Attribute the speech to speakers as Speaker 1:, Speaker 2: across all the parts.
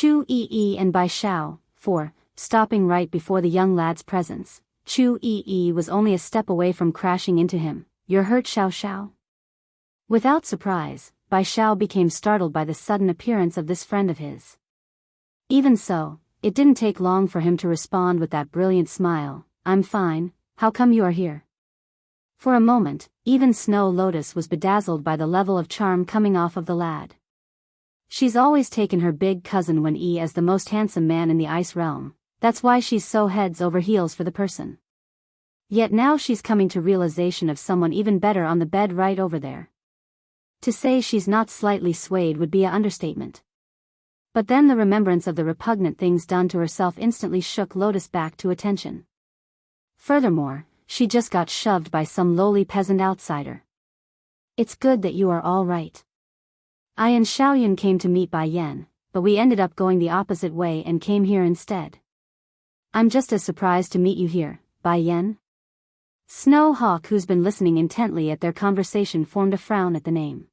Speaker 1: Chu Yi and Bai Xiao, 4, stopping right before the young lad's presence. Chu Yi was only a step away from crashing into him. "You're hurt, Xiao Xiao?" Without surprise, Bai Xiao became startled by the sudden appearance of this friend of his. Even so, it didn't take long for him to respond with that brilliant smile. "I'm fine, how come you are here?" For a moment, even Snow Lotus was bedazzled by the level of charm coming off of the lad. She's always taken her big cousin Wen Yi as the most handsome man in the ice realm, that's why she's so heads over heels for the person. Yet now she's coming to realization of someone even better on the bed right over there. To say she's not slightly swayed would be an understatement. But then the remembrance of the repugnant things done to herself instantly shook Lotus back to attention. Furthermore, she just got shoved by some lowly peasant outsider. "It's good that you are all right. I and Xiaoyun came to meet Bai Yan, but we ended up going the opposite way and came here instead. I'm just as surprised to meet you here, Bai Yan." Snow Hawk, who's been listening intently at their conversation, formed a frown at the name.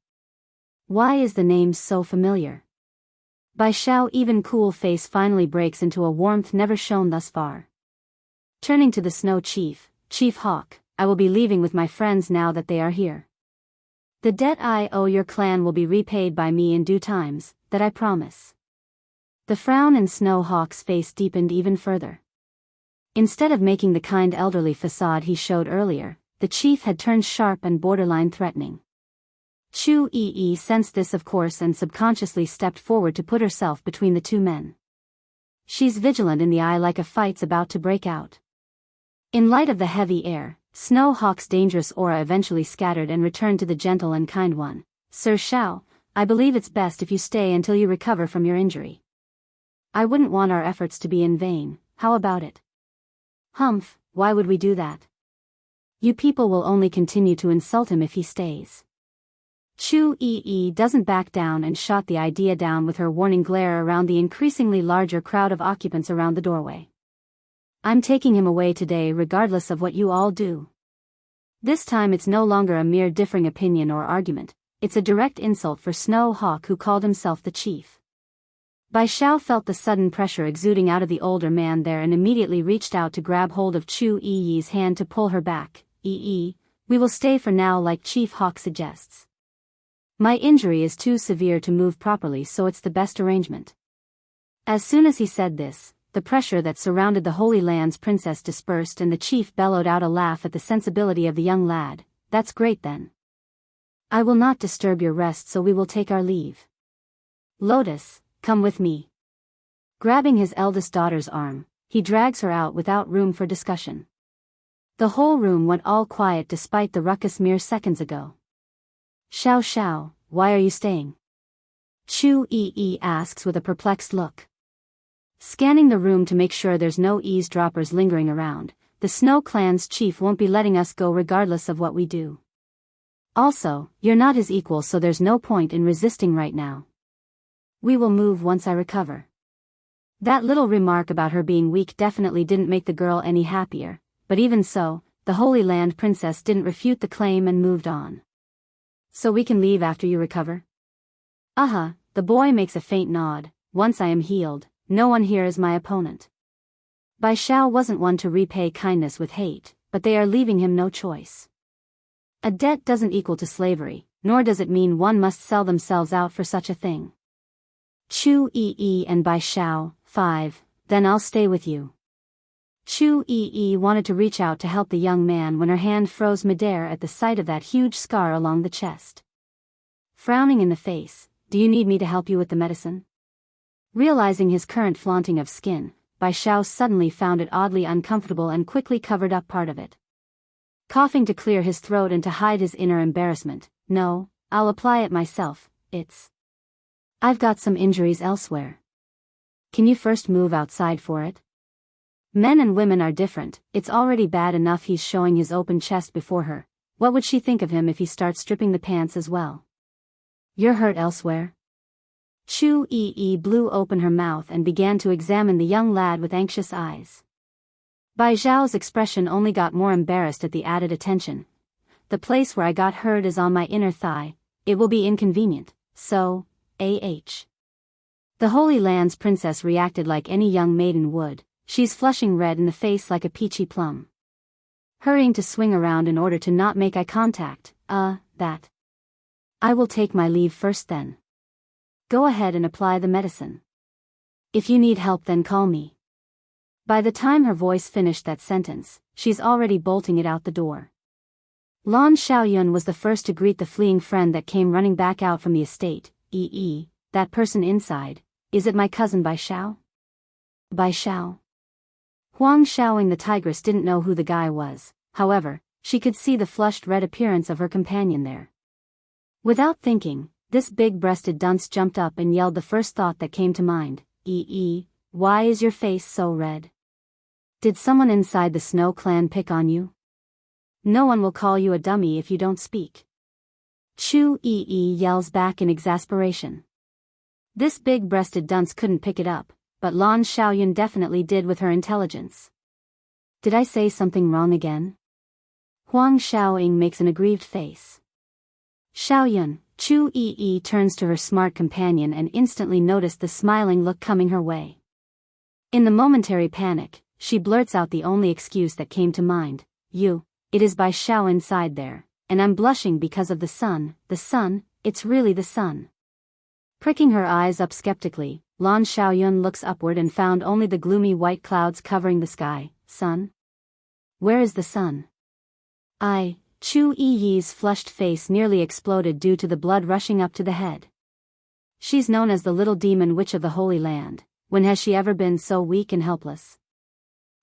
Speaker 1: Why is the name so familiar? Bai Xiao's even cool face finally breaks into a warmth never shown thus far. Turning to the Snow Chief, "Chief Hawk, I will be leaving with my friends now that they are here. The debt I owe your clan will be repaid by me in due times, that I promise." The frown in Snow Hawk's face deepened even further. Instead of making the kind elderly facade he showed earlier, the chief had turned sharp and borderline threatening. Chu Yi sensed this of course and subconsciously stepped forward to put herself between the two men. She's vigilant in the eye like a fight's about to break out. In light of the heavy air, Snow Hawk's dangerous aura eventually scattered and returned to the gentle and kind one. "Sir Xiao, I believe it's best if you stay until you recover from your injury. I wouldn't want our efforts to be in vain, how about it?" "Humph, why would we do that? You people will only continue to insult him if he stays." Chu Yi doesn't back down and shot the idea down with her warning glare around the increasingly larger crowd of occupants around the doorway. "I'm taking him away today regardless of what you all do." This time it's no longer a mere differing opinion or argument, it's a direct insult for Snow Hawk, who called himself the chief. Bai Xiao felt the sudden pressure exuding out of the older man there and immediately reached out to grab hold of Chu Yi's hand to pull her back. "Yi, we will stay for now like Chief Hawk suggests. My injury is too severe to move properly, so it's the best arrangement." As soon as he said this, the pressure that surrounded the Holy Land's princess dispersed and the chief bellowed out a laugh at the sensibility of the young lad. "That's great then. I will not disturb your rest, so we will take our leave. Lotus, come with me." Grabbing his eldest daughter's arm, he drags her out without room for discussion. The whole room went all quiet despite the ruckus mere seconds ago. "Xiao Xiao, why are you staying?" Chu Yi asks with a perplexed look. Scanning the room to make sure there's no eavesdroppers lingering around, "The Snow Clan's chief won't be letting us go regardless of what we do. Also, you're not his equal, so there's no point in resisting right now. We will move once I recover." That little remark about her being weak definitely didn't make the girl any happier, but even so, the Holy Land princess didn't refute the claim and moved on. "So we can leave after you recover?" The boy makes a faint nod. "Once I am healed, no one here is my opponent." Bai Xiao wasn't one to repay kindness with hate, but they are leaving him no choice. A debt doesn't equal to slavery, nor does it mean one must sell themselves out for such a thing. Chu Yi and Bai Xiao, 5, "Then I'll stay with you." Chu Yi wanted to reach out to help the young man when her hand froze midair at the sight of that huge scar along the chest. Frowning in the face, "Do you need me to help you with the medicine?" Realizing his current flaunting of skin, Bai Xiao suddenly found it oddly uncomfortable and quickly covered up part of it. Coughing to clear his throat and to hide his inner embarrassment, "No, I'll apply it myself, I've got some injuries elsewhere. Can you first move outside for it?" Men and women are different, it's already bad enough he's showing his open chest before her. What would she think of him if he starts stripping the pants as well? "You're hurt elsewhere?" Chu Yi blew open her mouth and began to examine the young lad with anxious eyes. Bai Zhao's expression only got more embarrassed at the added attention. "The place where I got hurt is on my inner thigh, it will be inconvenient, so, The Holy Land's princess reacted like any young maiden would. She's flushing red in the face like a peachy plum. Hurrying to swing around in order to not make eye contact. That. I will take my leave first then. Go ahead and apply the medicine. If you need help then call me. By the time her voice finished that sentence, she's already bolting it out the door. Lan Xiaoyun was the first to greet the fleeing friend that came running back out from the estate. That person inside, is it my cousin Bai Xiao? Bai Xiao? Huang Xiaoing the tigress didn't know who the guy was, however, she could see the flushed red appearance of her companion there. Without thinking, this big-breasted dunce jumped up and yelled the first thought that came to mind. Why is your face so red? Did someone inside the Snow Clan pick on you? No one will call you a dummy if you don't speak. Chu yells back in exasperation. This big-breasted dunce couldn't pick it up, but Lan Xiaoyun definitely did with her intelligence. Did I say something wrong again? Huang Xiaoying makes an aggrieved face. Xiaoyun, Chu turns to her smart companion and instantly noticed the smiling look coming her way. In the momentary panic, she blurts out the only excuse that came to mind. It is Bai Xiao inside there, and I'm blushing because of the sun, it's really the sun. Pricking her eyes up skeptically, Lan Xiaoyun looks upward and found only the gloomy white clouds covering the sky. Sun? Where is the sun? Chu Yi's flushed face nearly exploded due to the blood rushing up to the head. She's known as the little demon witch of the Holy Land. When has she ever been so weak and helpless?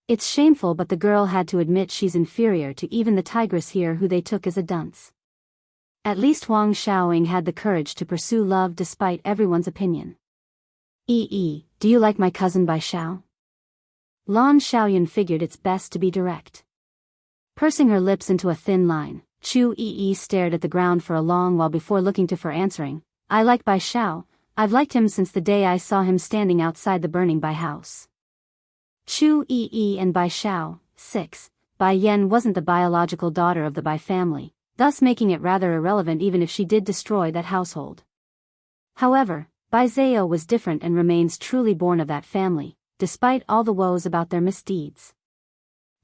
Speaker 1: It's shameful, but the girl had to admit she's inferior to even the tigress here who they took as a dunce. At least Huang Xiaoying had the courage to pursue love despite everyone's opinion. Do you like my cousin Bai Xiao? Lan Xiaoyun figured it's best to be direct. Pursing her lips into a thin line, Chu stared at the ground for a long while before looking to for answering. I like Bai Xiao. I've liked him since the day I saw him standing outside the burning Bai house. Chu and Bai Xiao, 6. Bai Yan wasn't the biological daughter of the Bai family, thus making it rather irrelevant even if she did destroy that household. However, Bai Zhao was different and remains truly born of that family, despite all the woes about their misdeeds.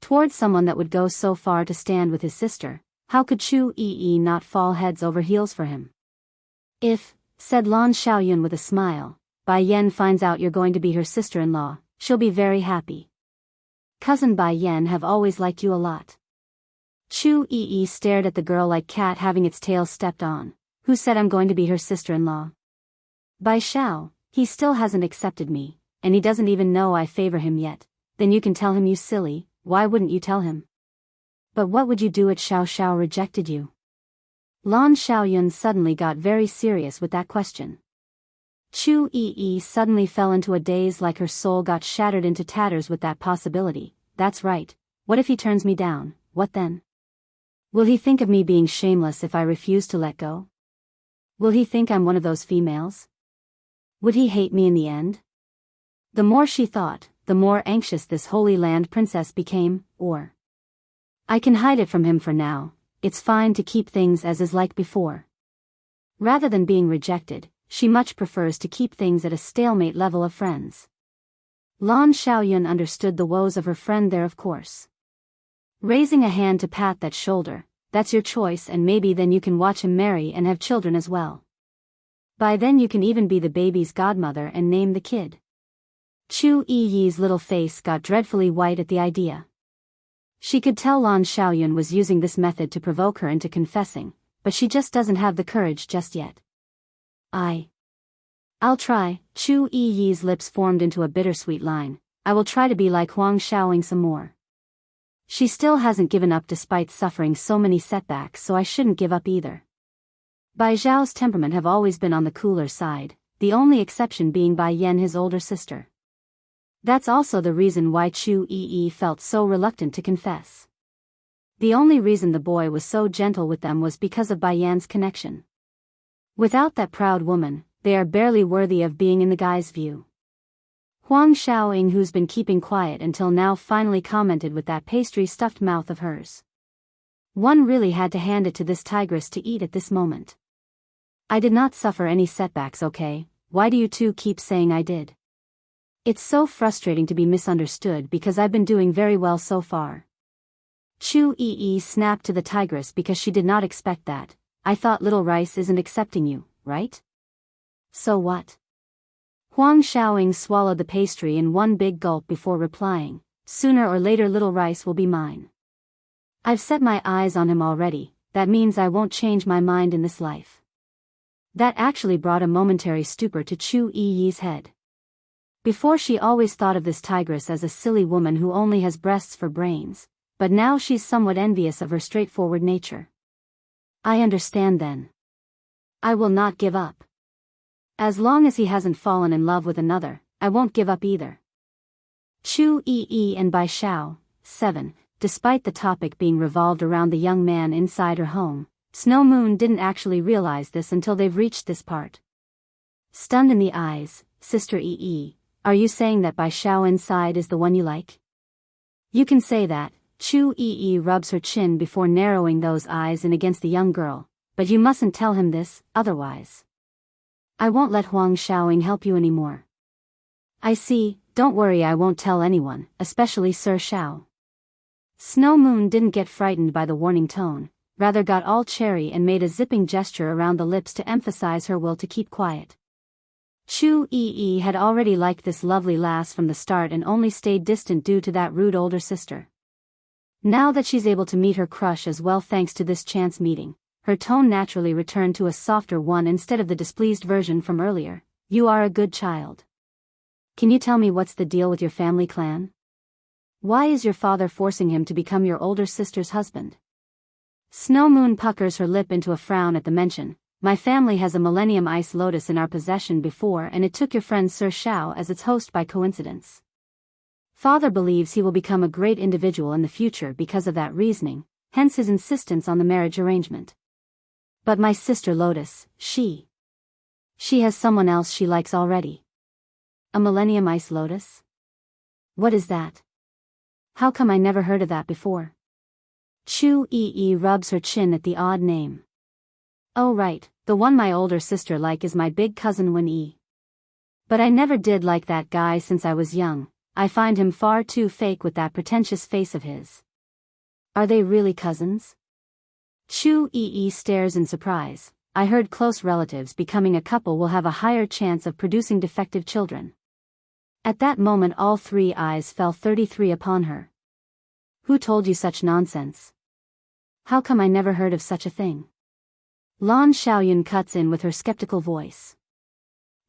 Speaker 1: Towards someone that would go so far to stand with his sister, how could Chu not fall heads over heels for him? If, said Lan Xiaoyun with a smile, Bai Yan finds out you're going to be her sister-in-law, she'll be very happy. Cousin Bai Yan have always liked you a lot. Chu stared at the girl like cat having its tail stepped on. Who said I'm going to be her sister-in-law? Bai Xiao, he still hasn't accepted me, and he doesn't even know I favor him yet. Then you can tell him, you silly. Why wouldn't you tell him? But what would you do if Xiao Xiao rejected you? Lan Xiaoyun suddenly got very serious with that question. Chu suddenly fell into a daze like her soul got shattered into tatters with that possibility. That's right. What if he turns me down? What then? Will he think of me being shameless if I refuse to let go? Will he think I'm one of those females? Would he hate me in the end? The more she thought, the more anxious this Holy Land princess became. Or I can hide it from him for now. It's fine to keep things as is like before. Rather than being rejected, she much prefers to keep things at a stalemate level of friends. Lan Xiaoyun understood the woes of her friend there, of course. Raising a hand to pat that shoulder, that's your choice, and maybe then you can watch him marry and have children as well. By then you can even be the baby's godmother and name the kid. Chu Yi's little face got dreadfully white at the idea. She could tell Lan Xiaoyun was using this method to provoke her into confessing, but she just doesn't have the courage just yet. I'll try. Chu Yi's lips formed into a bittersweet line. I will try to be like Huang Xiaoing some more. She still hasn't given up despite suffering so many setbacks, so I shouldn't give up either. Bai Zhao's temperament have always been on the cooler side, the only exception being Bai Yan, his older sister. That's also the reason why Chu felt so reluctant to confess. The only reason the boy was so gentle with them was because of Bai Yan's connection. Without that proud woman, they are barely worthy of being in the guy's view. Huang Xiaoing, who's been keeping quiet until now, finally commented with that pastry-stuffed mouth of hers. One really had to hand it to this tigress to eat at this moment. I did not suffer any setbacks, okay? why do you two keep saying I did? It's so frustrating to be misunderstood because I've been doing very well so far. Chu Yi snapped to the tigress because she did not expect that. I thought Little Rice isn't accepting you, right? So what? Huang Xiaoying swallowed the pastry in one big gulp before replying, sooner or later Little Rice will be mine. I've set my eyes on him already, that means I won't change my mind in this life. That actually brought a momentary stupor to Chu Yi's head. Before she always thought of this tigress as a silly woman who only has breasts for brains, but now she's somewhat envious of her straightforward nature. I understand then. I will not give up. As long as he hasn't fallen in love with another, I won't give up either. Chu Yi and Bai Xiao, 7, despite the topic being revolved around the young man inside her home, Snow Moon didn't actually realize this until they've reached this part. Stunned in the eyes, Sister Yi, are you saying that Bai Xiao inside is the one you like? You can say that. Chu Yi rubs her chin before narrowing those eyes in against the young girl, but you mustn't tell him this, otherwise. I won't let Huang Xiaoying help you anymore. I see, don't worry, I won't tell anyone, especially Sir Xiao. Snow Moon didn't get frightened by the warning tone, rather got all cherry and made a zipping gesture around the lips to emphasize her will to keep quiet. Chu Yi had already liked this lovely lass from the start and only stayed distant due to that rude older sister. Now that she's able to meet her crush as well thanks to this chance meeting, her tone naturally returned to a softer one instead of the displeased version from earlier. You are a good child. Can you tell me what's the deal with your family clan? Why is your father forcing him to become your older sister's husband? Snow Moon puckers her lip into a frown at the mention. My family has a Millennium Ice Lotus in our possession before and it took your friend Sir Xiao as its host by coincidence. Father believes he will become a great individual in the future because of that reasoning, hence his insistence on the marriage arrangement. But my sister Lotus, she has someone else she likes already. A Millennium Ice Lotus? What is that? How come I never heard of that before? Chu Yi rubs her chin at the odd name. Oh right, the one my older sister like is my big cousin Wen Yi. But I never did like that guy since I was young. I find him far too fake with that pretentious face of his. Are they really cousins? Chu Yi stares in surprise. I heard close relatives becoming a couple will have a higher chance of producing defective children. At that moment all three eyes fell 33 upon her. Who told you such nonsense? How come I never heard of such a thing? Lan Xiaoyun cuts in with her skeptical voice.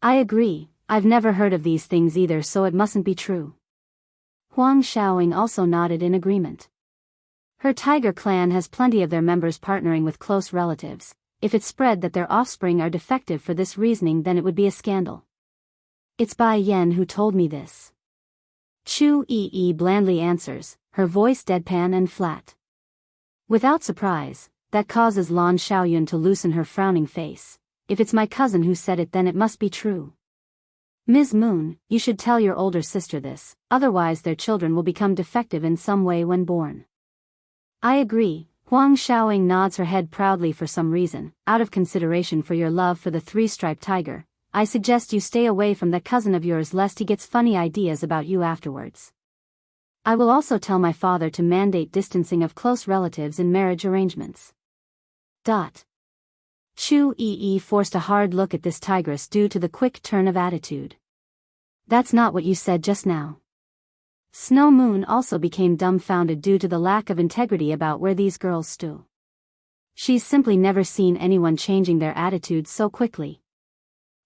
Speaker 1: I agree, I've never heard of these things either, so it mustn't be true. Huang Xiaoying also nodded in agreement. Her tiger clan has plenty of their members partnering with close relatives. If it spread that their offspring are defective for this reasoning, then it would be a scandal. It's Bai Yan who told me this. Chu Yi blandly answers, her voice deadpan and flat. Without surprise, that causes Lan Xiaoyun to loosen her frowning face. If it's my cousin who said it, then it must be true. Ms. Moon, you should tell your older sister this, otherwise their children will become defective in some way when born. I agree. Huang Xiaoying nods her head proudly for some reason. Out of consideration for your love for the three-striped tiger, I suggest you stay away from that cousin of yours lest he gets funny ideas about you afterwards. I will also tell my father to mandate distancing of close relatives in marriage arrangements. Chu Yi forced a hard look at this tigress due to the quick turn of attitude. That's not what you said just now. Snow Moon also became dumbfounded due to the lack of integrity about where these girls stood. She's simply never seen anyone changing their attitudes so quickly.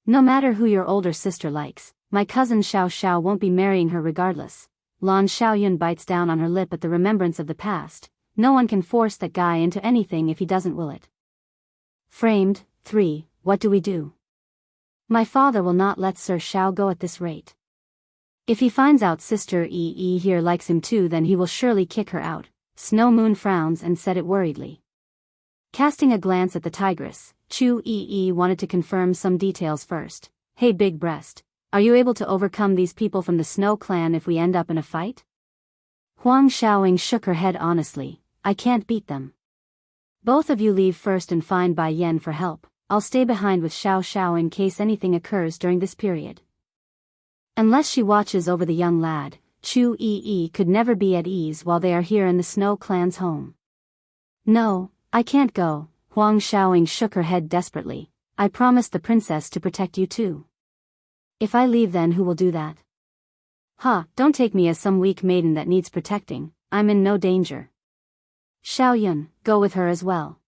Speaker 1: No matter who your older sister likes, my cousin Xiao Xiao won't be marrying her regardless. Lan Xiaoyun bites down on her lip at the remembrance of the past. No one can force that guy into anything if he doesn't will it. Framed, 3, what do we do? My father will not let Sir Xiao go at this rate. If he finds out Sister Yi here likes him too, then he will surely kick her out. Snow Moon frowns and said it worriedly. Casting a glance at the tigress, Chu Yi wanted to confirm some details first. Hey big breast, are you able to overcome these people from the Snow Clan if we end up in a fight? Huang Xiaoying shook her head honestly. I can't beat them. Both of you leave first and find Bai Yan for help. I'll stay behind with Xiao Xiao in case anything occurs during this period. Unless she watches over the young lad, Chu Yi could never be at ease while they are here in the Snow Clan's home. No, I can't go, Huang Xiaoying shook her head desperately. I promised the princess to protect you too. If I leave, then who will do that? Don't take me as some weak maiden that needs protecting. I'm in no danger. Xiao Yun, go with her as well.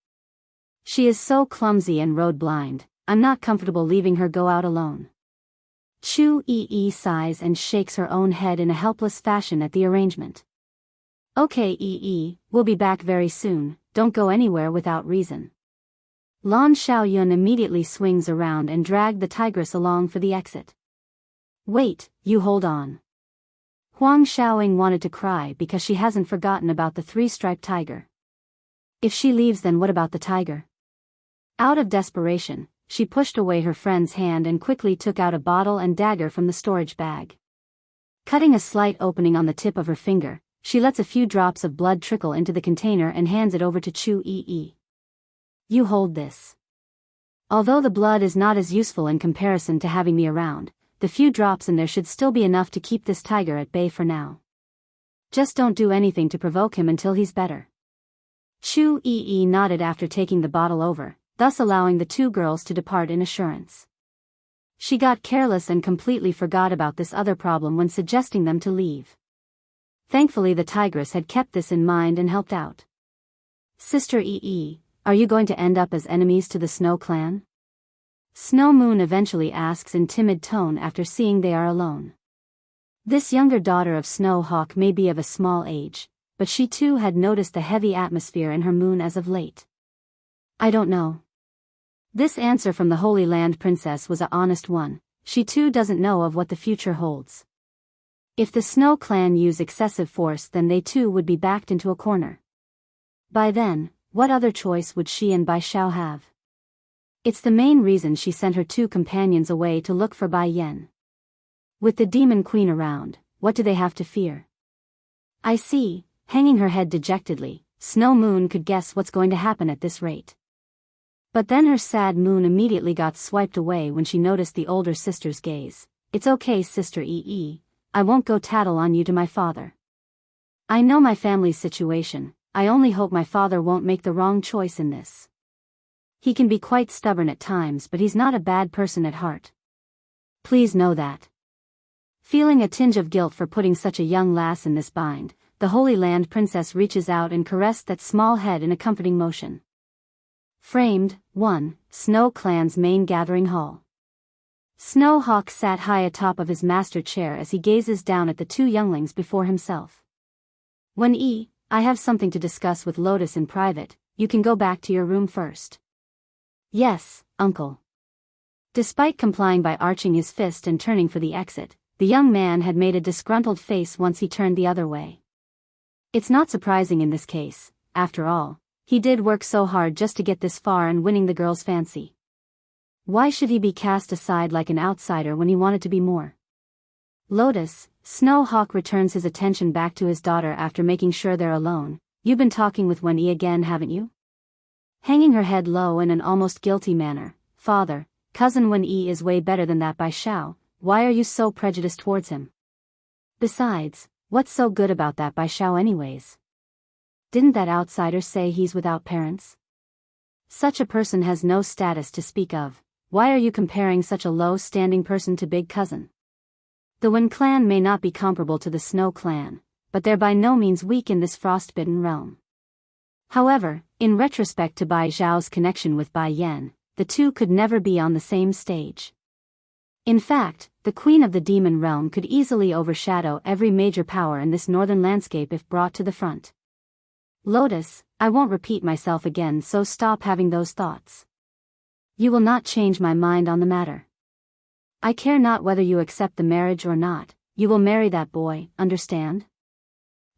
Speaker 1: She is so clumsy and road blind. I'm not comfortable leaving her go out alone. Chu Yi sighs and shakes her own head in a helpless fashion at the arrangement. Okay Yi, we'll be back very soon, don't go anywhere without reason. Lan Xiaoyun immediately swings around and dragged the tigress along for the exit. Wait, you hold on. Huang Xiaoying wanted to cry because she hasn't forgotten about the three-striped tiger. If she leaves, then what about the tiger? Out of desperation, she pushed away her friend's hand and quickly took out a bottle and dagger from the storage bag. Cutting a slight opening on the tip of her finger, she lets a few drops of blood trickle into the container and hands it over to Chu Yi. You hold this. Although the blood is not as useful in comparison to having me around, the few drops in there should still be enough to keep this tiger at bay for now. Just don't do anything to provoke him until he's better. Chu Yi nodded after taking the bottle over, thus allowing the two girls to depart in assurance. She got careless and completely forgot about this other problem when suggesting them to leave. Thankfully the tigress had kept this in mind and helped out. Sister Yi, are you going to end up as enemies to the Snow Clan? Snow Moon eventually asks in timid tone after seeing they are alone. This younger daughter of Snow Hawk may be of a small age, but she too had noticed the heavy atmosphere in her moon as of late. I don't know. This answer from the Holy Land Princess was an honest one. She too doesn't know of what the future holds. If the Snow Clan use excessive force, then they too would be backed into a corner. By then, what other choice would she and Bai Xiao have? It's the main reason she sent her two companions away to look for Bai Yan. With the Demon Queen around, what do they have to fear? I see, hanging her head dejectedly, Snow Moon could guess what's going to happen at this rate. But then her sad moon immediately got swiped away when she noticed the older sister's gaze. It's okay, Sister Yi, I won't go tattle on you to my father. I know my family's situation. I only hope my father won't make the wrong choice in this. He can be quite stubborn at times, but he's not a bad person at heart. Please know that. Feeling a tinge of guilt for putting such a young lass in this bind, the Holy Land Princess reaches out and caressed that small head in a comforting motion. Framed, 1, Snow Clan's main gathering hall. Snow Hawk sat high atop of his master chair as he gazes down at the two younglings before himself. When I have something to discuss with Lotus in private, you can go back to your room first. Yes, uncle. Despite complying by arching his fist and turning for the exit, the young man had made a disgruntled face once he turned the other way. It's not surprising in this case, after all, he did work so hard just to get this far and winning the girl's fancy. Why should he be cast aside like an outsider when he wanted to be more? Lotus, Snow Hawk returns his attention back to his daughter after making sure they're alone. You've been talking with Wen Yi again, haven't you? Hanging her head low in an almost guilty manner, Father, cousin Wen Yi is way better than that Bai Xiao, why are you so prejudiced towards him? Besides, what's so good about that Bai Xiao anyways? Didn't that outsider say he's without parents? Such a person has no status to speak of. Why are you comparing such a low-standing person to big cousin? The Wen clan may not be comparable to the Snow clan, but they're by no means weak in this frostbitten realm. However, in retrospect to Bai Zhao's connection with Bai Yan, the two could never be on the same stage. In fact, the Queen of the Demon Realm could easily overshadow every major power in this northern landscape if brought to the front. Lotus, I won't repeat myself again, so stop having those thoughts. You will not change my mind on the matter. I care not whether you accept the marriage or not, you will marry that boy, understand?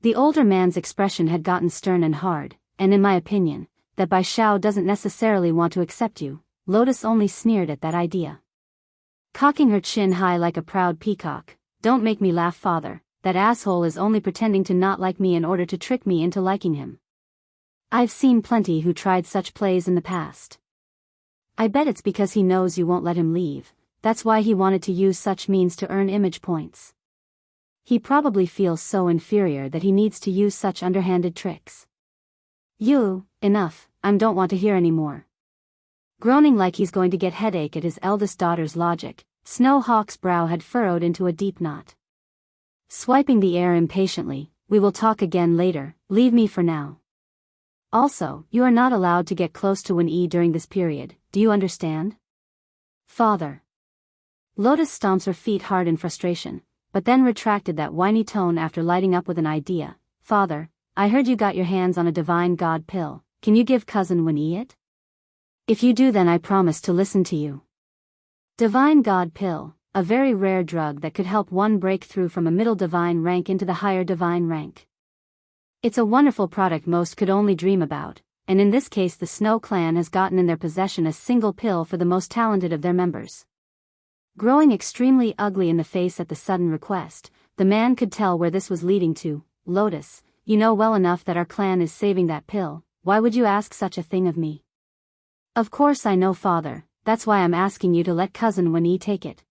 Speaker 1: The older man's expression had gotten stern and hard, and in my opinion, that Bai Xiao doesn't necessarily want to accept you. Lotus only sneered at that idea. Cocking her chin high like a proud peacock, don't make me laugh, father, that asshole is only pretending to not like me in order to trick me into liking him. I've seen plenty who tried such plays in the past. I bet it's because he knows you won't let him leave, that's why he wanted to use such means to earn image points. He probably feels so inferior that he needs to use such underhanded tricks. Enough, I don't want to hear any more. Groaning like he's going to get headache at his eldest daughter's logic, Snowhawk's brow had furrowed into a deep knot. Swiping the air impatiently, we will talk again later, leave me for now. Also, you are not allowed to get close to Wen-Yi during this period, do you understand? Father. Lotus stomps her feet hard in frustration, but then retracted that whiny tone after lighting up with an idea. Father, I heard you got your hands on a divine god pill, can you give cousin Wen-Yi it? If you do then I promise to listen to you. Divine god pill, a very rare drug that could help one break through from a middle divine rank into the higher divine rank. It's a wonderful product most could only dream about, and in this case the Snow clan has gotten in their possession a single pill for the most talented of their members. Growing extremely ugly in the face at the sudden request, the man could tell where this was leading to. Lotus, you know well enough that our clan is saving that pill, why would you ask such a thing of me? Of course I know, father, that's why I'm asking you to let cousin Wen-Yi take it.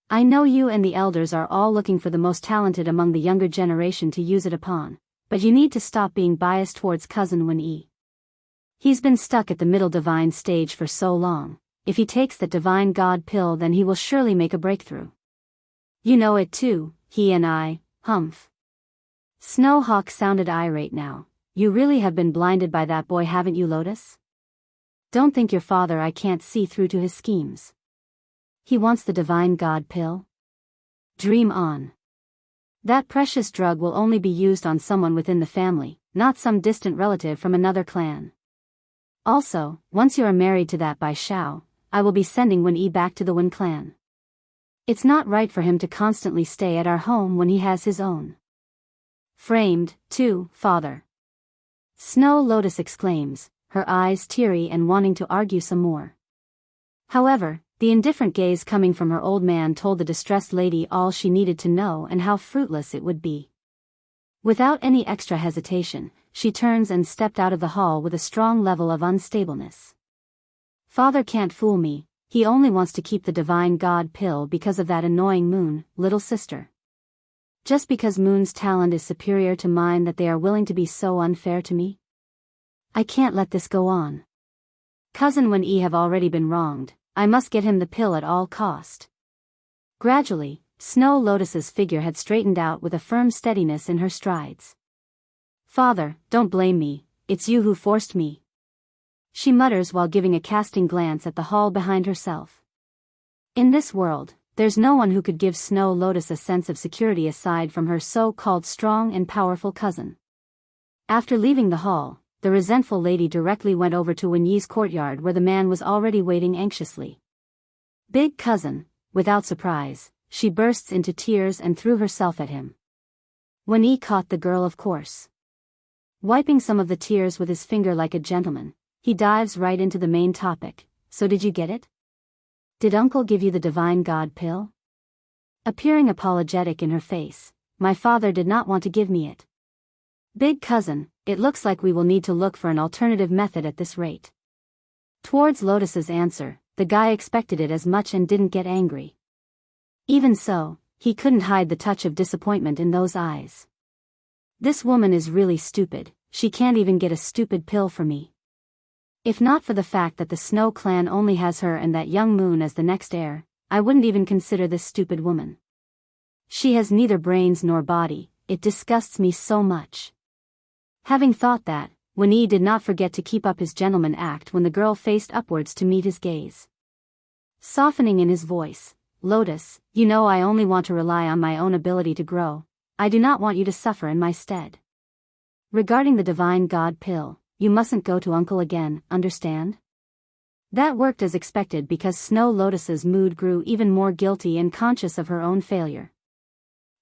Speaker 1: I know you and the elders are all looking for the most talented among the younger generation to use it upon, but you need to stop being biased towards cousin Wen-Yi. He's been stuck at the middle divine stage for so long. If he takes that divine god pill then he will surely make a breakthrough. You know it too, he and I, humph. Snowhawk sounded irate now. You really have been blinded by that boy, haven't you, Lotus? Don't think your father I can't see through to his schemes. He wants the divine god pill? Dream on. That precious drug will only be used on someone within the family, not some distant relative from another clan. Also, once you are married to that Bai Xiao, I will be sending Wen-Yi back to the Wen clan. It's not right for him to constantly stay at our home when he has his own. Framed, too, father. Snow Lotus exclaims, her eyes teary and wanting to argue some more. However, the indifferent gaze coming from her old man told the distressed lady all she needed to know and how fruitless it would be. Without any extra hesitation, she turns and stepped out of the hall with a strong level of unstableness. Father can't fool me, he only wants to keep the divine god pill because of that annoying Moon, little sister. Just because Moon's talent is superior to mine that they are willing to be so unfair to me? I can't let this go on. Cousin Wen-Yi have already been wronged, I must get him the pill at all cost. Gradually, Snow Lotus's figure had straightened out with a firm steadiness in her strides. Father, don't blame me, it's you who forced me. She mutters while giving a casting glance at the hall behind herself. In this world, there's no one who could give Snow Lotus a sense of security aside from her so-called strong and powerful cousin. After leaving the hall, the resentful lady directly went over to Wen-Yi's courtyard where the man was already waiting anxiously. Big cousin, without surprise, she bursts into tears and threw herself at him. Wen-Yi caught the girl, of course. Wiping some of the tears with his finger like a gentleman, he dives right into the main topic. So did you get it? Did uncle give you the divine god pill? Appearing apologetic in her face, my father did not want to give me it. Big cousin, it looks like we will need to look for an alternative method at this rate. Towards Lotus's answer, the guy expected it as much and didn't get angry. Even so, he couldn't hide the touch of disappointment in those eyes. This woman is really stupid, she can't even get a stupid pill for me. If not for the fact that the Snow clan only has her and that young Moon as the next heir, I wouldn't even consider this stupid woman. She has neither brains nor body, it disgusts me so much. Having thought that, Wen-Yi did not forget to keep up his gentleman act when the girl faced upwards to meet his gaze. Softening in his voice, Lotus, you know I only want to rely on my own ability to grow, I do not want you to suffer in my stead. Regarding the divine god pill, you mustn't go to uncle again, understand? That worked as expected because Snow Lotus's mood grew even more guilty and conscious of her own failure.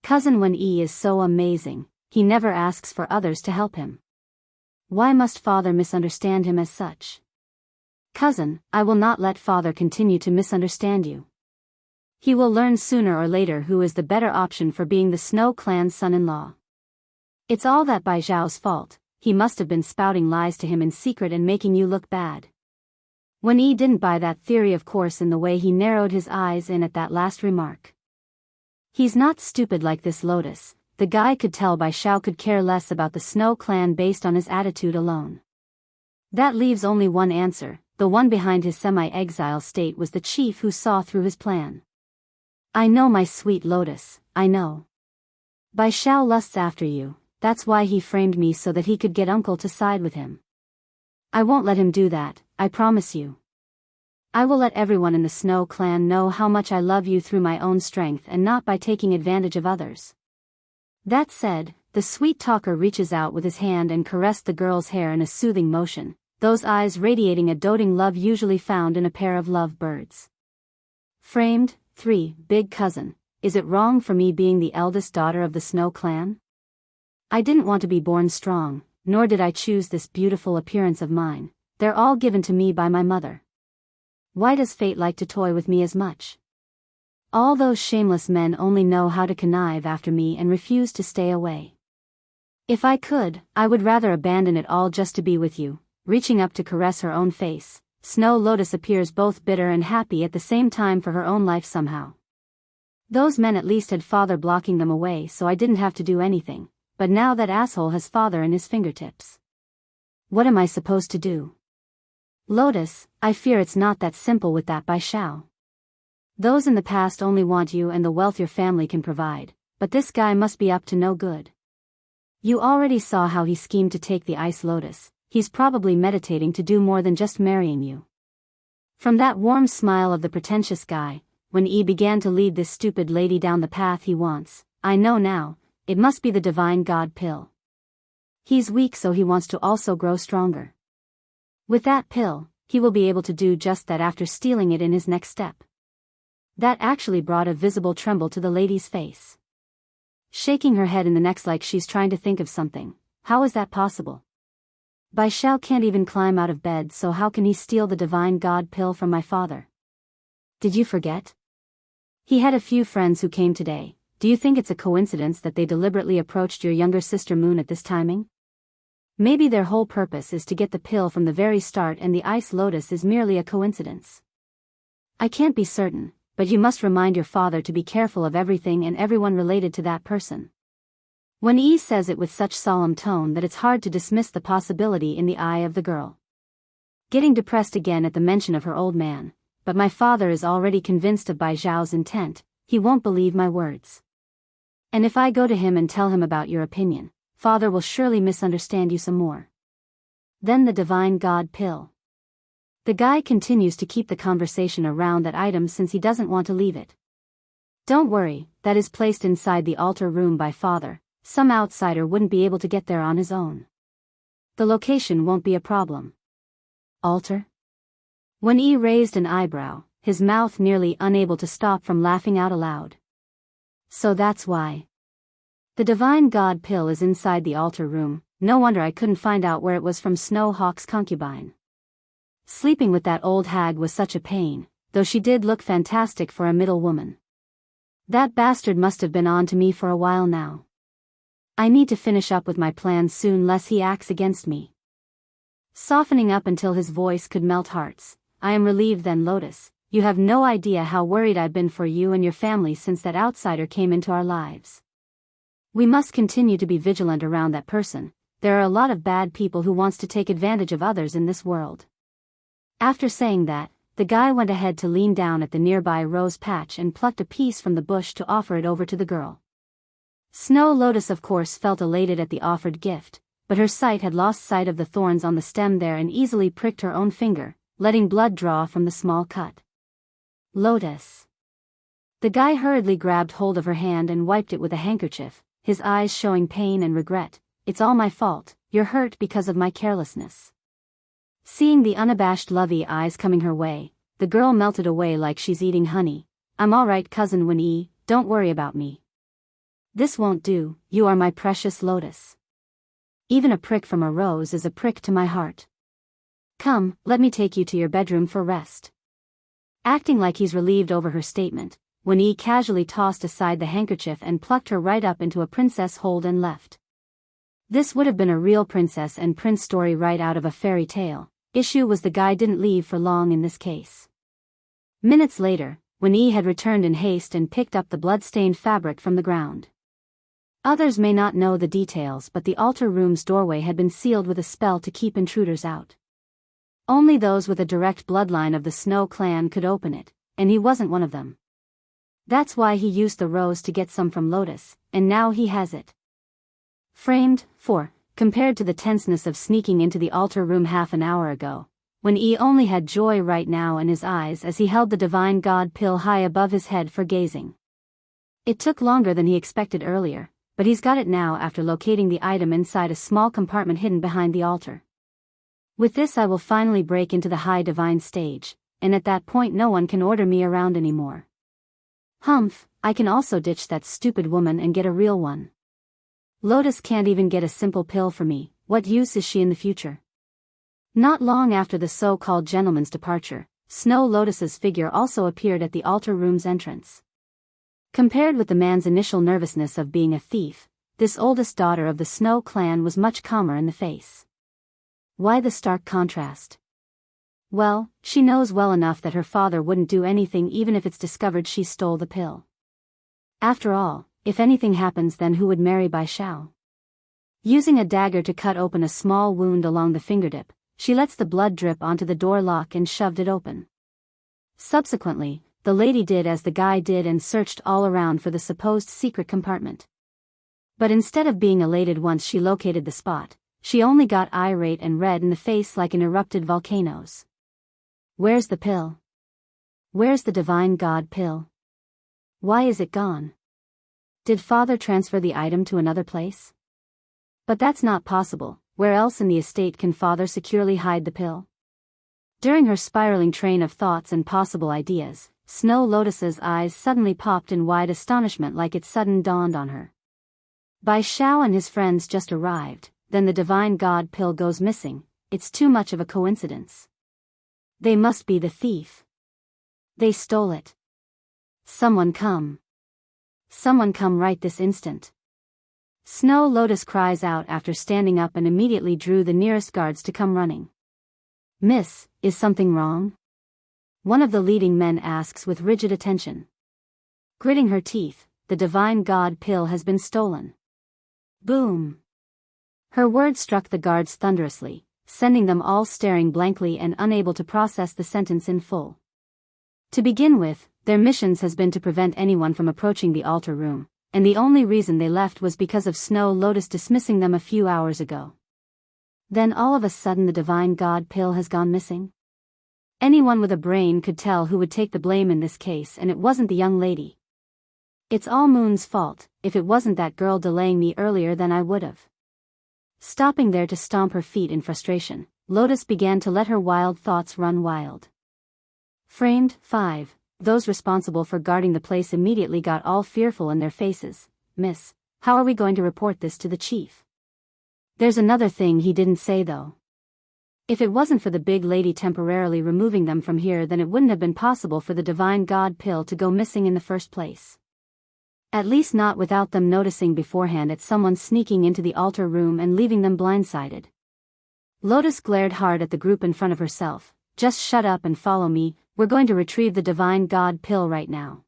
Speaker 1: Cousin Wen-Yi is so amazing, he never asks for others to help him. Why must father misunderstand him as such? Cousin, I will not let father continue to misunderstand you. He will learn sooner or later who is the better option for being the Snow clan's son-in-law. It's all that Bai Zhao's fault. He must have been spouting lies to him in secret and making you look bad. When Yi didn't buy that theory, of course, in the way he narrowed his eyes in at that last remark. He's not stupid like this, Lotus. The guy could tell Bai Xiao could care less about the Snow Clan based on his attitude alone. That leaves only one answer. The one behind his semi-exile state was the chief who saw through his plan. I know, my sweet Lotus, I know. Bai Xiao lusts after you, that's why he framed me so that he could get uncle to side with him. I won't let him do that, I promise you. I will let everyone in the Snow Clan know how much I love you through my own strength and not by taking advantage of others. That said, the sweet talker reaches out with his hand and caressed the girl's hair in a soothing motion, those eyes radiating a doting love usually found in a pair of love birds. Framed. 3. Big cousin, is it wrong for me being the eldest daughter of the Snow Clan? I didn't want to be born strong, nor did I choose this beautiful appearance of mine. They're all given to me by my mother. Why does fate like to toy with me as much? All those shameless men only know how to connive after me and refuse to stay away. If I could, I would rather abandon it all just to be with you. Reaching up to caress her own face, Snow Lotus appears both bitter and happy at the same time for her own life somehow. Those men at least had father blocking them away, so I didn't have to do anything, but now that asshole has father in his fingertips. What am I supposed to do? Lotus, I fear it's not that simple with that Bai Xiao. Those in the past only want you and the wealth your family can provide, but this guy must be up to no good. You already saw how he schemed to take the Ice Lotus. He's probably meditating to do more than just marrying you. From that warm smile of the pretentious guy, when Yi began to lead this stupid lady down the path he wants, I know now, it must be the divine god pill. He's weak, so he wants to also grow stronger. With that pill, he will be able to do just that after stealing it in his next step. That actually brought a visible tremble to the lady's face. Shaking her head in the next like she's trying to think of something. How is that possible? Bai Xiao can't even climb out of bed, so how can he steal the divine god pill from my father? Did you forget? He had a few friends who came today. Do you think it's a coincidence that they deliberately approached your younger sister Moon at this timing? Maybe their whole purpose is to get the pill from the very start and the Ice Lotus is merely a coincidence. I can't be certain, but you must remind your father to be careful of everything and everyone related to that person. When Yi says it with such solemn tone that it's hard to dismiss the possibility in the eye of the girl. Getting depressed again at the mention of her old man, but my father is already convinced of Bai Xiao's intent, he won't believe my words. And if I go to him and tell him about your opinion, father will surely misunderstand you some more. Then the divine god pill. The guy continues to keep the conversation around that item since he doesn't want to leave it. Don't worry, that is placed inside the altar room by father. Some outsider wouldn't be able to get there on his own. The location won't be a problem. Altar? When Yi raised an eyebrow, his mouth nearly unable to stop from laughing out aloud. So that's why. The divine god pill is inside the altar room. No wonder I couldn't find out where it was from Snow Hawk's concubine. Sleeping with that old hag was such a pain, though she did look fantastic for a middle woman. That bastard must have been on to me for a while now. I need to finish up with my plans soon lest he acts against me. Softening up until his voice could melt hearts, I am relieved then, Lotus. You have no idea how worried I've been for you and your family since that outsider came into our lives. We must continue to be vigilant around that person. There are a lot of bad people who wants to take advantage of others in this world. After saying that, the guy went ahead to lean down at the nearby rose patch and plucked a piece from the bush to offer it over to the girl. Snow Lotus of course felt elated at the offered gift, but her sight had lost sight of the thorns on the stem there and easily pricked her own finger, letting blood draw from the small cut. Lotus. The guy hurriedly grabbed hold of her hand and wiped it with a handkerchief, his eyes showing pain and regret. It's all my fault, you're hurt because of my carelessness. Seeing the unabashed lovey eyes coming her way, the girl melted away like she's eating honey. I'm alright, cousin Winnie, don't worry about me. This won't do, you are my precious Lotus. Even a prick from a rose is a prick to my heart. Come, let me take you to your bedroom for rest. Acting like he's relieved over her statement, Winnie casually tossed aside the handkerchief and plucked her right up into a princess hold and left. This would have been a real princess and prince story right out of a fairy tale, Issue was the guy didn't leave for long in this case. Minutes later, when E had returned in haste and picked up the blood-stained fabric from the ground. Others may not know the details, but the altar room's doorway had been sealed with a spell to keep intruders out. Only those with a direct bloodline of the Snow clan could open it, and he wasn't one of them. That's why he used the rose to get some from Lotus, and now he has it. Framed, 4, compared to the tenseness of sneaking into the altar room half an hour ago, when E only had joy right now in his eyes as he held the Divine God pill high above his head for gazing. It took longer than he expected earlier, but he's got it now after locating the item inside a small compartment hidden behind the altar. With this I will finally break into the high divine stage, and at that point no one can order me around anymore. Humph, I can also ditch that stupid woman and get a real one. Lotus can't even get a simple pill for me, what use is she in the future? Not long after the so-called gentleman's departure, Snow Lotus's figure also appeared at the altar room's entrance. Compared with the man's initial nervousness of being a thief, this oldest daughter of the Snow clan was much calmer in the face. Why the stark contrast? Well, she knows well enough that her father wouldn't do anything even if it's discovered she stole the pill. After all, if anything happens, then who would marry Bai Xiao? Using a dagger to cut open a small wound along the fingertip, she lets the blood drip onto the door lock and shoved it open. Subsequently, the lady did as the guy did and searched all around for the supposed secret compartment. But instead of being elated once she located the spot, she only got irate and red in the face like an erupted volcanoes. Where's the pill? Where's the Divine God pill? Why is it gone? Did father transfer the item to another place? But that's not possible. Where else in the estate can father securely hide the pill? During her spiraling train of thoughts and possible ideas, Snow Lotus's eyes suddenly popped in wide astonishment like it sudden dawned on her. Bai Xiao and his friends just arrived, then the Divine God pill goes missing. It's too much of a coincidence. They must be the thief. They stole it. Someone come. Someone come right this instant. Snow Lotus cries out after standing up and immediately drew the nearest guards to come running. Miss, is something wrong? One of the leading men asks with rigid attention. Gritting her teeth, the Divine God pill has been stolen. Boom. Her words struck the guards thunderously, sending them all staring blankly and unable to process the sentence in full. To begin with, their missions has been to prevent anyone from approaching the altar room, and the only reason they left was because of Snow Lotus dismissing them a few hours ago. Then all of a sudden the Divine God pill has gone missing? Anyone with a brain could tell who would take the blame in this case, and it wasn't the young lady. It's all Moon's fault. If it wasn't that girl delaying me earlier, then I would've. Stopping there to stomp her feet in frustration, Lotus began to let her wild thoughts run wild. Framed, 5. Those responsible for guarding the place immediately got all fearful in their faces. Miss, how are we going to report this to the chief? There's another thing he didn't say though. If it wasn't for the big lady temporarily removing them from here, then it wouldn't have been possible for the Divine God pill to go missing in the first place. At least not without them noticing beforehand at someone sneaking into the altar room and leaving them blindsided. Lotus glared hard at the group in front of herself. Just shut up and follow me, we're going to retrieve the Divine God pill right now.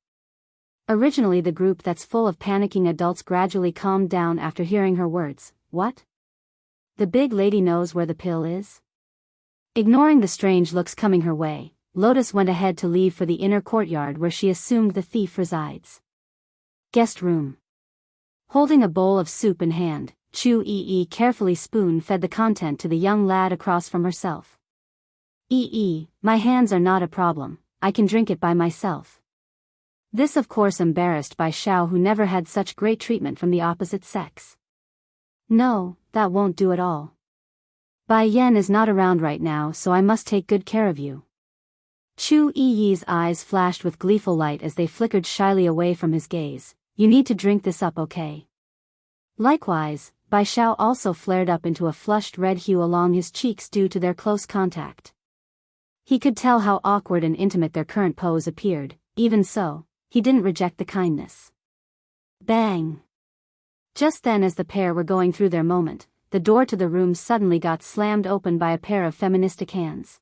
Speaker 1: Originally the group that's full of panicking adults gradually calmed down after hearing her words. What? The big lady knows where the pill is? Ignoring the strange looks coming her way, Lotus went ahead to leave for the inner courtyard where she assumed the thief resides. Guest room. Holding a bowl of soup in hand, Chu Yi carefully spoon-fed the content to the young lad across from herself. My hands are not a problem, I can drink it by myself. This of course embarrassed Bai Xiao, who never had such great treatment from the opposite sex. No, that won't do at all. Bai Yan is not around right now, so I must take good care of you. Chu Yi's eyes flashed with gleeful light as they flickered shyly away from his gaze. You need to drink this up, okay? Likewise, Bai Xiao also flared up into a flushed red hue along his cheeks due to their close contact. He could tell how awkward and intimate their current pose appeared. Even so, he didn't reject the kindness. Bang! Just then, as the pair were going through their moment, the door to the room suddenly got slammed open by a pair of feministic hands.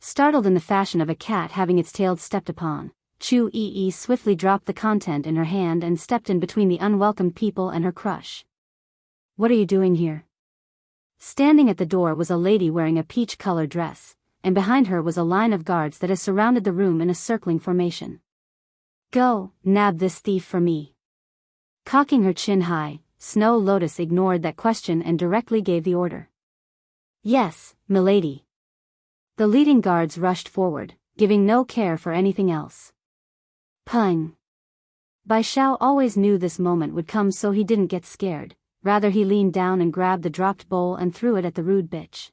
Speaker 1: Startled in the fashion of a cat having its tail stepped upon, Chu Yi swiftly dropped the content in her hand and stepped in between the unwelcome people and her crush. "What are you doing here?" Standing at the door was a lady wearing a peach-colored dress, and behind her was a line of guards that has surrounded the room in a circling formation. "Go, nab this thief for me." Cocking her chin high, Snow Lotus ignored that question and directly gave the order. "Yes, milady." The leading guards rushed forward, giving no care for anything else. Pung. Bai Xiao always knew this moment would come, so he didn't get scared. Rather, he leaned down and grabbed the dropped bowl and threw it at the rude bitch.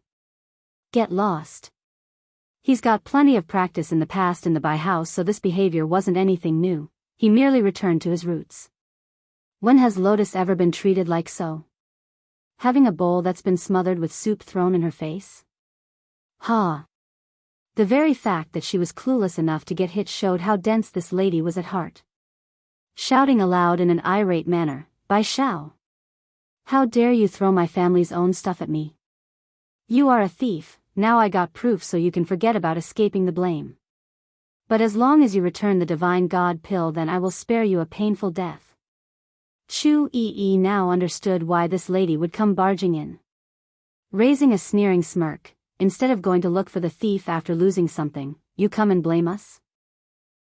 Speaker 1: "Get lost." He's got plenty of practice in the past in the Bai house, so this behavior wasn't anything new. He merely returned to his roots. When has Lotus ever been treated like so? Having a bowl that's been smothered with soup thrown in her face? Ha! The very fact that she was clueless enough to get hit showed how dense this lady was at heart. Shouting aloud in an irate manner, "Bai Xiao! How dare you throw my family's own stuff at me? You are a thief. Now I got proof, so you can forget about escaping the blame. But as long as you return the divine god pill, then I will spare you a painful death." Chu Yi now understood why this lady would come barging in. Raising a sneering smirk, "Instead of going to look for the thief after losing something, you come and blame us?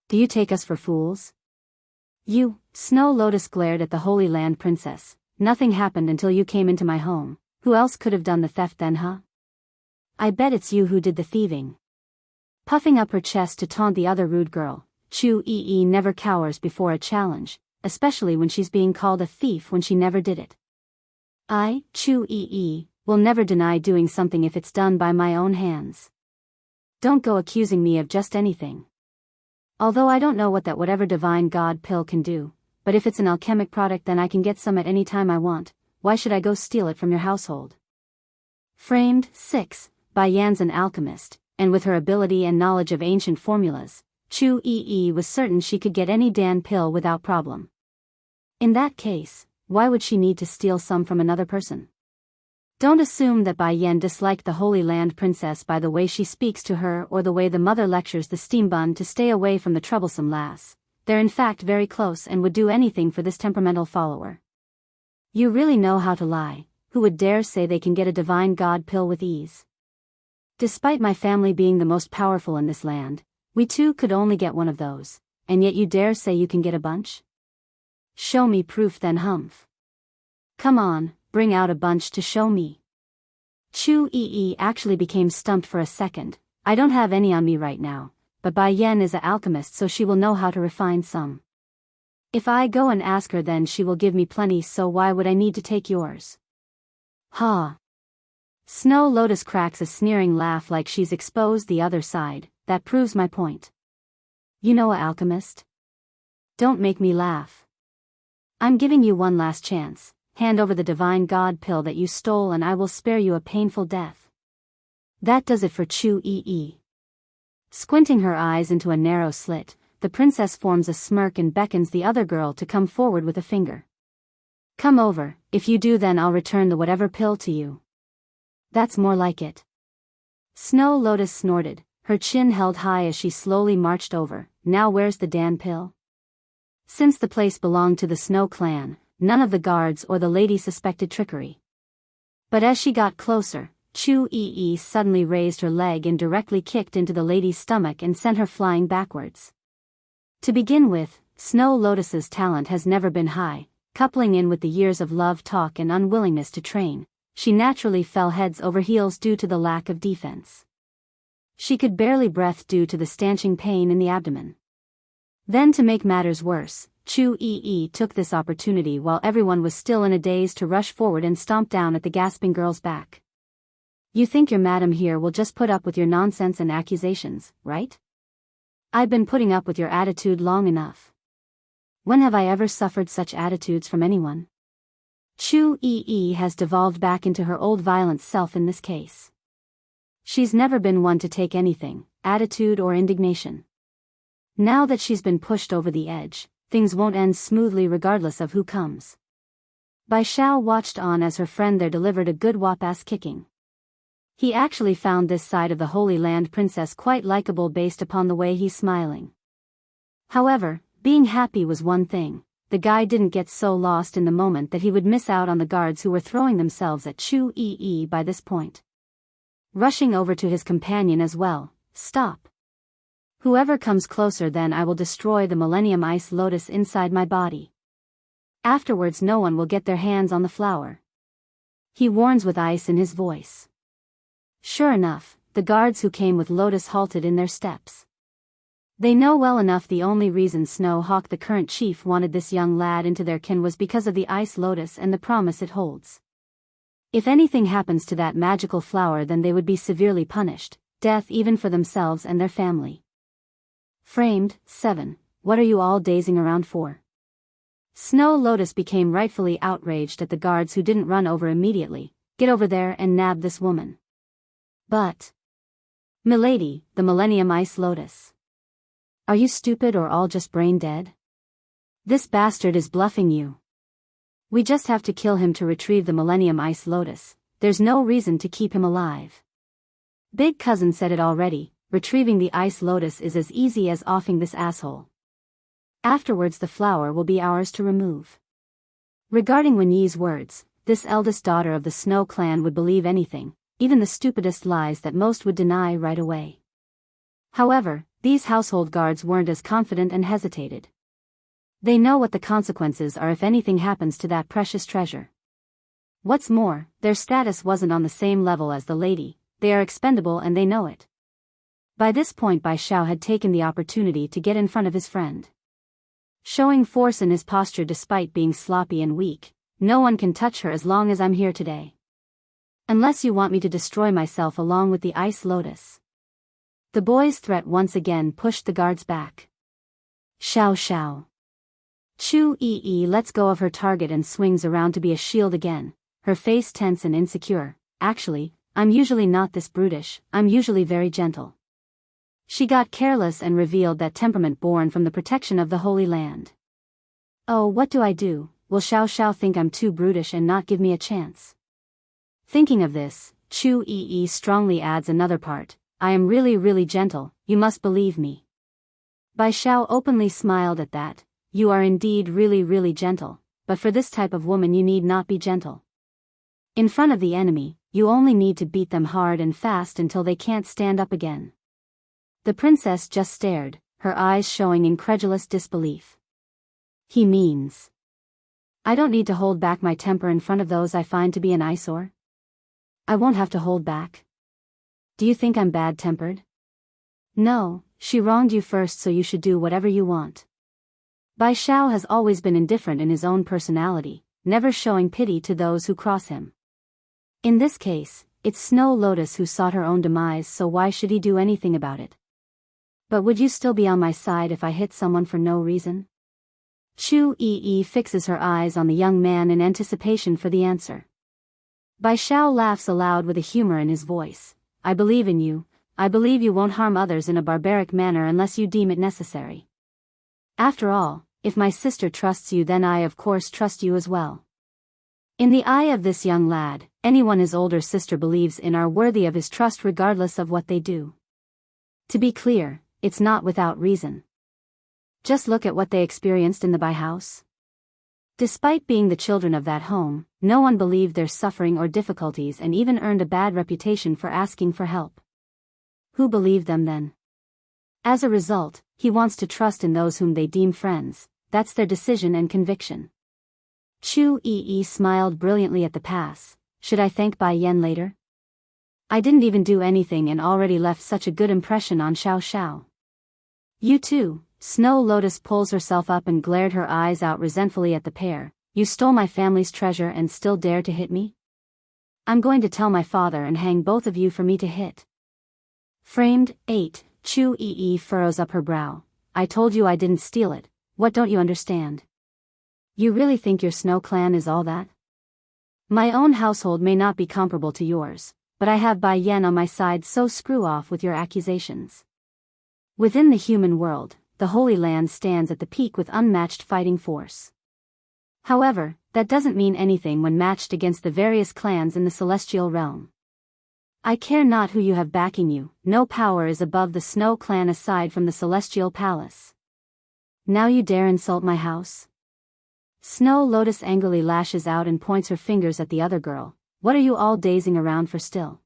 Speaker 1: Do you take us for fools?" "You," Snow Lotus glared at the Holy Land princess, "nothing happened until you came into my home. Who else could have done the theft then, huh? I bet it's you who did the thieving." Puffing up her chest to taunt the other rude girl, Chu Yi never cowers before a challenge, especially when she's being called a thief when she never did it. "I, Chu Yi, will never deny doing something if it's done by my own hands. Don't go accusing me of just anything. Although I don't know what that whatever divine god pill can do, but if it's an alchemic product, then I can get some at any time I want. Why should I go steal it from your household?" Framed 6. Bai Yan's an alchemist, and with her ability and knowledge of ancient formulas, Chu Yi was certain she could get any Dan pill without problem. In that case, why would she need to steal some from another person? Don't assume that Bai Yan disliked the Holy Land princess by the way she speaks to her or the way the mother lectures the steam bun to stay away from the troublesome lass. They're in fact very close and would do anything for this temperamental follower. You really know how to lie. Who would dare say they can get a divine god pill with ease? Despite my family being the most powerful in this land, we too could only get one of those, and yet you dare say you can get a bunch? Show me proof then, humph. Come on, bring out a bunch to show me. Chu Yi actually became stumped for a second. "I don't have any on me right now, but Bai Yan is an alchemist, so she will know how to refine some. If I go and ask her, then she will give me plenty, so why would I need to take yours?" Ha! Snow Lotus cracks a sneering laugh like she's exposed the other side. "That proves my point. You know a alchemist? Don't make me laugh. I'm giving you one last chance. Hand over the divine god pill that you stole and I will spare you a painful death." That does it for Chu Yi. Squinting her eyes into a narrow slit, the princess forms a smirk and beckons the other girl to come forward with a finger. "Come over. If you do, then I'll return the whatever pill to you." "That's more like it." Snow Lotus snorted, her chin held high as she slowly marched over. "Now where's the Dan pill?" Since the place belonged to the Snow clan, none of the guards or the lady suspected trickery. But as she got closer, Chu Yi suddenly raised her leg and directly kicked into the lady's stomach and sent her flying backwards. To begin with, Snow Lotus's talent has never been high. Coupling in with the years of love talk and unwillingness to train, she naturally fell heads over heels due to the lack of defense. She could barely breathe due to the stanching pain in the abdomen. Then, to make matters worse, Chu Yi took this opportunity while everyone was still in a daze to rush forward and stomp down at the gasping girl's back. "You think your madam here will just put up with your nonsense and accusations, right? I've been putting up with your attitude long enough. When have I ever suffered such attitudes from anyone?" Chu Yi has devolved back into her old violent self in this case. She's never been one to take anything, attitude or indignation. Now that she's been pushed over the edge, things won't end smoothly regardless of who comes. Bai Xiao watched on as her friend there delivered a good whop-ass kicking. He actually found this side of the Holy Land princess quite likable based upon the way he's smiling. However, being happy was one thing. The guy didn't get so lost in the moment that he would miss out on the guards who were throwing themselves at Chu Yi by this point. Rushing over to his companion as well, "Stop. Whoever comes closer, then I will destroy the Millennium Ice Lotus inside my body. Afterwards no one will get their hands on the flower," he warns with ice in his voice. Sure enough, the guards who came with Lotus halted in their steps. They know well enough the only reason Snow Hawk, the current chief, wanted this young lad into their kin was because of the Ice Lotus and the promise it holds. If anything happens to that magical flower, then they would be severely punished, death even for themselves and their family. Framed 7. What are you all dazing around for? Snow Lotus became rightfully outraged at the guards who didn't run over immediately. Get over there and nab this woman. But, milady, the Millennium Ice Lotus. Are you stupid or all just brain dead? This bastard is bluffing you. We just have to kill him to retrieve the Millennium Ice Lotus. There's no reason to keep him alive. Big Cousin said it already, retrieving the Ice Lotus is as easy as offing this asshole. Afterwards the flower will be ours to remove. Regarding Wen Yi's words, this eldest daughter of the Snow clan would believe anything, even the stupidest lies that most would deny right away. However, these household guards weren't as confident and hesitated. They know what the consequences are if anything happens to that precious treasure. What's more, their status wasn't on the same level as the lady. They are expendable and they know it. By this point Bai Xiao had taken the opportunity to get in front of his friend. Showing force in his posture despite being sloppy and weak, "No one can touch her as long as I'm here today. Unless you want me to destroy myself along with the Ice Lotus." The boy's threat once again pushed the guards back. Xiao Xiao. Chu Yi lets go of her target and swings around to be a shield again, her face tense and insecure. "Actually, I'm usually not this brutish, I'm usually very gentle." She got careless and revealed that temperament born from the protection of the Holy Land. "Oh, what do I do? Will Xiao Xiao think I'm too brutish and not give me a chance?" Thinking of this, Chu Yi strongly adds another part. "I am really really gentle, you must believe me." Bai Xiao openly smiled at that. "You are indeed really really gentle, but for this type of woman you need not be gentle. In front of the enemy, you only need to beat them hard and fast until they can't stand up again." The princess just stared, her eyes showing incredulous disbelief. "He means I don't need to hold back my temper in front of those I find to be an eyesore? I won't have to hold back? Do you think I'm bad-tempered? No, she wronged you first, so you should do whatever you want." Bai Xiao has always been indifferent in his own personality, never showing pity to those who cross him. In this case, it's Snow Lotus who sought her own demise, so why should he do anything about it? "But would you still be on my side if I hit someone for no reason?" Chu Yi fixes her eyes on the young man in anticipation for the answer. Bai Xiao laughs aloud with a humor in his voice. "I believe in you. I believe you won't harm others in a barbaric manner unless you deem it necessary. After all, if my sister trusts you, then I of course trust you as well." In the eye of this young lad, anyone his older sister believes in are worthy of his trust regardless of what they do. To be clear, it's not without reason. Just look at what they experienced in the Bai house. Despite being the children of that home, no one believed their suffering or difficulties and even earned a bad reputation for asking for help. Who believed them then? As a result, he wants to trust in those whom they deem friends. That's their decision and conviction. Chu Yi smiled brilliantly at the pass. "Should I thank Bai Yan later? I didn't even do anything and already left such a good impression on Xiao Xiao." "You too." Snow Lotus pulls herself up and glared her eyes out resentfully at the pair. "You stole my family's treasure and still dare to hit me? I'm going to tell my father and hang both of you for me to hit." Framed 8. Chu Yi furrows up her brow. "I told you I didn't steal it. What don't you understand? You really think your Snow clan is all that? My own household may not be comparable to yours, but I have Bai Yan on my side, so screw off with your accusations." Within the human world, the Holy Land stands at the peak with unmatched fighting force. However, that doesn't mean anything when matched against the various clans in the celestial realm. I care not who you have backing you, no power is above the Snow clan aside from the celestial palace. Now you dare insult my house? Snow Lotus angrily lashes out and points her fingers at the other girl. What are you all dazing around for still?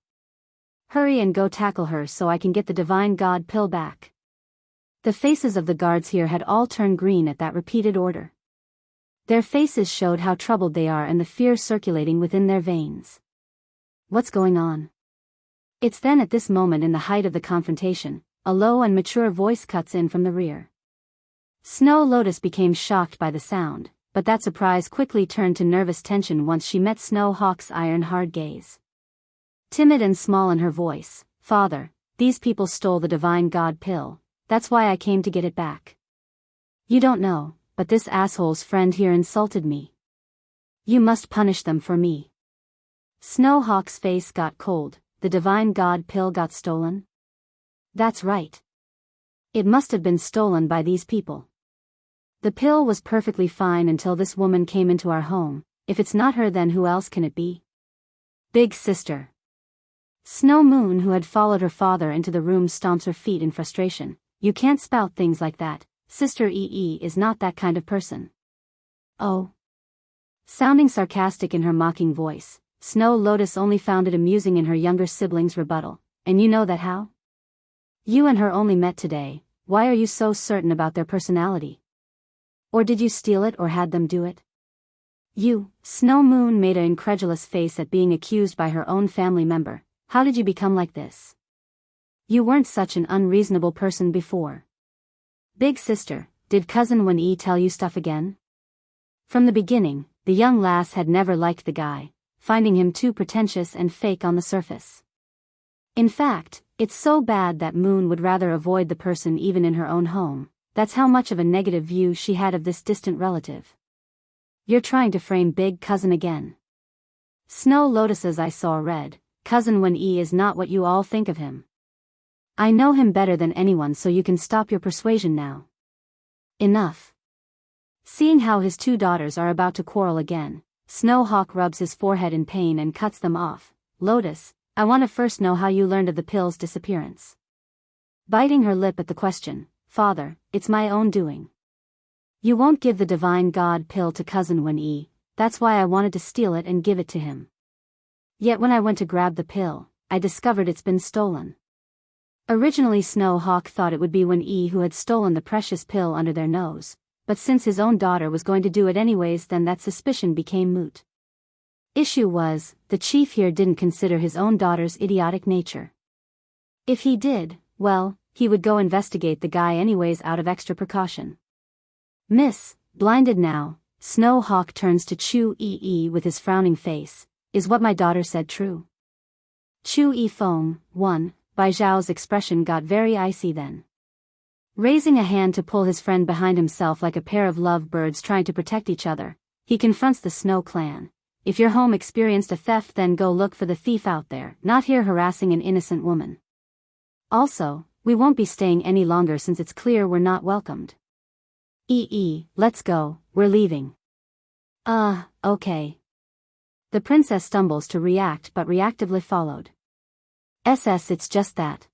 Speaker 1: Hurry and go tackle her so I can get the divine god pill back. The faces of the guards here had all turned green at that repeated order. Their faces showed how troubled they are and the fear circulating within their veins. What's going on? It's then at this moment in the height of the confrontation, a low and mature voice cuts in from the rear. Snow Lotus became shocked by the sound, but that surprise quickly turned to nervous tension once she met Snow Hawk's iron-hard gaze. Timid and small in her voice, "Father, these people stole the divine god pill, that's why I came to get it back. You don't know, but this asshole's friend here insulted me. You must punish them for me." Snow Hawk's face got cold. The divine god pill got stolen? That's right. It must have been stolen by these people. The pill was perfectly fine until this woman came into our home. If it's not her, then who else can it be? Big sister. Snow Moon, who had followed her father into the room, stomps her feet in frustration. You can't spout things like that. Sister EE is not that kind of person. Oh. Sounding sarcastic in her mocking voice, Snow Lotus only found it amusing in her younger sibling's rebuttal. And you know that how? You and her only met today, why are you so certain about their personality? Or did you steal it or had them do it? You, Snow Moon made an incredulous face at being accused by her own family member. How did you become like this? You weren't such an unreasonable person before. Big sister, did cousin Wen-Yi tell you stuff again? From the beginning, the young lass had never liked the guy, finding him too pretentious and fake on the surface. In fact, it's so bad that Moon would rather avoid the person even in her own home. That's how much of a negative view she had of this distant relative. You're trying to frame big cousin again. Snow Lotus's eyes saw red. Cousin Wen-Yi is not what you all think of him. I know him better than anyone, so you can stop your persuasion now. Enough. Seeing how his two daughters are about to quarrel again, Snow Hawk rubs his forehead in pain and cuts them off. Lotus, I want to first know how you learned of the pill's disappearance. Biting her lip at the question, Father, it's my own doing. You won't give the divine god pill to cousin Wen-Yi, that's why I wanted to steal it and give it to him. Yet when I went to grab the pill, I discovered it's been stolen. Originally Snow Hawk thought it would be Wen-Yi who had stolen the precious pill under their nose, but since his own daughter was going to do it anyways, then that suspicion became moot. Issue was, the chief here didn't consider his own daughter's idiotic nature. If he did, well, he would go investigate the guy anyways out of extra precaution. Miss, blinded now, Snow Hawk turns to Chu Yi with his frowning face. Is what my daughter said true? Chu Yi foam, one, Bai Zhao's expression got very icy then. Raising a hand to pull his friend behind himself like a pair of love birds trying to protect each other, he confronts the Snow clan. If your home experienced a theft, then go look for the thief out there, not here harassing an innocent woman. Also, we won't be staying any longer since it's clear we're not welcomed. Let's go, we're leaving. Okay. The princess stumbles to react but reactively followed. It's just that.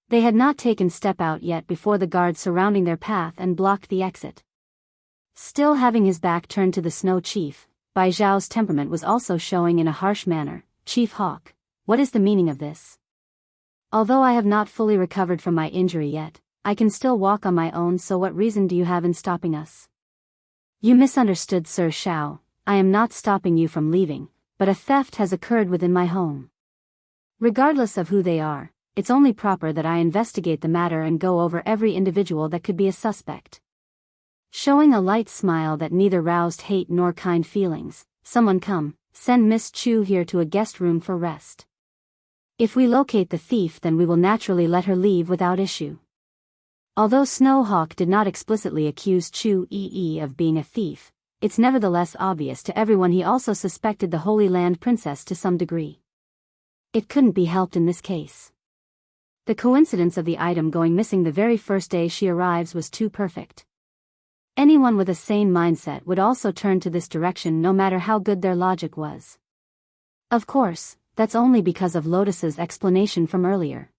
Speaker 1: They had not taken step out yet before the guards surrounding their path and blocked the exit. Still having his back turned to the Snow Chief, Bai Zhao's temperament was also showing in a harsh manner. Chief Hawk, what is the meaning of this? Although I have not fully recovered from my injury yet, I can still walk on my own, so what reason do you have in stopping us? You misunderstood, Sir Shao. I am not stopping you from leaving, but a theft has occurred within my home. Regardless of who they are, it's only proper that I investigate the matter and go over every individual that could be a suspect. Showing a light smile that neither roused hate nor kind feelings, someone come, send Miss Chu here to a guest room for rest. If we locate the thief, then we will naturally let her leave without issue. Although Snow Hawk did not explicitly accuse Chu Yi of being a thief, it's nevertheless obvious to everyone he also suspected the Holy Land Princess to some degree. It couldn't be helped in this case. The coincidence of the item going missing the very first day she arrives was too perfect. Anyone with a sane mindset would also turn to this direction no matter how good their logic was. Of course, that's only because of Lotus's explanation from earlier.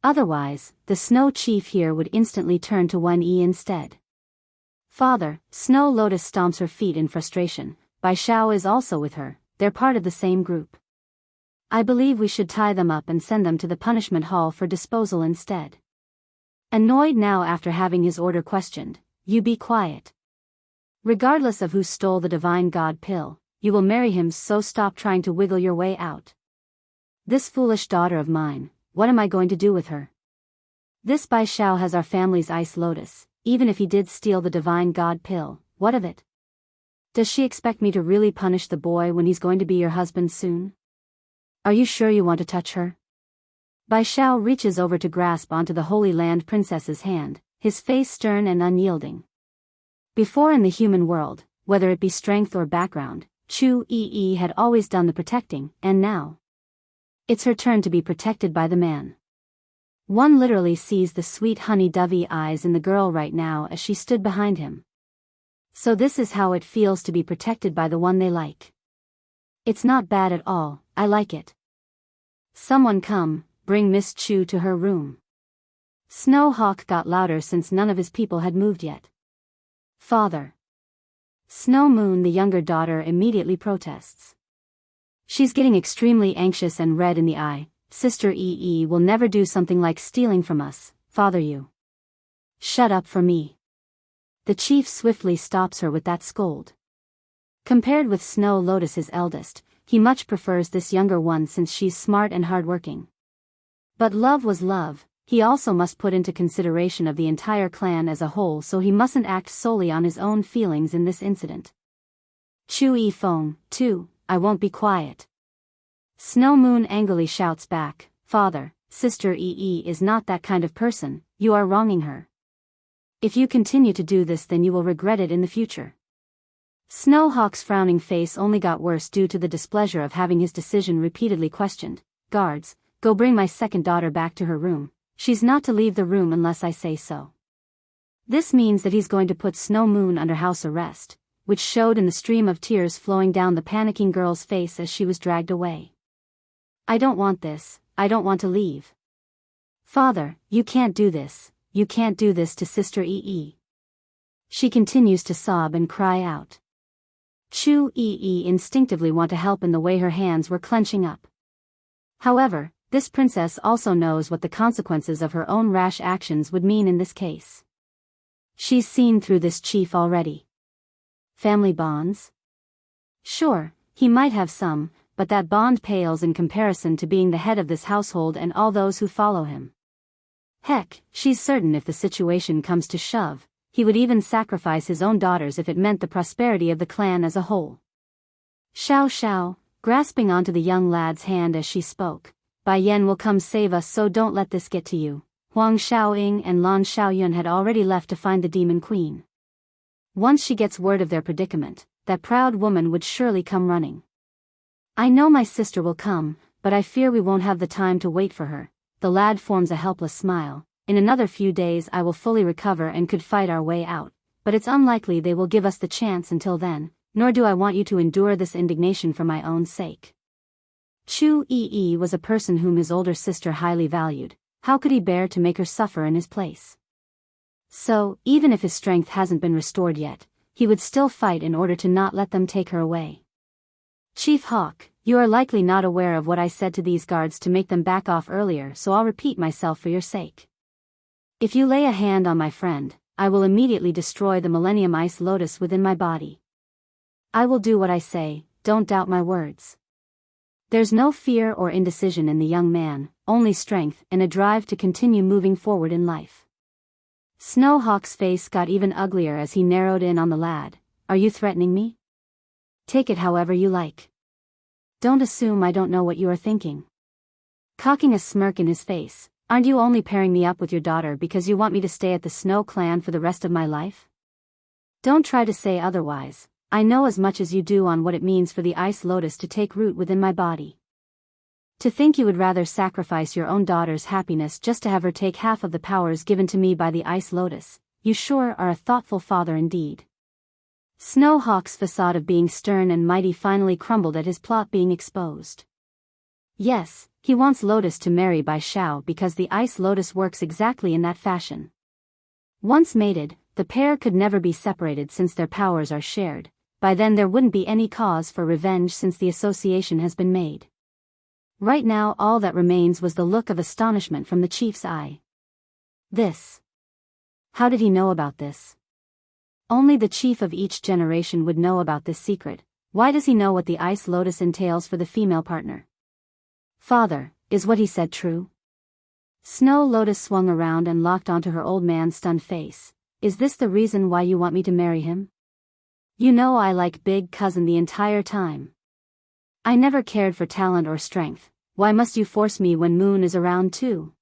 Speaker 1: Otherwise, the Snow Chief here would instantly turn to 1E instead. Father, Snow Lotus stomps her feet in frustration. Bai Xiao is also with her, they're part of the same group. I believe we should tie them up and send them to the punishment hall for disposal instead. Annoyed now after having his order questioned, you be quiet. Regardless of who stole the divine god pill, you will marry him, so stop trying to wiggle your way out. This foolish daughter of mine, what am I going to do with her? This Bai Xiao has our family's ice lotus, even if he did steal the divine god pill, what of it? Does she expect me to really punish the boy when he's going to be your husband soon? Are you sure you want to touch her? Bai Xiao reaches over to grasp onto the Holy Land Princess's hand, his face stern and unyielding. Before in the human world, whether it be strength or background, Chu Yi had always done the protecting, and now it's her turn to be protected by the man. One literally sees the sweet honey-dovey eyes in the girl right now as she stood behind him. So this is how it feels to be protected by the one they like. It's not bad at all, I like it. Someone come, bring Miss Chu to her room. Snow Hawk got louder since none of his people had moved yet. Father. Snow Moon, the younger daughter, immediately protests. She's getting extremely anxious and red in the eye. Sister Yi will never do something like stealing from us, father you. Shut up for me. The chief swiftly stops her with that scold. Compared with Snow Lotus, his eldest, he much prefers this younger one since she's smart and hardworking. But love was love. He also must put into consideration of the entire clan as a whole, so he mustn't act solely on his own feelings in this incident. Chu Yi Feng, too, I won't be quiet. Snow Moon angrily shouts back, Father, Sister Yi is not that kind of person, you are wronging her. If you continue to do this, then you will regret it in the future. Snowhawk's frowning face only got worse due to the displeasure of having his decision repeatedly questioned. Guards, go bring my second daughter back to her room. She's not to leave the room unless I say so. This means that he's going to put Snow Moon under house arrest, which showed in the stream of tears flowing down the panicking girl's face as she was dragged away. I don't want this, I don't want to leave. Father, you can't do this, you can't do this to Sister Yi. She continues to sob and cry out. Chu Yi instinctively want to help in the way her hands were clenching up. However, this princess also knows what the consequences of her own rash actions would mean in this case. She's seen through this chief already. Family bonds? Sure, he might have some, but that bond pales in comparison to being the head of this household and all those who follow him. Heck, she's certain if the situation comes to shove, he would even sacrifice his own daughters if it meant the prosperity of the clan as a whole. Xiao Xiao, grasping onto the young lad's hand as she spoke, Bai Yan will come save us, so don't let this get to you. Huang Xiaoying and Lan Xiaoyun had already left to find the Demon Queen. Once she gets word of their predicament, that proud woman would surely come running. I know my sister will come, but I fear we won't have the time to wait for her. The lad forms a helpless smile. In another few days I will fully recover and could fight our way out, but it's unlikely they will give us the chance until then, nor do I want you to endure this indignation for my own sake. Chu Yi was a person whom his older sister highly valued. How could he bear to make her suffer in his place? So, even if his strength hasn't been restored yet, he would still fight in order to not let them take her away. Chief Hawk, you are likely not aware of what I said to these guards to make them back off earlier, so I'll repeat myself for your sake. If you lay a hand on my friend, I will immediately destroy the Millennium Ice Lotus within my body. I will do what I say, don't doubt my words. There's no fear or indecision in the young man, only strength and a drive to continue moving forward in life. Snowhawk's face got even uglier as he narrowed in on the lad. Are you threatening me? Take it however you like. Don't assume I don't know what you are thinking. Cocking a smirk in his face, aren't you only pairing me up with your daughter because you want me to stay at the Snow Clan for the rest of my life? Don't try to say otherwise. I know as much as you do on what it means for the Ice Lotus to take root within my body. To think you would rather sacrifice your own daughter's happiness just to have her take half of the powers given to me by the Ice Lotus, you sure are a thoughtful father indeed. Snowhawk's facade of being stern and mighty finally crumbled at his plot being exposed. Yes, he wants Lotus to marry Bai Xiao because the Ice Lotus works exactly in that fashion. Once mated, the pair could never be separated since their powers are shared. By then there wouldn't be any cause for revenge since the association has been made. Right now all that remains was the look of astonishment from the chief's eye. This. How did he know about this? Only the chief of each generation would know about this secret. Why does he know what the Ice Lotus entails for the female partner? Father, is what he said true? Snow Lotus swung around and locked onto her old man's stunned face. Is this the reason why you want me to marry him? You know I like Big Cousin the entire time. I never cared for talent or strength. Why must you force me when Moon is around too?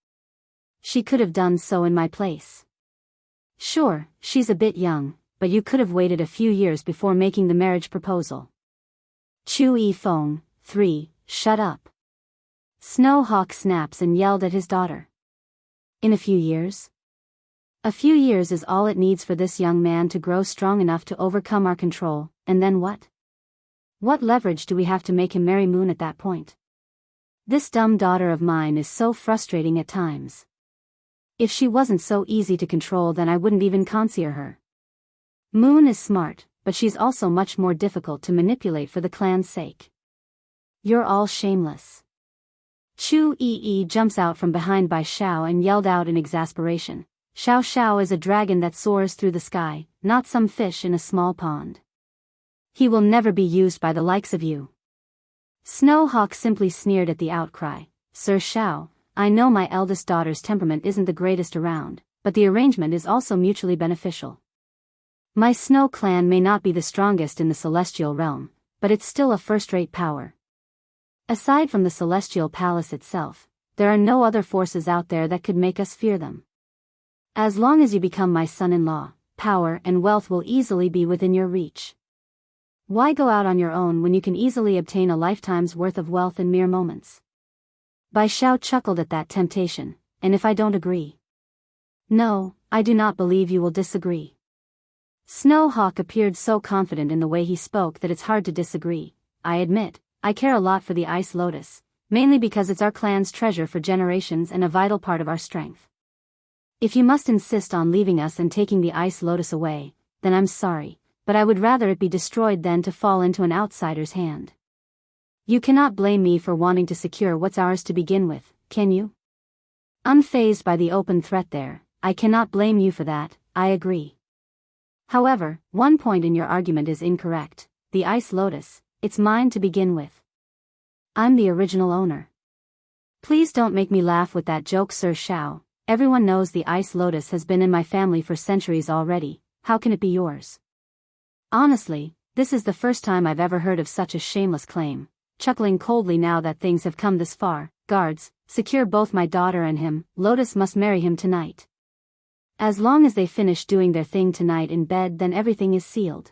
Speaker 1: She could have done so in my place. Sure, she's a bit young, but you could have waited a few years before making the marriage proposal. Chu Yifeng, 3, shut up. Snowhawk snaps and yelled at his daughter. In a few years? A few years is all it needs for this young man to grow strong enough to overcome our control, and then what? What leverage do we have to make him marry Moon at that point? This dumb daughter of mine is so frustrating at times. If she wasn't so easy to control then I wouldn't even consider her. Moon is smart, but she's also much more difficult to manipulate for the clan's sake. You're all shameless. Chu Yi jumps out from behind Bai Xiao and yelled out in exasperation. Xiao Xiao is a dragon that soars through the sky, not some fish in a small pond. He will never be used by the likes of you. Snowhawk simply sneered at the outcry. Sir Xiao, I know my eldest daughter's temperament isn't the greatest around, but the arrangement is also mutually beneficial. My Snow clan may not be the strongest in the celestial realm, but it's still a first-rate power. Aside from the celestial palace itself, there are no other forces out there that could make us fear them. As long as you become my son-in-law, power and wealth will easily be within your reach. Why go out on your own when you can easily obtain a lifetime's worth of wealth in mere moments? Bai Xiao chuckled at that temptation, and if I don't agree? No, I do not believe you will disagree. Snowhawk appeared so confident in the way he spoke that it's hard to disagree. I admit, I care a lot for the Ice Lotus, mainly because it's our clan's treasure for generations and a vital part of our strength. If you must insist on leaving us and taking the Ice Lotus away, then I'm sorry, but I would rather it be destroyed than to fall into an outsider's hand. You cannot blame me for wanting to secure what's ours to begin with, can you? Unfazed by the open threat there, I cannot blame you for that, I agree. However, one point in your argument is incorrect. The Ice Lotus, it's mine to begin with. I'm the original owner. Please don't make me laugh with that joke, Sir Xiao. Everyone knows the Ice Lotus has been in my family for centuries already. How can it be yours? Honestly, this is the first time I've ever heard of such a shameless claim. Chuckling coldly now that things have come this far, guards, secure both my daughter and him. Lotus must marry him tonight. As long as they finish doing their thing tonight in bed, then everything is sealed.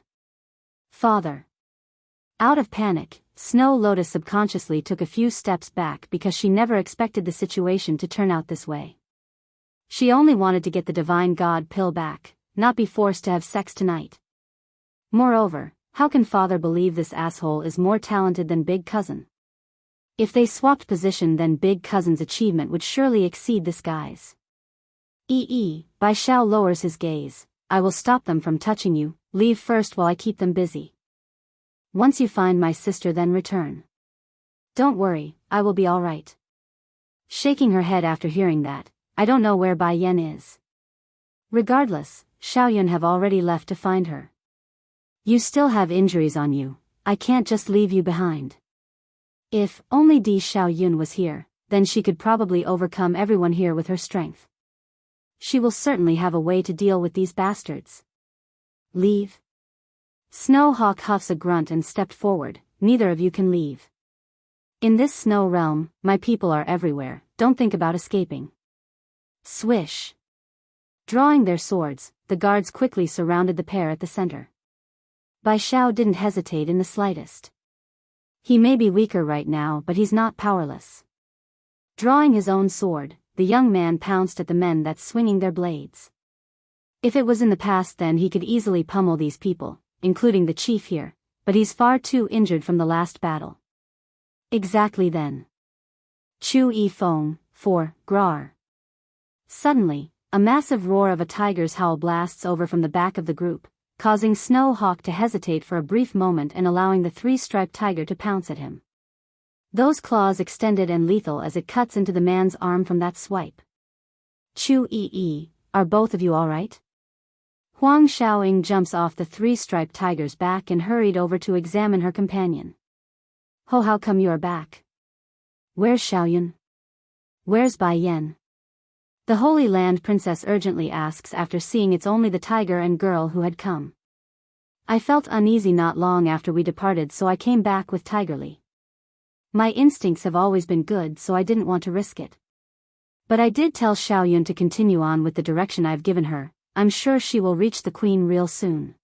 Speaker 1: Father. Out of panic, Snow Lotus subconsciously took a few steps back because she never expected the situation to turn out this way. She only wanted to get the divine god pill back, not be forced to have sex tonight. Moreover, how can father believe this asshole is more talented than Big Cousin? If they swapped position, then Big Cousin's achievement would surely exceed this guy's. Bai Xiao lowers his gaze. I will stop them from touching you. Leave first while I keep them busy. Once you find my sister, then return. Don't worry, I will be all right. Shaking her head after hearing that, I don't know where Bai Yan is. Regardless, Xiaoyun have already left to find her. You still have injuries on you. I can't just leave you behind. If only Di Xiaoyun was here, then she could probably overcome everyone here with her strength. She will certainly have a way to deal with these bastards. Leave? Snowhawk huffs a grunt and stepped forward. Neither of you can leave. In this snow realm, my people are everywhere. Don't think about escaping. Swish. Drawing their swords, the guards quickly surrounded the pair at the center. Bai Xiao didn't hesitate in the slightest. He may be weaker right now, but he's not powerless. Drawing his own sword, the young man pounced at the men that's swinging their blades. If it was in the past then he could easily pummel these people, including the chief here, but he's far too injured from the last battle. Exactly then. Chu E Fong, 4, Grar. Suddenly, a massive roar of a tiger's howl blasts over from the back of the group, causing Snow Hawk to hesitate for a brief moment and allowing the three-striped tiger to pounce at him. Those claws extended and lethal as it cuts into the man's arm from that swipe. Chu E, are both of you alright? Huang Xiaoying jumps off the three-striped tiger's back and hurried over to examine her companion. Ho, how come you are back? Where's Xiaoyun? Where's Bai Yan? The Holy Land princess urgently asks after seeing it's only the tiger and girl who had come. I felt uneasy not long after we departed, so I came back with Tigerly. My instincts have always been good, so I didn't want to risk it. But I did tell Xiaoyun to continue on with the direction I've given her. I'm sure she will reach the queen real soon.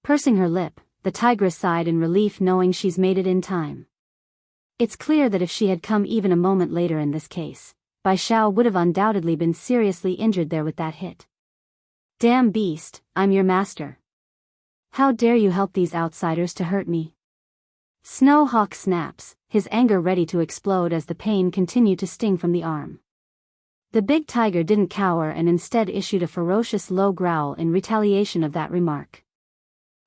Speaker 1: Pursing her lip, the tigress sighed in relief knowing she's made it in time. It's clear that if she had come even a moment later in this case, Bai Xiao would have undoubtedly been seriously injured there with that hit. Damn beast, I'm your master. How dare you help these outsiders to hurt me? Snow Hawk snaps, his anger ready to explode as the pain continued to sting from the arm. The big tiger didn't cower and instead issued a ferocious low growl in retaliation of that remark.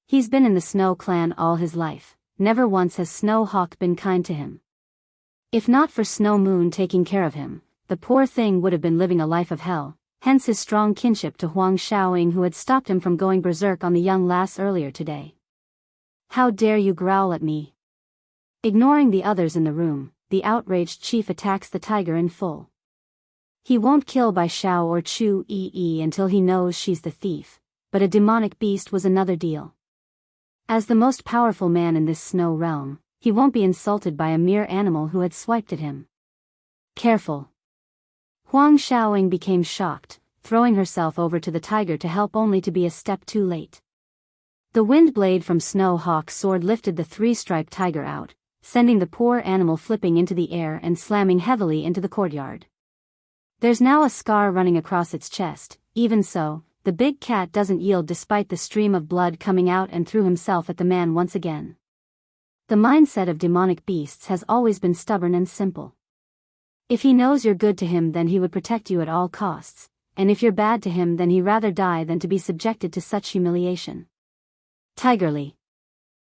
Speaker 1: He's been in the Snow clan all his life, never once has Snow Hawk been kind to him. If not for Snow Moon taking care of him, the poor thing would have been living a life of hell, hence his strong kinship to Huang Xiaoying, who had stopped him from going berserk on the young lass earlier today. How dare you growl at me? Ignoring the others in the room, the outraged chief attacks the tiger in full. He won't kill Bai Xiao or Chu E until he knows she's the thief, but a demonic beast was another deal. As the most powerful man in this snow realm, he won't be insulted by a mere animal who had swiped at him. Careful. Huang Xiaoying became shocked, throwing herself over to the tiger to help only to be a step too late. The wind blade from Snow Hawk's sword lifted the three-striped tiger out, sending the poor animal flipping into the air and slamming heavily into the courtyard. There's now a scar running across its chest. Even so, the big cat doesn't yield despite the stream of blood coming out and threw himself at the man once again. The mindset of demonic beasts has always been stubborn and simple. If he knows you're good to him, then he would protect you at all costs, and if you're bad to him, then he'd rather die than to be subjected to such humiliation. Tigerly.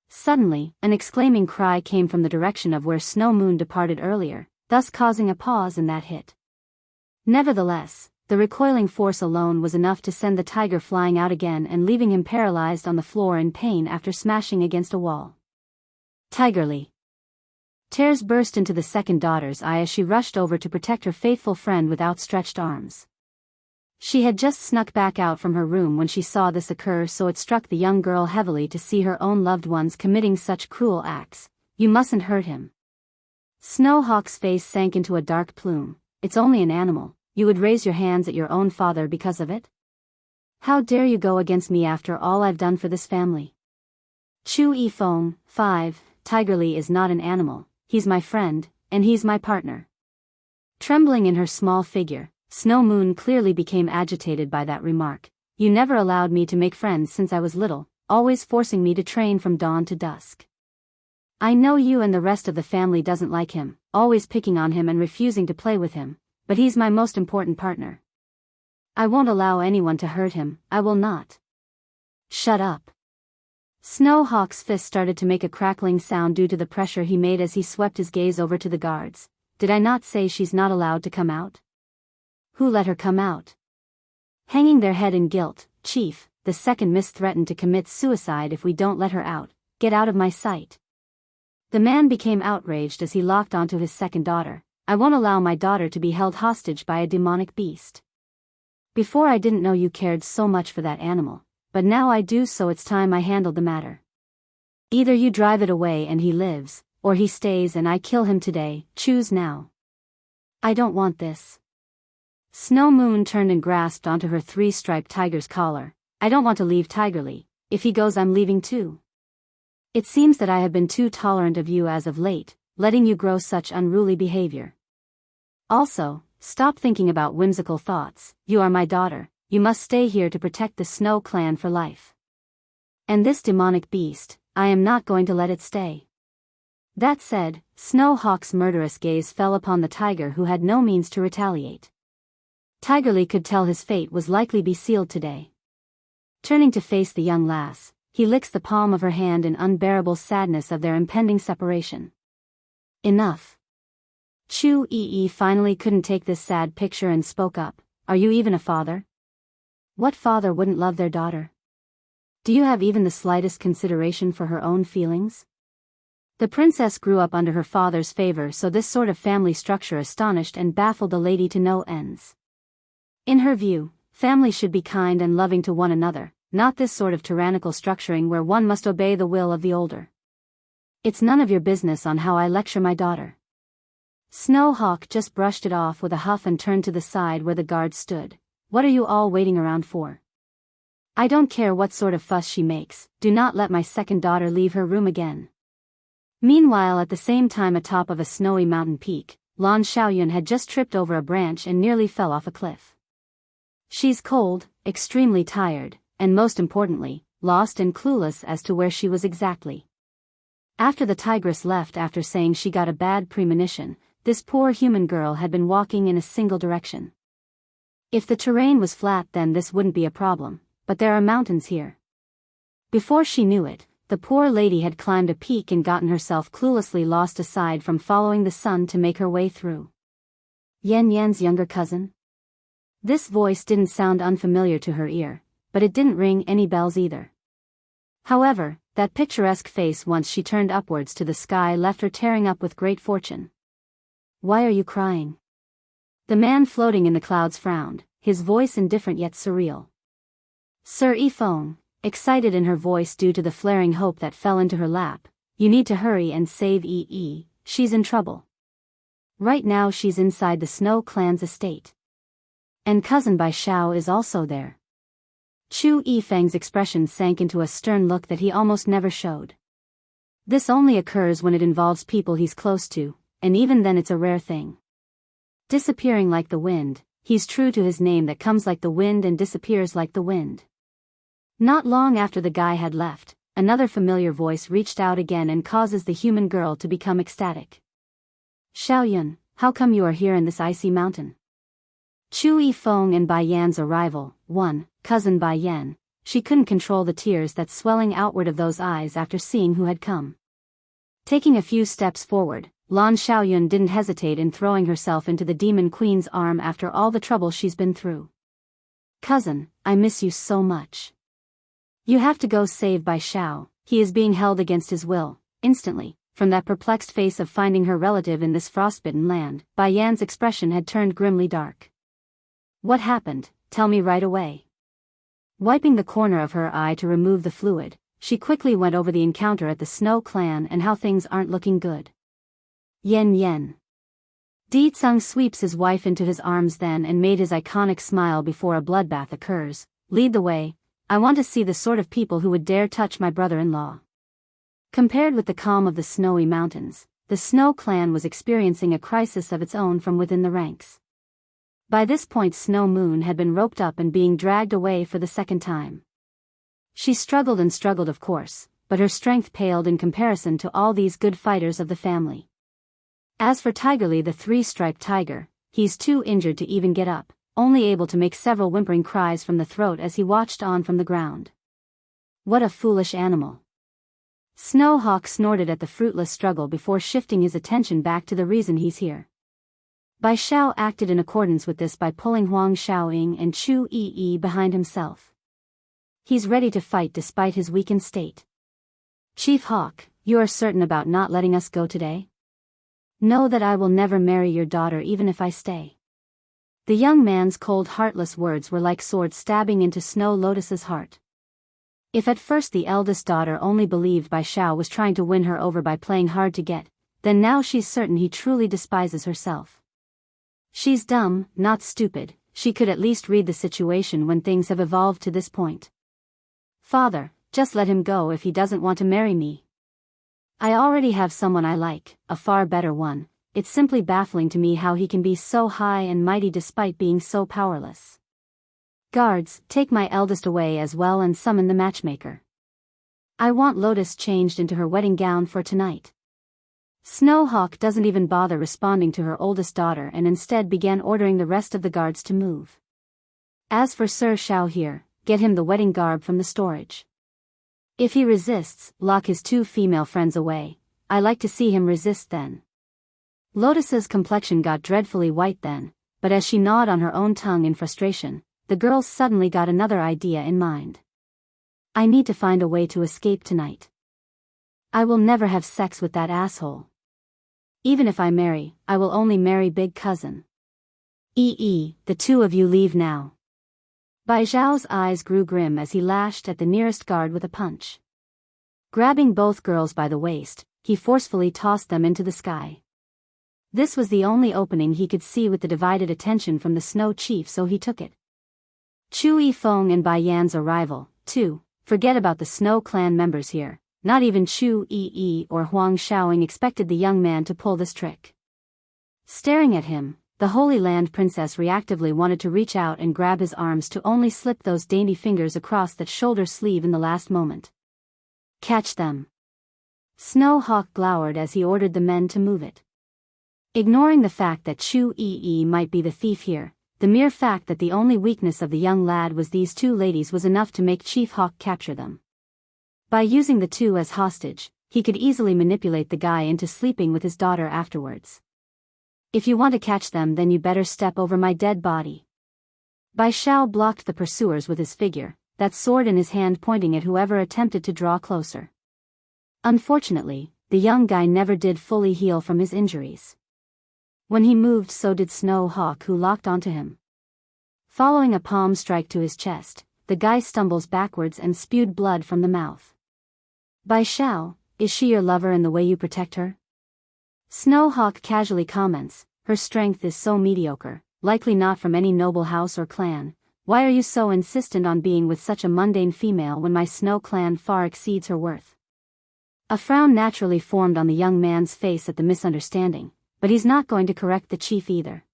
Speaker 1: Suddenly, an exclaiming cry came from the direction of where Snow Moon departed earlier, thus causing a pause in that hit. Nevertheless, the recoiling force alone was enough to send the tiger flying out again and leaving him paralyzed on the floor in pain after smashing against a wall. Tigerly. Tears burst into the second daughter's eye as she rushed over to protect her faithful friend with outstretched arms. She had just snuck back out from her room when she saw this occur, so it struck the young girl heavily to see her own loved ones committing such cruel acts. You mustn't hurt him. Snow Hawk's face sank into a dark plume. It's only an animal. You would raise your hands at your own father because of it? How dare you go against me after all I've done for this family? Chu E Fong, 5, Tigerly is not an animal, he's my friend, and he's my partner. Trembling in her small figure, Snow Moon clearly became agitated by that remark. You never allowed me to make friends since I was little, always forcing me to train from dawn to dusk. I know you and the rest of the family doesn't like him, always picking on him and refusing to play with him, but he's my most important partner. I won't allow anyone to hurt him, I will not. Shut up. Snow Hawk's fist started to make a crackling sound due to the pressure he made as he swept his gaze over to the guards. Did I not say she's not allowed to come out? Who let her come out? Hanging their head in guilt, Chief, the second miss threatened to commit suicide if we don't let her out. Get out of my sight. The man became outraged as he locked onto his second daughter. I won't allow my daughter to be held hostage by a demonic beast. Before I didn't know you cared so much for that animal, but now I do, so it's time I handled the matter. Either you drive it away and he lives, or he stays and I kill him today. Choose now. I don't want this. Snow Moon turned and grasped onto her three-striped tiger's collar. I don't want to leave Tigerly. If he goes, I'm leaving too. It seems that I have been too tolerant of you as of late, letting you grow such unruly behavior. Also, stop thinking about whimsical thoughts. You are my daughter. you must stay here to protect the Snow clan for life. And this demonic beast, I am not going to let it stay." That said, Snow Hawk's murderous gaze fell upon the tiger, who had no means to retaliate. Tigerly could tell his fate was likely be sealed today. Turning to face the young lass, he licks the palm of her hand in unbearable sadness of their impending separation. "Enough." Chu Yi finally couldn't take this sad picture and spoke up. "Are you even a father? What father wouldn't love their daughter? Do you have even the slightest consideration for her own feelings?" The princess grew up under her father's favor, so this sort of family structure astonished and baffled the lady to no ends. In her view, family should be kind and loving to one another, not this sort of tyrannical structuring where one must obey the will of the older. "It's none of your business on how I lecture my daughter." Snow Hawk just brushed it off with a huff and turned to the side where the guards stood. "What are you all waiting around for? I don't care what sort of fuss she makes, do not let my second daughter leave her room again." Meanwhile, at the same time atop of a snowy mountain peak, Lan Xiaoyun had just tripped over a branch and nearly fell off a cliff. She's cold, extremely tired, and most importantly, lost and clueless as to where she was exactly. After the tigress left after saying she got a bad premonition, this poor human girl had been walking in a single direction. If the terrain was flat, then this wouldn't be a problem, but there are mountains here. Before she knew it, the poor lady had climbed a peak and gotten herself cluelessly lost aside from following the sun to make her way through. Yan Yan's younger cousin? This voice didn't sound unfamiliar to her ear, but it didn't ring any bells either. However, that picturesque face once she turned upwards to the sky left her tearing up with great fortune. "Why are you crying?" The man floating in the clouds frowned, his voice indifferent yet surreal. "Sir Yifeng," excited in her voice due to the flaring hope that fell into her lap, "you need to hurry and save Yi. She's in trouble. Right now she's inside the Snow clan's estate. And cousin Bai Xiao is also there." Chu Yifeng's expression sank into a stern look that he almost never showed. This only occurs when it involves people he's close to, and even then it's a rare thing. Disappearing like the wind, he's true to his name that comes like the wind and disappears like the wind. Not long after the guy had left, another familiar voice reached out again and causes the human girl to become ecstatic. "Xiaoyun, how come you are here in this icy mountain?" Chu Yifeng and Bai Yan's arrival, cousin Bai Yan, she couldn't control the tears that swelling outward of those eyes after seeing who had come. Taking a few steps forward, Lan Xiaoyun didn't hesitate in throwing herself into the Demon Queen's arm after all the trouble she's been through. "Cousin, I miss you so much. You have to go save Bai Xiao, he is being held against his will." Instantly, from that perplexed face of finding her relative in this frostbitten land, Bai Yan's expression had turned grimly dark. "What happened? Tell me right away." Wiping the corner of her eye to remove the fluid, she quickly went over the encounter at the Snow clan and how things aren't looking good. Yen. Di Tsung sweeps his wife into his arms then and made his iconic smile before a bloodbath occurs. "Lead the way. I want to see the sort of people who would dare touch my brother-in-law." Compared with the calm of the snowy mountains, the Snow clan was experiencing a crisis of its own from within the ranks. By this point Snow Moon had been roped up and being dragged away for the second time. She struggled and struggled, of course, but her strength paled in comparison to all these good fighters of the family. As for Tigerly, the three-striped tiger, he's too injured to even get up, only able to make several whimpering cries from the throat as he watched on from the ground. What a foolish animal. Snow Hawk snorted at the fruitless struggle before shifting his attention back to the reason he's here. Bai Xiao acted in accordance with this by pulling Huang Xiaoying and Chu Yi behind himself. He's ready to fight despite his weakened state. "Chief Hawk, you are certain about not letting us go today? Know that I will never marry your daughter even if I stay." The young man's cold, heartless words were like swords stabbing into Snow Lotus's heart. If at first the eldest daughter only believed Bai Xiao was trying to win her over by playing hard to get, then now she's certain he truly despises herself. She's dumb, not stupid. She could at least read the situation when things have evolved to this point. "Father, just let him go if he doesn't want to marry me. I already have someone I like, a far better one. It's simply baffling to me how he can be so high and mighty despite being so powerless." Guards, take my eldest away as well and summon the matchmaker. I want Lotus changed into her wedding gown for tonight. Snowhawk doesn't even bother responding to her oldest daughter and instead began ordering the rest of the guards to move. As for Sir Shao here, get him the wedding garb from the storage. If he resists, lock his 2 female friends away. I like to see him resist then. Lotus's complexion got dreadfully white then, but as she gnawed on her own tongue in frustration, the girls suddenly got another idea in mind. I need to find a way to escape tonight. I will never have sex with that asshole. Even if I marry, I will only marry Big Cousin. The 2 of you leave now. Bai Zhao's eyes grew grim as he lashed at the nearest guard with a punch. Grabbing both girls by the waist, he forcefully tossed them into the sky. This was the only opening he could see with the divided attention from the Snow Chief, so he took it. Chu Yifeng and Bai Yan's arrival, too. Forget about the Snow Clan members here. Not even Chu Yi or Huang Shaoing expected the young man to pull this trick. Staring at him, the Holy Land princess reactively wanted to reach out and grab his arms to only slip those dainty fingers across that shoulder sleeve in the last moment. Catch them. Snowhawk glowered as he ordered the men to move it. Ignoring the fact that Chu Yi might be the thief here, the mere fact that the only weakness of the young lad was these 2 ladies was enough to make Chief Hawk capture them. By using the 2 as hostage, he could easily manipulate the guy into sleeping with his daughter afterwards. If you want to catch them, then you better step over my dead body. Bai Shao blocked the pursuers with his figure, that sword in his hand pointing at whoever attempted to draw closer. Unfortunately, the young guy never did fully heal from his injuries. When he moved, so did Snowhawk, who locked onto him. Following a palm strike to his chest, the guy stumbles backwards and spewed blood from the mouth. Bai Shao, is she your lover and the way you protect her? Snowhawk casually comments, her strength is so mediocre, likely not from any noble house or clan. Why are you so insistent on being with such a mundane female when my Snow Clan far exceeds her worth? A frown naturally formed on the young man's face at the misunderstanding, but he's not going to correct the chief either.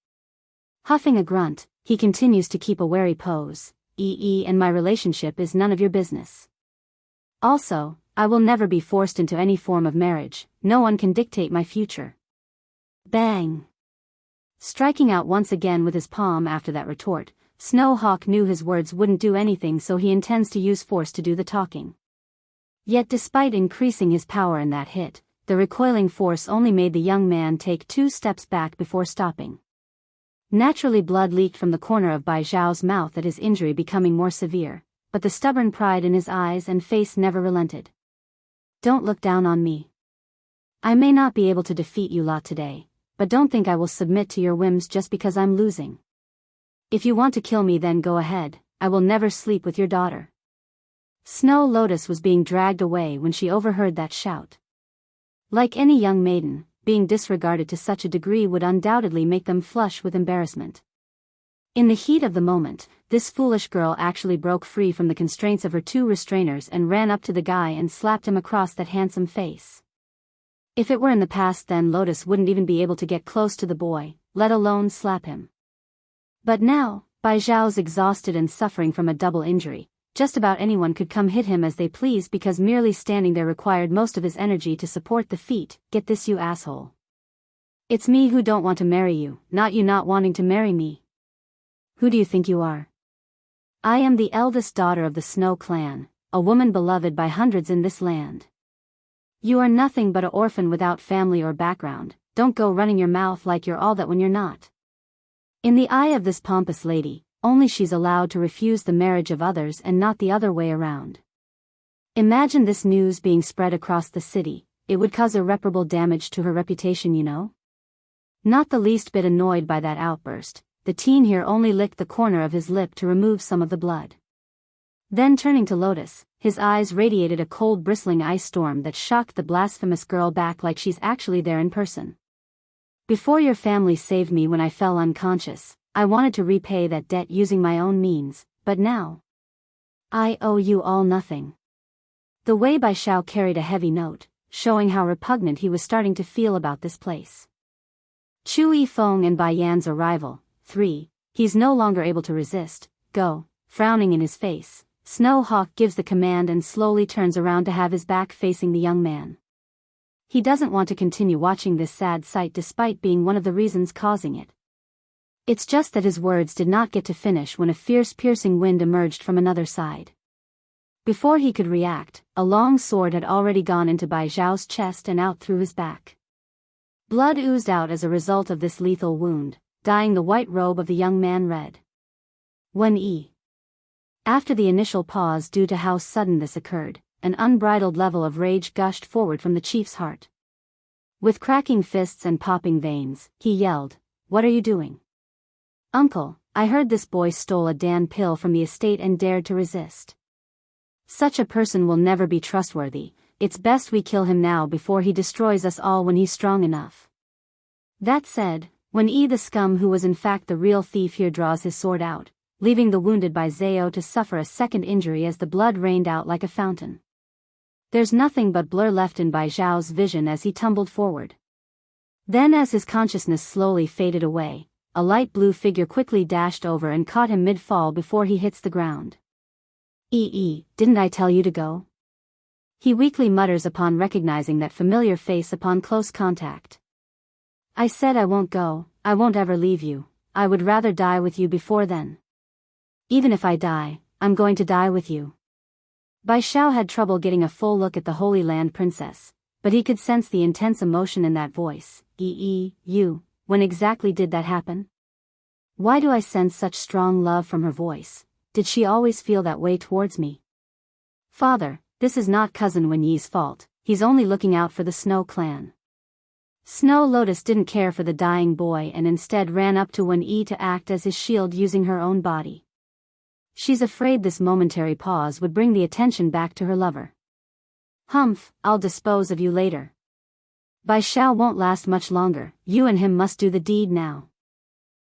Speaker 1: Huffing a grunt, he continues to keep a wary pose. And my relationship is none of your business. Also, I will never be forced into any form of marriage. No one can dictate my future. Bang! Striking out once again with his palm after that retort, Snowhawk knew his words wouldn't do anything, so he intends to use force to do the talking. Yet despite increasing his power in that hit, the recoiling force only made the young man take 2 steps back before stopping. Naturally, blood leaked from the corner of Bai Zhao's mouth at his injury becoming more severe, but the stubborn pride in his eyes and face never relented. Don't look down on me. I may not be able to defeat you lot today, but don't think I will submit to your whims just because I'm losing. If you want to kill me, then go ahead. I will never sleep with your daughter. Snow Lotus was being dragged away when she overheard that shout. Like any young maiden, being disregarded to such a degree would undoubtedly make them flush with embarrassment. In the heat of the moment, this foolish girl actually broke free from the constraints of her 2 restrainers and ran up to the guy and slapped him across that handsome face. If it were in the past, then Lotus wouldn't even be able to get close to the boy, let alone slap him. But now, Bai Zhao's exhausted and suffering from a double injury. Just about anyone could come hit him as they pleased because merely standing there required most of his energy to support the feat. Get this, you asshole. It's me who don't want to marry you, not you not wanting to marry me. Who do you think you are? I am the eldest daughter of the Snow Clan, a woman beloved by hundreds in this land. You are nothing but an orphan without family or background. Don't go running your mouth like you're all that when you're not. In the eye of this pompous lady, only she's allowed to refuse the marriage of others and not the other way around. Imagine this news being spread across the city. It would cause irreparable damage to her reputation, you know? Not the least bit annoyed by that outburst, the teen here only licked the corner of his lip to remove some of the blood. Then turning to Lotus, his eyes radiated a cold bristling ice storm that shocked the blasphemous girl back like she's actually there in person. Before your family saved me when I fell unconscious, I wanted to repay that debt using my own means, but now I owe you all nothing. The way Bai Shao carried a heavy note, showing how repugnant he was starting to feel about this place. Chu Yifeng and Bai Yan's arrival. 3. He's no longer able to resist. Go. frowning in his face, Snow Hawk gives the command and slowly turns around to have his back facing the young man. He doesn't want to continue watching this sad sight despite being one of the reasons causing it. It's just that his words did not get to finish when a fierce piercing wind emerged from another side. Before he could react, a long sword had already gone into Bai Zhao's chest and out through his back. Blood oozed out as a result of this lethal wound, dyeing the white robe of the young man red. After the initial pause due to how sudden this occurred, an unbridled level of rage gushed forward from the chief's heart. With cracking fists and popping veins, he yelled, "What are you doing? Uncle, I heard this boy stole a Dan pill from the estate and dared to resist. Such a person will never be trustworthy. It's best we kill him now before he destroys us all when he's strong enough." That said, when the scum who was in fact the real thief here draws his sword out, leaving the wounded Bai Zhao to suffer a second injury as the blood rained out like a fountain. There's nothing but blur left in Bai Zhao's vision as he tumbled forward. Then as his consciousness slowly faded away, a light blue figure quickly dashed over and caught him mid-fall before he hits the ground. Didn't I tell you to go?" He weakly mutters upon recognizing that familiar face upon close contact. "I said I won't go, I won't ever leave you, I would rather die with you before then. Even if I die, I'm going to die with you." Bai Zhao had trouble getting a full look at the Holy Land princess, but he could sense the intense emotion in that voice. When exactly did that happen? Why do I sense such strong love from her voice? Did she always feel that way towards me? "Father, this is not Cousin Wen Yi's fault, he's only looking out for the Snow clan." Snow Lotus didn't care for the dying boy and instead ran up to Wen Yi to act as his shield using her own body. She's afraid this momentary pause would bring the attention back to her lover. "Humph, I'll dispose of you later. Bai Zhao won't last much longer, you and him must do the deed now."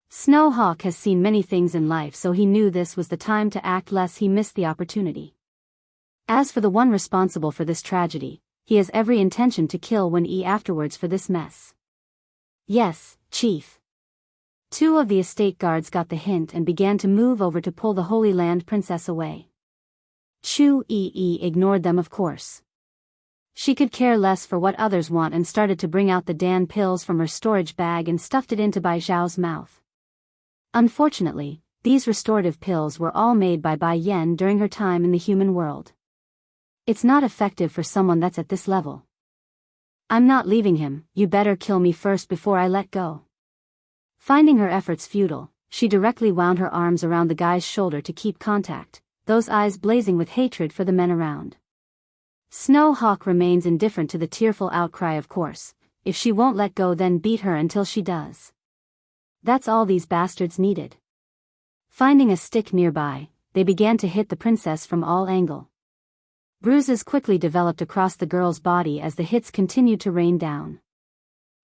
Speaker 1: Snow Hawk has seen many things in life, so he knew this was the time to act lest he missed the opportunity. As for the one responsible for this tragedy, he has every intention to kill Wen Yi afterwards for this mess. "Yes, Chief." Two of the estate guards got the hint and began to move over to pull the Holy Land princess away. Chu Yi ignored them, of course. She could care less for what others want and started to bring out the Dan pills from her storage bag and stuffed it into Bai Zhao's mouth. Unfortunately, these restorative pills were all made by Bai Yan during her time in the human world. It's not effective for someone that's at this level. "I'm not leaving him, you better kill me first before I let go." Finding her efforts futile, she directly wound her arms around the guy's shoulder to keep contact, those eyes blazing with hatred for the men around. Snow Hawk remains indifferent to the tearful outcry, of course. If she won't let go, then beat her until she does. That's all these bastards needed. Finding a stick nearby, they began to hit the princess from all angles. Bruises quickly developed across the girl's body as the hits continued to rain down.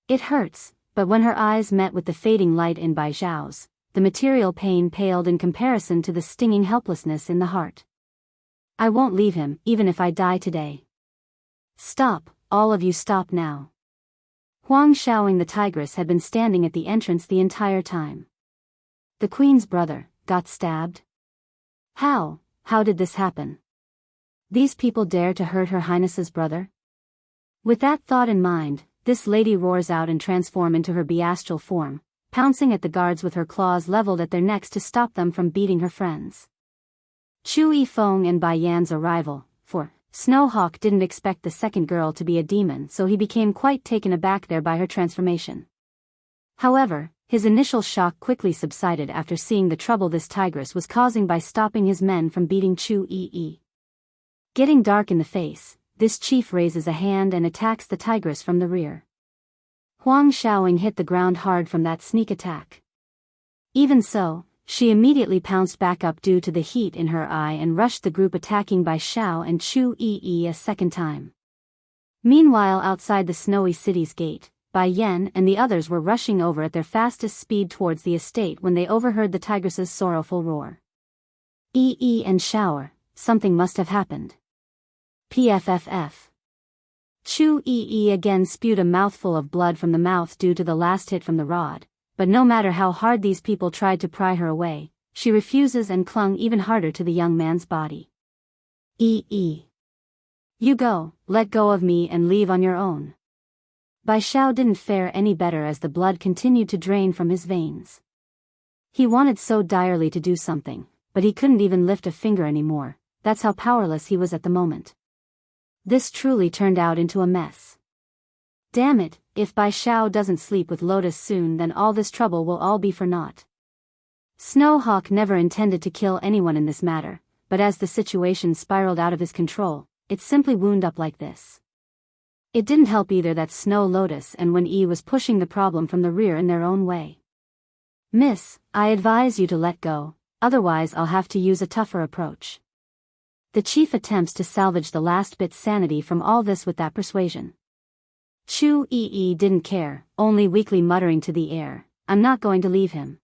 Speaker 1: It hurts, but when her eyes met with the fading light in Bai Zhao's, the material pain paled in comparison to the stinging helplessness in the heart. "I won't leave him, even if I die today." "Stop, all of you stop now." Huang Xiaoing the tigress had been standing at the entrance the entire time. "The queen's brother got stabbed? How did this happen? These people dare to hurt Her Highness's brother?" With that thought in mind, this lady roars out and transforms into her beastral form, pouncing at the guards with her claws leveled at their necks to stop them from beating her friends. Chu Yifeng and Bai Yan's arrival, for Snow Hawk didn't expect the second girl to be a demon, so he became quite taken aback there by her transformation. However, his initial shock quickly subsided after seeing the trouble this tigress was causing by stopping his men from beating Chu Yi. Getting dark in the face, this chief raises a hand and attacks the tigress from the rear. Huang Xiaoing hit the ground hard from that sneak attack. Even so, she immediately pounced back up due to the heat in her eye and rushed the group, attacking Bai Zhao and Chu Yi a second time. Meanwhile, outside the snowy city's gate, Bai Yan and the others were rushing over at their fastest speed towards the estate when they overheard the tigress's sorrowful roar. And shower, something must have happened. PFFF. Chu Yi again spewed a mouthful of blood from the mouth due to the last hit from the rod, but no matter how hard these people tried to pry her away, she refuses and clung even harder to the young man's body. You go, let go of me and leave on your own. Bai Xiao didn't fare any better as the blood continued to drain from his veins. He wanted so direly to do something, but he couldn't even lift a finger anymore. That's how powerless he was at the moment. This truly turned out into a mess. Damn it, if Bai Xiao doesn't sleep with Lotus soon, then all this trouble will all be for naught. Snowhawk never intended to kill anyone in this matter, but as the situation spiraled out of his control, it simply wound up like this. It didn't help either that Snow Lotus and Wen Yi was pushing the problem from the rear in their own way. Miss, I advise you to let go, otherwise I'll have to use a tougher approach. The chief attempts to salvage the last bit's sanity from all this with that persuasion. Chu Yi didn't care, only weakly muttering to the air, I'm not going to leave him.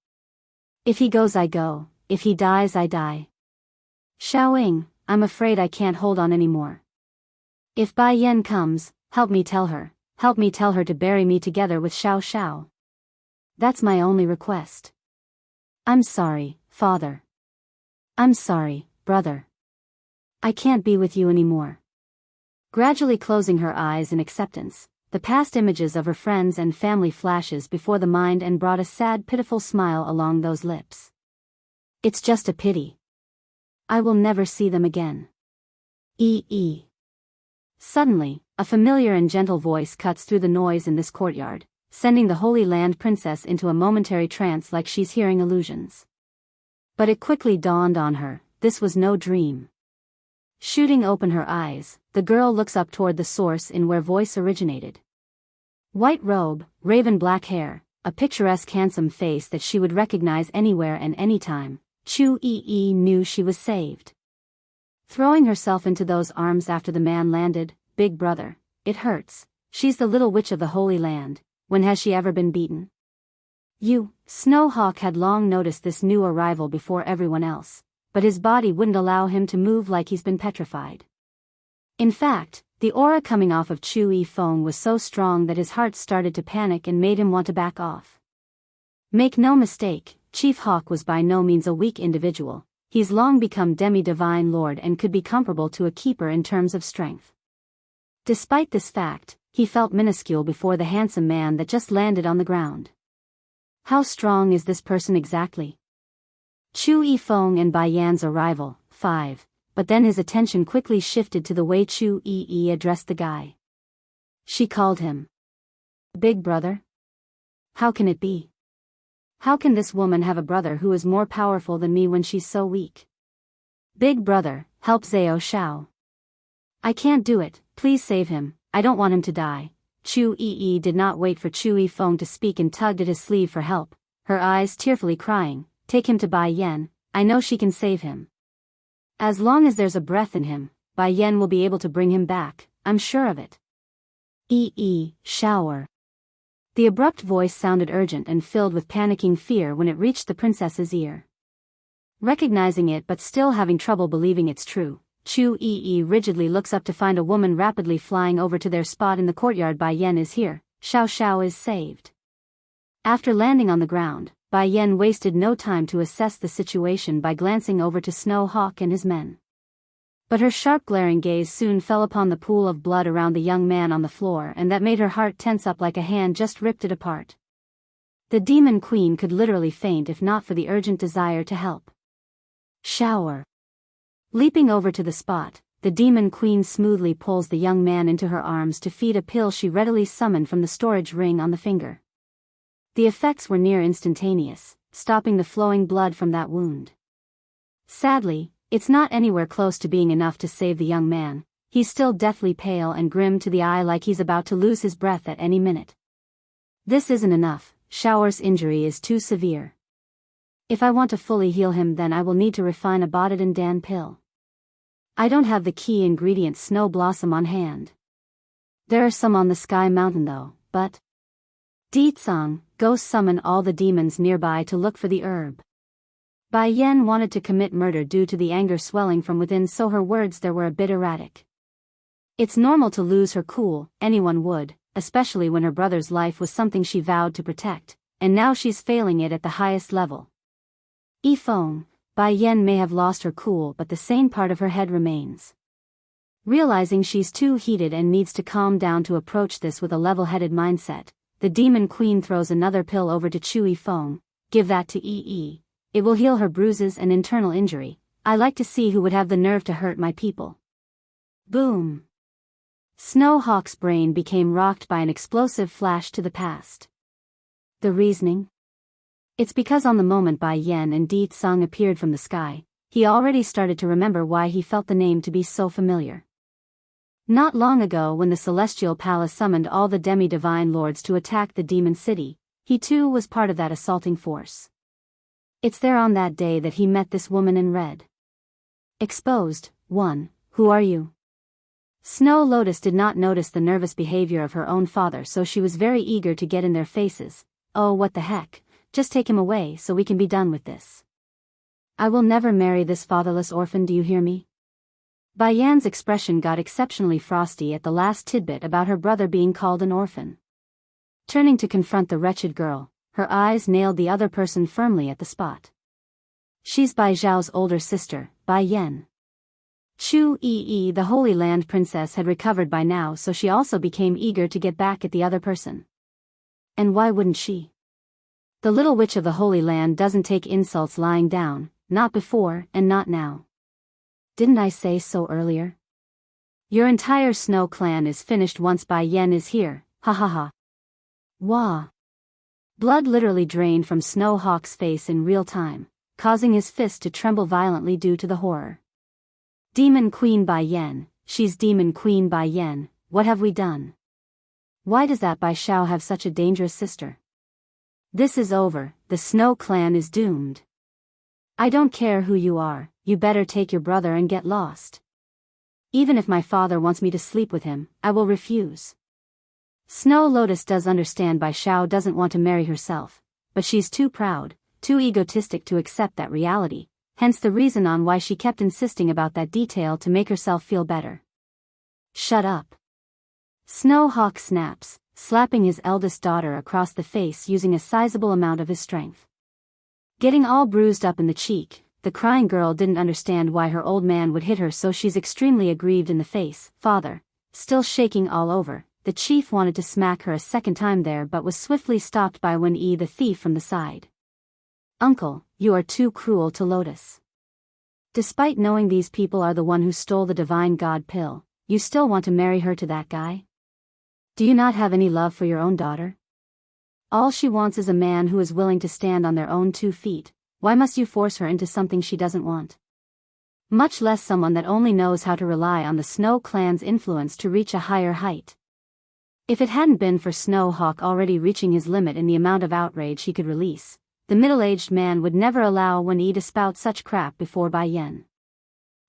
Speaker 1: If he goes I go, if he dies I die. Xiaoying, I'm afraid I can't hold on anymore. If Bai Yan comes, help me tell her to bury me together with Xiao Xiao. That's my only request. I'm sorry, father. I'm sorry, brother. I can't be with you anymore. Gradually closing her eyes in acceptance, the past images of her friends and family flashes before the mind and brought a sad, pitiful smile along those lips. It's just a pity. I will never see them again. Suddenly, a familiar and gentle voice cuts through the noise in this courtyard, sending the Holy Land princess into a momentary trance like she's hearing illusions. But it quickly dawned on her, this was no dream. Shooting open her eyes, the girl looks up toward the source in where voice originated. White robe, raven black hair, a picturesque handsome face that she would recognize anywhere and anytime, Chu Yi knew she was saved. Throwing herself into those arms after the man landed, big brother, it hurts, she's the little witch of the Holy Land, when has she ever been beaten? Snowhawk had long noticed this new arrival before everyone else, but his body wouldn't allow him to move like he's been petrified. In fact, the aura coming off of Chu Yifeng was so strong that his heart started to panic and made him want to back off. Make no mistake, Chief Hawk was by no means a weak individual, he's long become demi-divine lord and could be comparable to a keeper in terms of strength. Despite this fact, he felt minuscule before the handsome man that just landed on the ground. How strong is this person exactly? Chu Yifeng and Bai Yan's arrival, 5, but then his attention quickly shifted to the way Chu Yi addressed the guy. She called him Big Brother? How can it be? How can this woman have a brother who is more powerful than me when she's so weak? Big Brother, help Zhao Xiao. I can't do it, please save him, I don't want him to die. Chu Yi did not wait for Chu Yifeng to speak and tugged at his sleeve for help, her eyes tearfully crying, take him to Bai Yan, I know she can save him. As long as there's a breath in him, Bai Yan will be able to bring him back, I'm sure of it. Shower. The abrupt voice sounded urgent and filled with panicking fear when it reached the princess's ear. Recognizing it but still having trouble believing it's true, Chu Yi rigidly looks up to find a woman rapidly flying over to their spot in the courtyard. Bai Yan is here, Xiao Xiao is saved. After landing on the ground, Bai Yan wasted no time to assess the situation by glancing over to Snow Hawk and his men. But her sharp glaring gaze soon fell upon the pool of blood around the young man on the floor, and that made her heart tense up like a hand just ripped it apart. The demon queen could literally faint if not for the urgent desire to help. Shower. Leaping over to the spot, the demon queen smoothly pulls the young man into her arms to feed a pill she readily summoned from the storage ring on the finger. The effects were near instantaneous, stopping the flowing blood from that wound. Sadly, it's not anywhere close to being enough to save the young man. He's still deathly pale and grim to the eye like he's about to lose his breath at any minute. This isn't enough, Shower's injury is too severe. If I want to fully heal him, then I will need to refine a Botidan Dan pill. I don't have the key ingredient Snow Blossom on hand. There are some on the Sky Mountain though, but... Deetsong, go summon all the demons nearby to look for the herb. Bai Yan wanted to commit murder due to the anger swelling from within, so her words there were a bit erratic. It's normal to lose her cool, anyone would, especially when her brother's life was something she vowed to protect, and now she's failing it at the highest level. Feng, Bai Yen may have lost her cool, but the sane part of her head remains. Realizing she's too heated and needs to calm down to approach this with a level-headed mindset, the Demon Queen throws another pill over to Chu Feng. Give that to Yi. It will heal her bruises and internal injury. I like to see who would have the nerve to hurt my people. Boom. Snowhawk's brain became rocked by an explosive flash to the past. The reasoning? It's because on the moment Bai Yen and Di Tsang appeared from the sky, he already started to remember why he felt the name to be so familiar. Not long ago, when the Celestial Palace summoned all the demi-divine lords to attack the demon city, he too was part of that assaulting force. It's there on that day that he met this woman in red. Exposed. 1. Who are you? Snow Lotus did not notice the nervous behavior of her own father, so she was very eager to get in their faces. Oh, what the heck, just take him away so we can be done with this. I will never marry this fatherless orphan, do you hear me? Bai Yan's expression got exceptionally frosty at the last tidbit about her brother being called an orphan. Turning to confront the wretched girl, her eyes nailed the other person firmly at the spot. She's Bai Zhao's older sister, Bai Yen. Chu Yi, the Holy Land princess, had recovered by now, so she also became eager to get back at the other person. And why wouldn't she? The little witch of the Holy Land doesn't take insults lying down, not before and not now. Didn't I say so earlier? Your entire Snow clan is finished once Bai Yen is here, ha ha ha. Wah. Blood literally drained from Snowhawk's face in real time, causing his fist to tremble violently due to the horror. Demon Queen Bai Yen, she's Demon Queen Bai Yen, what have we done? Why does that Bai Xiao have such a dangerous sister? This is over, the Snow clan is doomed. I don't care who you are, you better take your brother and get lost. Even if my father wants me to sleep with him, I will refuse. Snow Lotus does understand Bai Xiao doesn't want to marry herself, but she's too proud, too egotistic to accept that reality, hence the reason on why she kept insisting about that detail to make herself feel better. Shut up. Snowhawk snaps, slapping his eldest daughter across the face using a sizable amount of his strength. Getting all bruised up in the cheek, the crying girl didn't understand why her old man would hit her, so she's extremely aggrieved in the face. Father, still shaking all over, the chief wanted to smack her a second time there but was swiftly stopped by Wen Yi the thief from the side. Uncle, you are too cruel to Lotus. Despite knowing these people are the one who stole the divine god pill, you still want to marry her to that guy? Do you not have any love for your own daughter? All she wants is a man who is willing to stand on their own 2 feet, why must you force her into something she doesn't want? Much less someone that only knows how to rely on the Snow clan's influence to reach a higher height. If it hadn't been for Snowhawk already reaching his limit in the amount of outrage he could release, the middle-aged man would never allow Wen Yi to spout such crap before Bai Yen.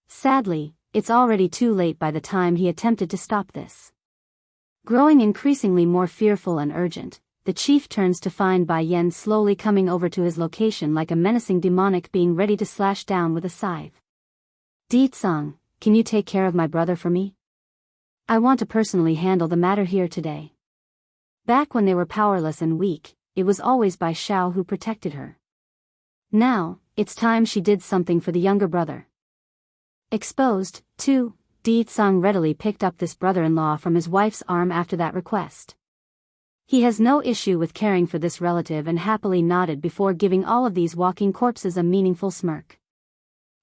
Speaker 1: Sadly, it's already too late by the time he attempted to stop this. Growing increasingly more fearful and urgent, the chief turns to find Bai Yen slowly coming over to his location like a menacing demonic being ready to slash down with a scythe. Di Tsang, can you take care of my brother for me? I want to personally handle the matter here today. Back when they were powerless and weak, it was always Bai Xiao who protected her. Now, it's time she did something for the younger brother. Exposed, too, Di Tsang readily picked up this brother-in-law from his wife's arm after that request. He has no issue with caring for this relative and happily nodded before giving all of these walking corpses a meaningful smirk.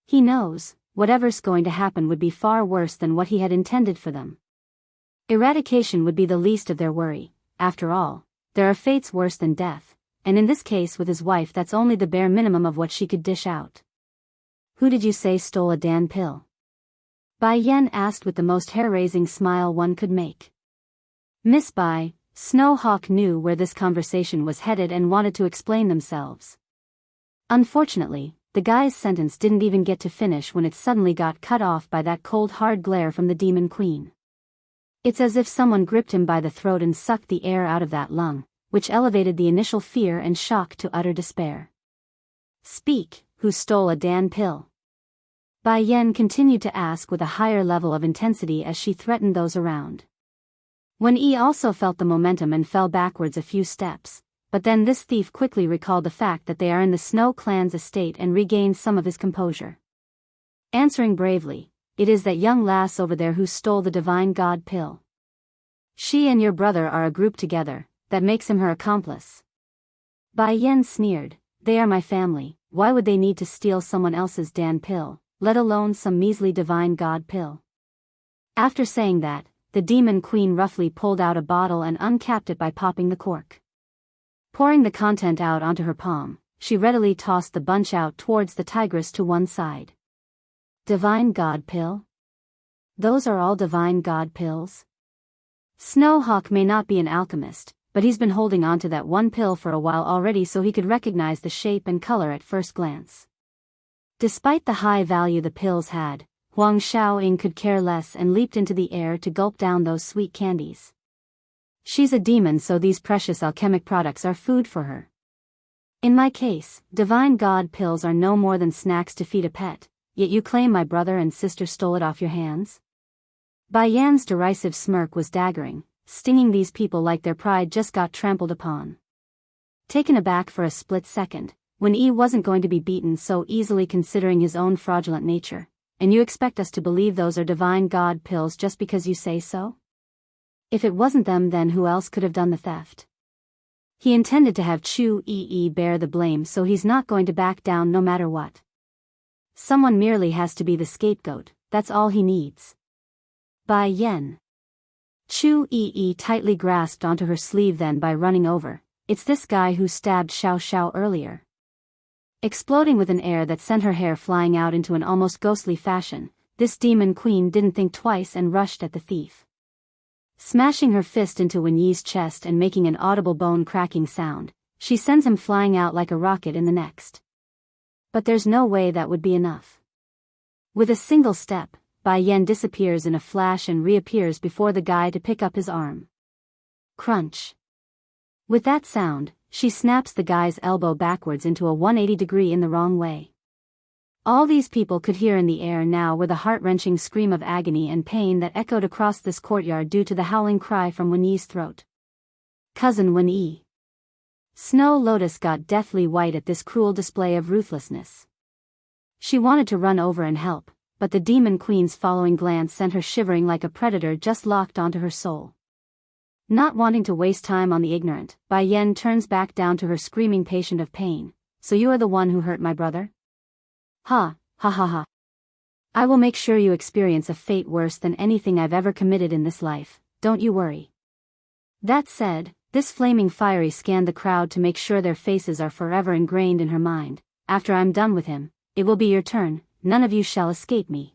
Speaker 1: He knows, whatever's going to happen would be far worse than what he had intended for them. Eradication would be the least of their worry. After all, there are fates worse than death, and in this case with his wife that's only the bare minimum of what she could dish out. Who did you say stole a Dan pill? Bai Yen asked with the most hair-raising smile one could make. Miss Bai, Snowhawk knew where this conversation was headed and wanted to explain themselves. Unfortunately, the guy's sentence didn't even get to finish when it suddenly got cut off by that cold hard glare from the Demon Queen. It's as if someone gripped him by the throat and sucked the air out of that lung, which elevated the initial fear and shock to utter despair. Speak, who stole a Dan pill? Bai Yen continued to ask with a higher level of intensity as she threatened those around. Wen Yi also felt the momentum and fell backwards a few steps, but then this thief quickly recalled the fact that they are in the Snow clan's estate and regained some of his composure. Answering bravely, "It is that young lass over there who stole the divine god pill. She and your brother are a group together, that makes him her accomplice." Bai Yen sneered, "They are my family, why would they need to steal someone else's Dan pill, let alone some measly divine god pill?" After saying that, the demon queen roughly pulled out a bottle and uncapped it by popping the cork. Pouring the content out onto her palm, she readily tossed the bunch out towards the tigress to one side. "Divine god pill? Those are all divine god pills?" Snowhawk may not be an alchemist, but he's been holding on to that one pill for a while already, so he could recognize the shape and color at first glance. Despite the high value the pills had, Huang Xiaoying could care less and leaped into the air to gulp down those sweet candies. She's a demon, so these precious alchemic products are food for her. In my case, divine god pills are no more than snacks to feed a pet, yet you claim my brother and sister stole it off your hands? Bai Yan's derisive smirk was daggering, stinging these people like their pride just got trampled upon. Taken aback for a split second, Wen Yi wasn't going to be beaten so easily considering his own fraudulent nature, and you expect us to believe those are divine god pills just because you say so? If it wasn't them, then who else could have done the theft? He intended to have Chu Yi bear the blame, so he's not going to back down no matter what. Someone merely has to be the scapegoat, that's all he needs. Bai Yen. Chu Yi tightly grasped onto her sleeve then by running over, "It's this guy who stabbed Xiao Xiao earlier." Exploding with an air that sent her hair flying out into an almost ghostly fashion, this demon queen didn't think twice and rushed at the thief. Smashing her fist into Wen Yi's chest and making an audible bone-cracking sound, she sends him flying out like a rocket in the next. But there's no way that would be enough. With a single step, Bai Yen disappears in a flash and reappears before the guy to pick up his arm. Crunch. With that sound, she snaps the guy's elbow backwards into a 180-degree in the wrong way. All these people could hear in the air now were the heart-wrenching scream of agony and pain that echoed across this courtyard due to the howling cry from Wen Yi's throat. "Cousin Wen Yi." Snow Lotus got deathly white at this cruel display of ruthlessness. She wanted to run over and help, but the demon queen's following glance sent her shivering like a predator just locked onto her soul. Not wanting to waste time on the ignorant, Bai Yen turns back down to her screaming patient of pain. "So you are the one who hurt my brother? Ha, ha ha ha. I will make sure you experience a fate worse than anything I've ever committed in this life, don't you worry." That said, this flaming fiery scanned the crowd to make sure their faces are forever ingrained in her mind. "After I'm done with him, it will be your turn, none of you shall escape me."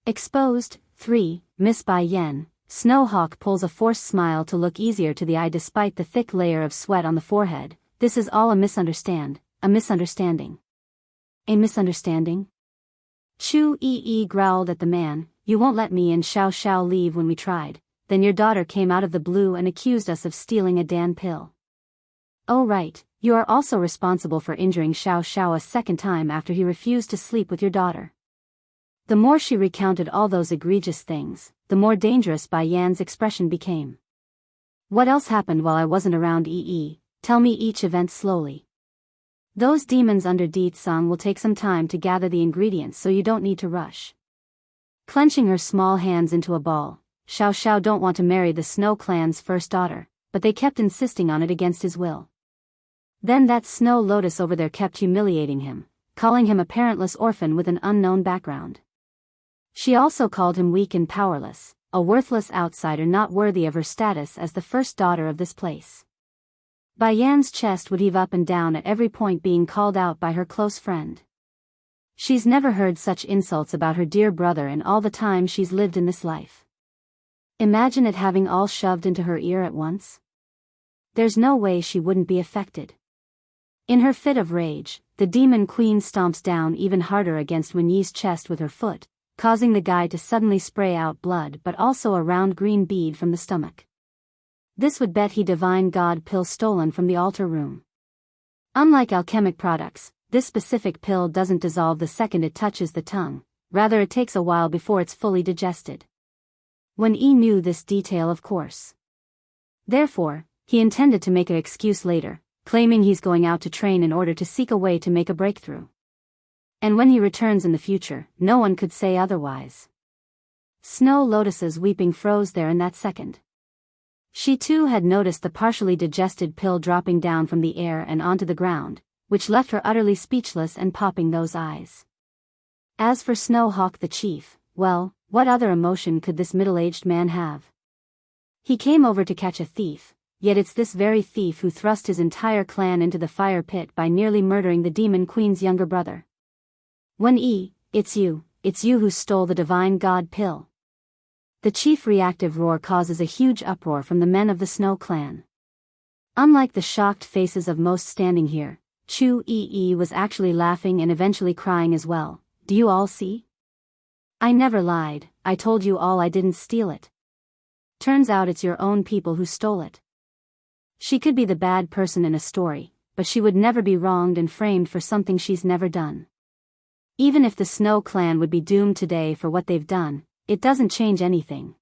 Speaker 1: Exposed. 3. Miss Bai Yen. Snowhawk pulls a forced smile to look easier to the eye despite the thick layer of sweat on the forehead. "This is all a misunderstanding. A misunderstanding." "A misunderstanding?" Chu Yi growled at the man. "You won't let me and Xiao Xiao leave when we tried. Then your daughter came out of the blue and accused us of stealing a Dan pill. Oh right, you are also responsible for injuring Xiao Xiao a second time after he refused to sleep with your daughter." The more she recounted all those egregious things, the more dangerous Bai Yan's expression became. "What else happened while I wasn't around, Yi? Tell me each event slowly. Those demons under Deet Song will take some time to gather the ingredients, so you don't need to rush." Clenching her small hands into a ball, Xiao Xiao don't want to marry the Snow clan's first daughter, but they kept insisting on it against his will. Then that Snow Lotus over there kept humiliating him, calling him a parentless orphan with an unknown background. She also called him weak and powerless, a worthless outsider not worthy of her status as the first daughter of this place. Bai Yan's chest would heave up and down at every point being called out by her close friend. She's never heard such insults about her dear brother in all the time she's lived in this life. Imagine it having all shoved into her ear at once. There's no way she wouldn't be affected. In her fit of rage, the demon queen stomps down even harder against Wen Yi's chest with her foot, causing the guy to suddenly spray out blood but also a round green bead from the stomach. This would bet he divine god pill stolen from the altar room. Unlike alchemic products, this specific pill doesn't dissolve the second it touches the tongue, rather it takes a while before it's fully digested. Wen Yi knew this detail, of course. Therefore, He intended to make an excuse later, claiming he's going out to train in order to seek a way to make a breakthrough. And when he returns in the future, no one could say otherwise. Snow Lotus's weeping froze there in that second. She too had noticed the partially digested pill dropping down from the air and onto the ground, which left her utterly speechless and popping those eyes. As for Snowhawk the chief, well, what other emotion could this middle-aged man have? He came over to catch a thief, yet it's this very thief who thrust his entire clan into the fire pit by nearly murdering the Demon Queen's younger brother. It's you who stole the Divine God pill. The chief reactive roar causes a huge uproar from the men of the Snow clan. Unlike the shocked faces of most standing here, Chu-Yi was actually laughing and eventually crying as well. Do you all see? I never lied, I told you all I didn't steal it. Turns out it's your own people who stole it. She could be the bad person in a story, but she would never be wronged and framed for something she's never done. Even if the Snow clan would be doomed today for what they've done, it doesn't change anything.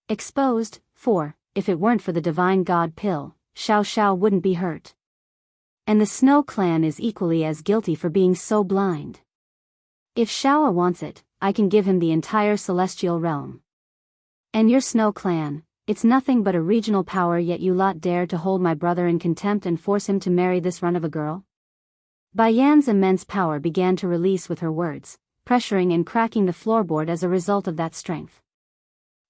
Speaker 1: Exposed, for, if it weren't for the Divine God pill, Xiao Xiao wouldn't be hurt. And the Snow clan is equally as guilty for being so blind. If Xiao wants it, I can give him the entire celestial realm. And your Snow clan, it's nothing but a regional power, yet you lot dare to hold my brother in contempt and force him to marry this run of a girl? Bai Yan's immense power began to release with her words, pressuring and cracking the floorboard as a result of that strength.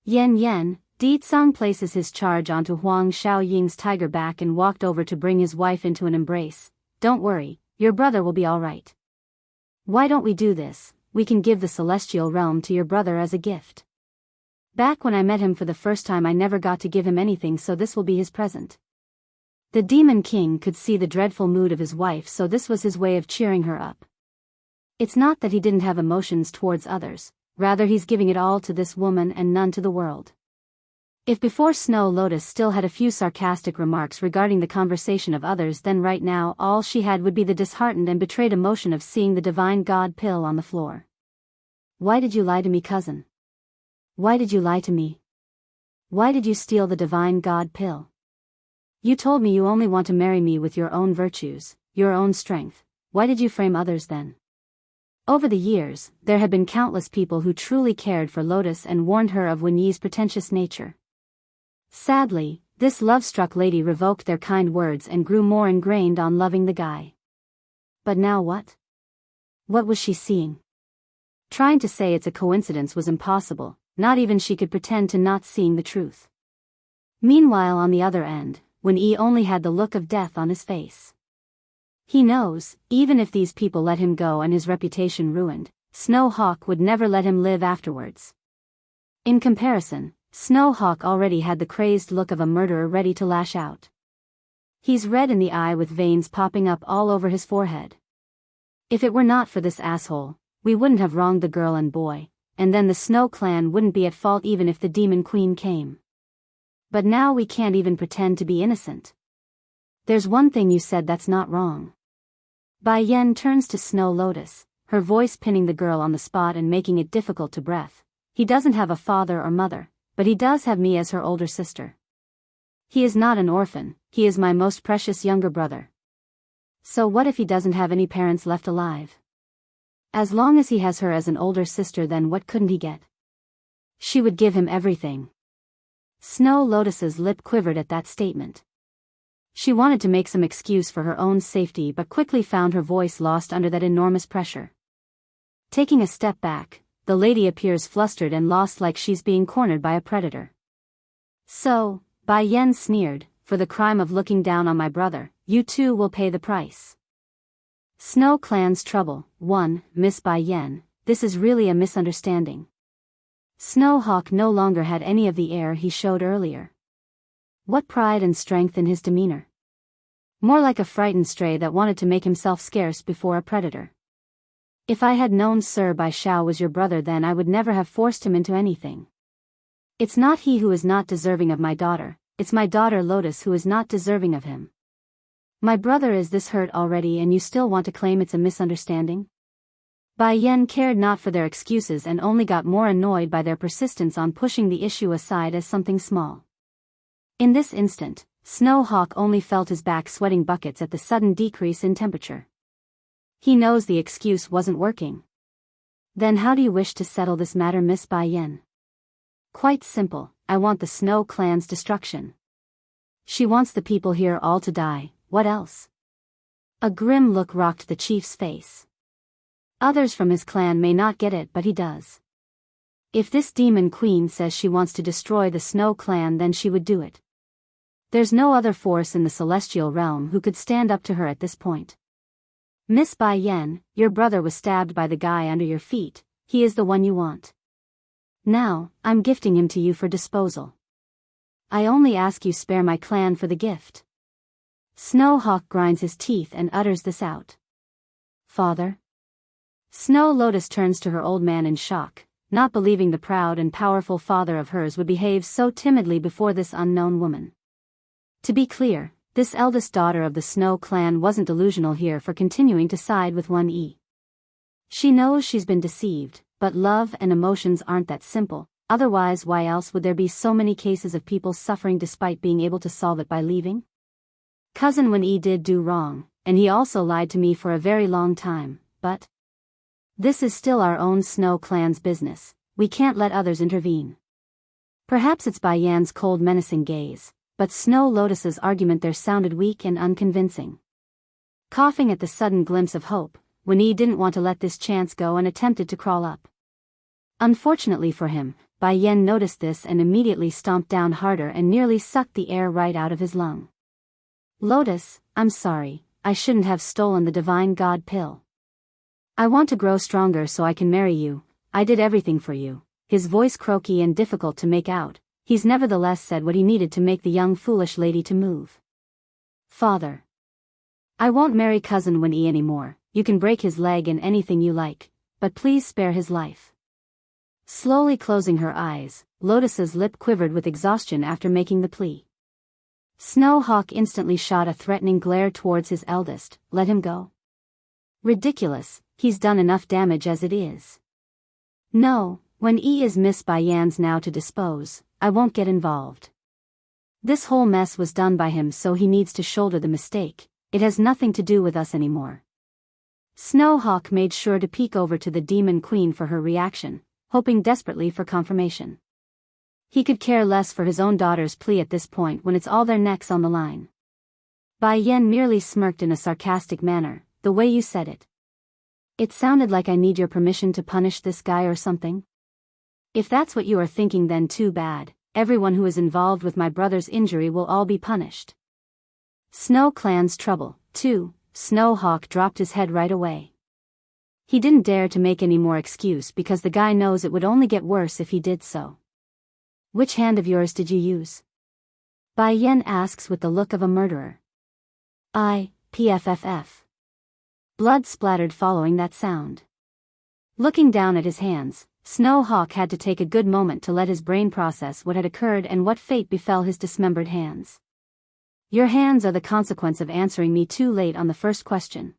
Speaker 1: Yen, Di Tsang places his charge onto Huang Xiaoying's tiger back and walked over to bring his wife into an embrace. Don't worry, your brother will be all right. Why don't we do this? We can give the celestial realm to your brother as a gift. Back when I met him for the first time I never got to give him anything, so this will be his present. The Demon King could see the dreadful mood of his wife, so this was his way of cheering her up. It's not that he didn't have emotions towards others, rather he's giving it all to this woman and none to the world. If before Snow Lotus still had a few sarcastic remarks regarding the conversation of others, then right now all she had would be the disheartened and betrayed emotion of seeing the Divine God pill on the floor. Why did you lie to me, cousin? Why did you lie to me? Why did you steal the Divine God pill? You told me you only want to marry me with your own virtues, your own strength. Why did you frame others then? Over the years, there had been countless people who truly cared for Lotus and warned her of Wen Yi's pretentious nature. Sadly, this love-struck lady revoked their kind words and grew more ingrained on loving the guy. But now what? What was she seeing? Trying to say it's a coincidence was impossible, not even she could pretend to not seeing the truth. Meanwhile, on the other end, Wen Yi only had the look of death on his face. He knows, even if these people let him go and his reputation ruined, Snowhawk would never let him live afterwards. In comparison, Snowhawk already had the crazed look of a murderer ready to lash out. He's red in the eye with veins popping up all over his forehead. If it were not for this asshole, we wouldn't have wronged the girl and boy, and then the Snow clan wouldn't be at fault even if the Demon Queen came. But now we can't even pretend to be innocent. There's one thing you said that's not wrong. Bai Yan turns to Snow Lotus, her voice pinning the girl on the spot and making it difficult to breathe. He doesn't have a father or mother, but he does have me as her older sister. He is not an orphan, he is my most precious younger brother. So what if he doesn't have any parents left alive? As long as he has her as an older sister, then what couldn't he get? She would give him everything. Snow Lotus's lip quivered at that statement. She wanted to make some excuse for her own safety but quickly found her voice lost under that enormous pressure. Taking a step back, the lady appears flustered and lost, like she's being cornered by a predator. So, Bai Yan sneered, for the crime of looking down on my brother, you too will pay the price. Snow Clan's trouble. 1. Miss Bai Yan, this is really a misunderstanding. Snowhawk no longer had any of the air he showed earlier. What pride and strength in his demeanor. More like a frightened stray that wanted to make himself scarce before a predator. If I had known Sir Bai Xiao was your brother, then I would never have forced him into anything. It's not he who is not deserving of my daughter, it's my daughter Lotus who is not deserving of him. My brother is this hurt already and you still want to claim it's a misunderstanding? Bai Yan cared not for their excuses and only got more annoyed by their persistence on pushing the issue aside as something small. In this instant, Snowhawk only felt his back sweating buckets at the sudden decrease in temperature. He knows the excuse wasn't working. Then how do you wish to settle this matter, Miss Bai Yen? Quite simple, I want the Snow Clan's destruction. She wants the people here all to die, what else? A grim look rocked the chief's face. Others from his clan may not get it, but he does. If this demon queen says she wants to destroy the Snow Clan, then she would do it. There's no other force in the celestial realm who could stand up to her at this point. Miss Bai Yen, your brother was stabbed by the guy under your feet, he is the one you want. Now, I'm gifting him to you for disposal. I only ask you spare my clan for the gift. Snowhawk grinds his teeth and utters this out. Father? Snow Lotus turns to her old man in shock, not believing the proud and powerful father of hers would behave so timidly before this unknown woman. To be clear, this eldest daughter of the Snow Clan wasn't delusional here for continuing to side with 1E. She knows she's been deceived, but love and emotions aren't that simple, otherwise why else would there be so many cases of people suffering despite being able to solve it by leaving? Cousin 1E did do wrong, and he also lied to me for a very long time, but this is still our own Snow Clan's business, we can't let others intervene. Perhaps it's Bai Yan's cold menacing gaze, but Snow Lotus's argument there sounded weak and unconvincing. Coughing at the sudden glimpse of hope, 1E didn't want to let this chance go and attempted to crawl up. Unfortunately for him, Bai Yan noticed this and immediately stomped down harder and nearly sucked the air right out of his lung. Lotus, I'm sorry, I shouldn't have stolen the divine god pill. I want to grow stronger so I can marry you, I did everything for you. His voice croaky and difficult to make out, he's nevertheless said what he needed to make the young foolish lady to move. Father. I won't marry cousin 1E anymore, you can break his leg and anything you like, but please spare his life. Slowly closing her eyes, Lotus's lip quivered with exhaustion after making the plea. Snowhawk instantly shot a threatening glare towards his eldest, let him go. Ridiculous, he's done enough damage as it is. No, 1E is Miss Bai Yan's now to dispose, I won't get involved. This whole mess was done by him, so he needs to shoulder the mistake, it has nothing to do with us anymore. Snowhawk made sure to peek over to the demon queen for her reaction, hoping desperately for confirmation. He could care less for his own daughter's plea at this point when it's all their necks on the line. Bai Yan merely smirked in a sarcastic manner, the way you said it. It sounded like I need your permission to punish this guy or something. If that's what you are thinking, then too bad, everyone who is involved with my brother's injury will all be punished. Snow Clan's trouble, too. Snowhawk dropped his head right away. He didn't dare to make any more excuse because the guy knows it would only get worse if he did so. Which hand of yours did you use? Bai Yan asks with the look of a murderer. PFFF. Blood splattered following that sound. Looking down at his hands, Snowhawk had to take a good moment to let his brain process what had occurred and what fate befell his dismembered hands. Your hands are the consequence of answering me too late on the first question.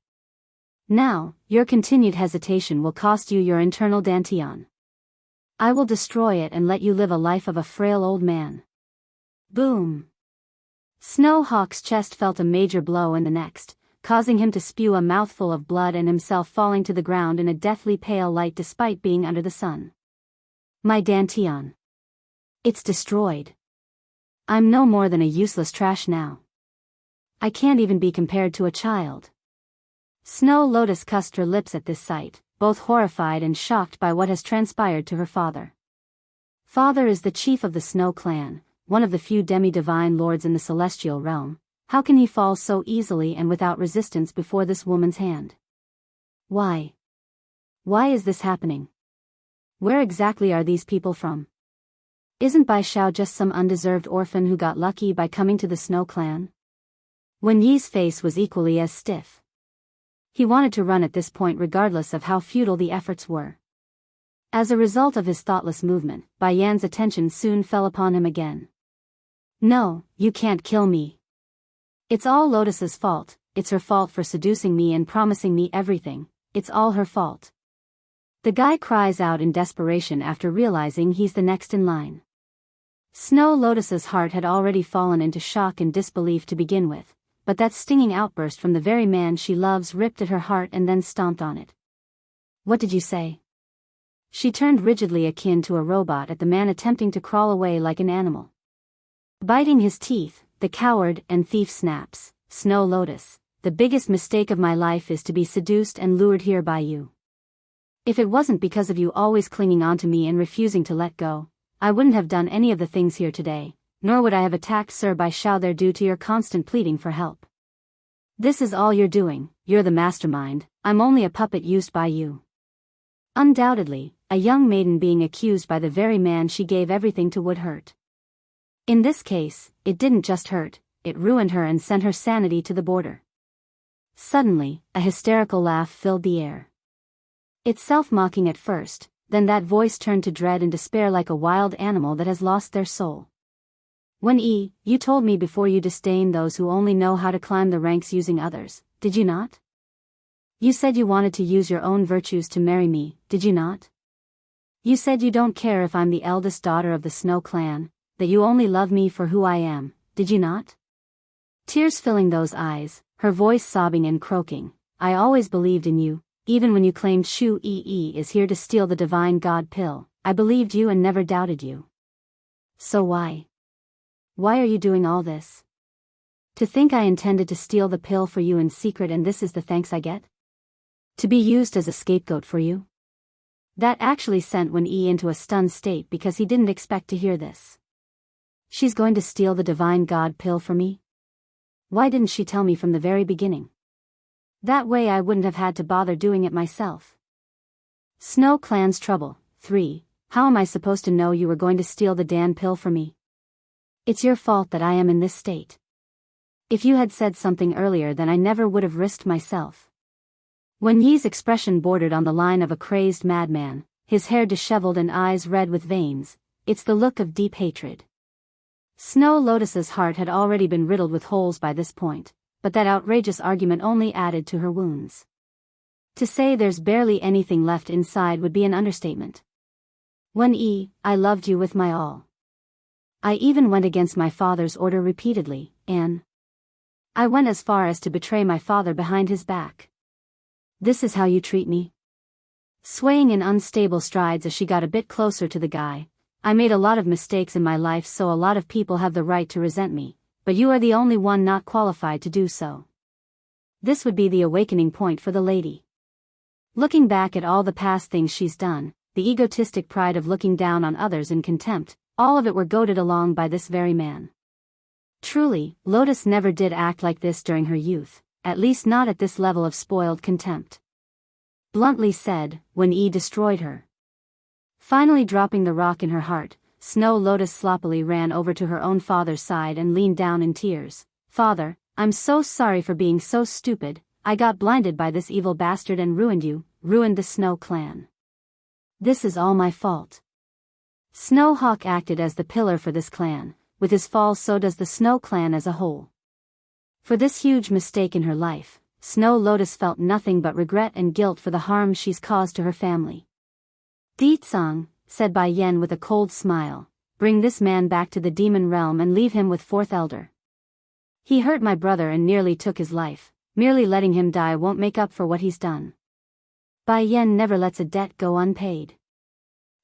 Speaker 1: Now, your continued hesitation will cost you your internal dantian. I will destroy it and let you live a life of a frail old man. Boom. Snowhawk's chest felt a major blow in the next, causing him to spew a mouthful of blood and himself falling to the ground in a deathly pale light despite being under the sun. My dantian. It's destroyed. I'm no more than a useless trash now. I can't even be compared to a child. Snow Lotus cussed her lips at this sight, both horrified and shocked by what has transpired to her father. Father is the chief of the Snow Clan, one of the few demi-divine lords in the celestial realm. How can he fall so easily and without resistance before this woman's hand? Why? Why is this happening? Where exactly are these people from? Isn't Bai Xiao just some undeserved orphan who got lucky by coming to the Snow Clan? Wen Yi's face was equally as stiff. He wanted to run at this point regardless of how futile the efforts were. As a result of his thoughtless movement, Bai Yan's attention soon fell upon him again. No, you can't kill me. It's all Lotus's fault, it's her fault for seducing me and promising me everything, it's all her fault. The guy cries out in desperation after realizing he's the next in line. Snow Lotus's heart had already fallen into shock and disbelief to begin with, but that stinging outburst from the very man she loves ripped at her heart and then stomped on it. "What did you say?" She turned rigidly akin to a robot at the man attempting to crawl away like an animal. Biting his teeth, the coward and thief snaps, "Snow Lotus, the biggest mistake of my life is to be seduced and lured here by you. If it wasn't because of you always clinging onto me and refusing to let go, I wouldn't have done any of the things here today, nor would I have attacked Sir Bai Shao there due to your constant pleading for help. This is all you're doing, you're the mastermind, I'm only a puppet used by you." Undoubtedly, a young maiden being accused by the very man she gave everything to would hurt. In this case, it didn't just hurt, it ruined her and sent her sanity to the border. Suddenly, a hysterical laugh filled the air. It's self-mocking at first, then that voice turned to dread and despair like a wild animal that has lost their soul. "Wen-yi, you told me before you disdain those who only know how to climb the ranks using others, did you not? You said you wanted to use your own virtues to marry me, did you not? You said you don't care if I'm the eldest daughter of the Snow Clan, that you only love me for who I am, did you not?" Tears filling those eyes, her voice sobbing and croaking, "I always believed in you, even when you claimed Shu Yi is here to steal the divine god pill, I believed you and never doubted you. So why? Why are you doing all this? To think I intended to steal the pill for you in secret and this is the thanks I get? To be used as a scapegoat for you?" That actually sent Wen-yi into a stunned state because he didn't expect to hear this. She's going to steal the divine god pill for me? Why didn't she tell me from the very beginning? That way I wouldn't have had to bother doing it myself. Snow Clan's trouble. 3. How am I supposed to know you were going to steal the Dan pill for me? It's your fault that I am in this state. If you had said something earlier then I never would have risked myself. Wen-yi's expression bordered on the line of a crazed madman, his hair disheveled and eyes red with veins. It's the look of deep hatred. Snow Lotus's heart had already been riddled with holes by this point, but that outrageous argument only added to her wounds. To say there's barely anything left inside would be an understatement. Wen-yi, I loved you with my all. I even went against my father's order repeatedly, and I went as far as to betray my father behind his back. This is how you treat me? Swaying in unstable strides as she got a bit closer to the guy, I made a lot of mistakes in my life so a lot of people have the right to resent me, but you are the only one not qualified to do so. This would be the awakening point for the lady. Looking back at all the past things she's done, the egotistic pride of looking down on others in contempt, all of it were goaded along by this very man. Truly, Lotus never did act like this during her youth, at least not at this level of spoiled contempt. Bluntly said, Wen-yi destroyed her. Finally dropping the rock in her heart, Snow Lotus sloppily ran over to her own father's side and leaned down in tears. "Father, I'm so sorry for being so stupid, I got blinded by this evil bastard and ruined you, ruined the Snow Clan. This is all my fault." Snowhawk acted as the pillar for this clan, with his fall so does the Snow Clan as a whole. For this huge mistake in her life, Snow Lotus felt nothing but regret and guilt for the harm she's caused to her family. "Di-tsang," said Bai Yen with a cold smile, "bring this man back to the demon realm and leave him with Fourth Elder. He hurt my brother and nearly took his life, merely letting him die won't make up for what he's done. Bai Yen never lets a debt go unpaid.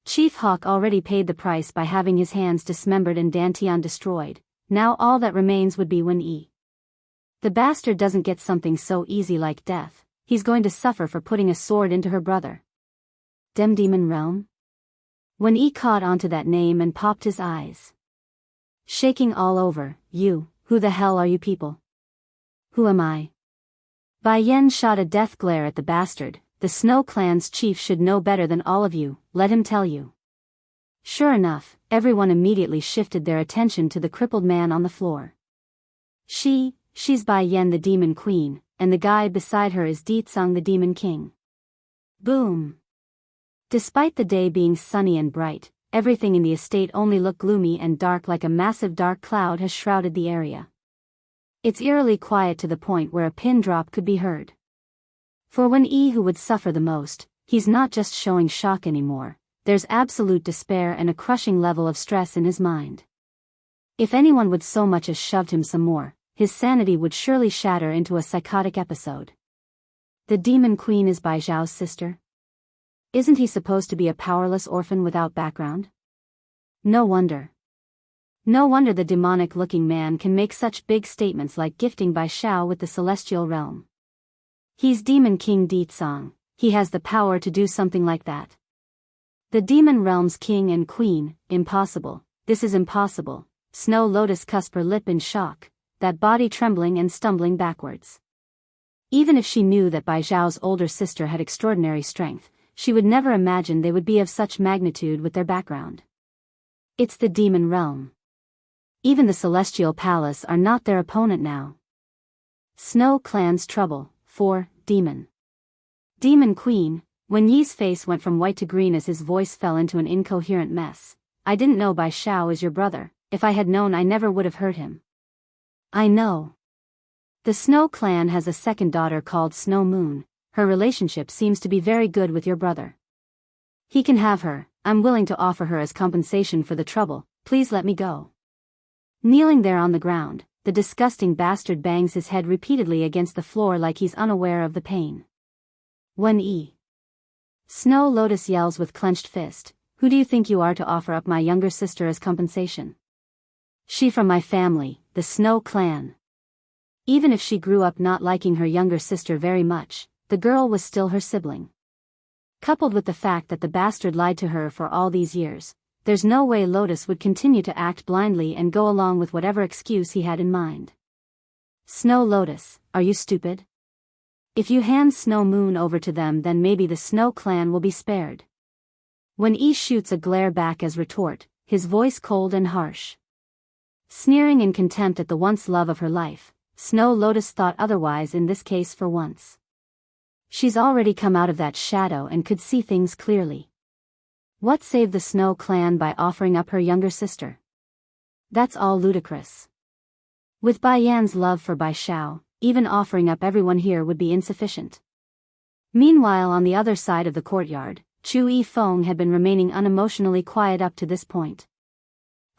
Speaker 1: Chief Hawk already paid the price by having his hands dismembered and Dantian destroyed, now all that remains would be Wen-yi. The bastard doesn't get something so easy like death, he's going to suffer for putting a sword into her brother." Demon Realm? Wen-yi caught onto that name and popped his eyes. Shaking all over, "You, who the hell are you people? Who am I?" Bai Yen shot a death glare at the bastard. "The Snow Clan's chief should know better than all of you, let him tell you." Sure enough, everyone immediately shifted their attention to the crippled man on the floor. She's Bai Yen the Demon Queen, and the guy beside her is Di-tsang the Demon King. Boom! Despite the day being sunny and bright, everything in the estate only looked gloomy and dark like a massive dark cloud has shrouded the area. It's eerily quiet to the point where a pin drop could be heard. For Wen-yi who would suffer the most, he's not just showing shock anymore, there's absolute despair and a crushing level of stress in his mind. If anyone would so much as shoved him some more, his sanity would surely shatter into a psychotic episode. The Demon Queen is Bai Zhao's sister? Isn't he supposed to be a powerless orphan without background? No wonder. No wonder the demonic-looking man can make such big statements like gifting Bai Zhao with the celestial realm. He's Demon King Ditsang. He has the power to do something like that. The demon realm's king and queen, impossible. This is impossible. Snow Lotus cusped her lip in shock, that body trembling and stumbling backwards. Even if she knew that Bai Zhao's older sister had extraordinary strength, she would never imagine they would be of such magnitude with their background. It's the demon realm. Even the celestial palace are not their opponent now. Snow Clan's trouble. 4. Demon. Demon Queen. Wen Yi's face went from white to green as his voice fell into an incoherent mess. I didn't know Bai Zhao is your brother. If I had known, I never would have hurt him. I know. The Snow Clan has a second daughter called Snow Moon. Her relationship seems to be very good with your brother. He can have her. I'm willing to offer her as compensation for the trouble. Please let me go. Kneeling there on the ground, the disgusting bastard bangs his head repeatedly against the floor like he's unaware of the pain. Wen Yi. Snow Lotus yells with clenched fist. Who do you think you are to offer up my younger sister as compensation? She from my family, the Snow Clan. Even if she grew up not liking her younger sister very much, the girl was still her sibling. Coupled with the fact that the bastard lied to her for all these years, there's no way Lotus would continue to act blindly and go along with whatever excuse he had in mind. Snow Lotus, are you stupid? If you hand Snow Moon over to them, then maybe the Snow Clan will be spared. Wen Yi shoots a glare back as retort, his voice cold and harsh. Sneering in contempt at the once love of her life, Snow Lotus thought otherwise in this case for once. She's already come out of that shadow and could see things clearly. What saved the Snow Clan by offering up her younger sister? That's all ludicrous. With Bai Yan's love for Bai Zhao, even offering up everyone here would be insufficient. Meanwhile, on the other side of the courtyard, Chu Yifeng had been remaining unemotionally quiet up to this point.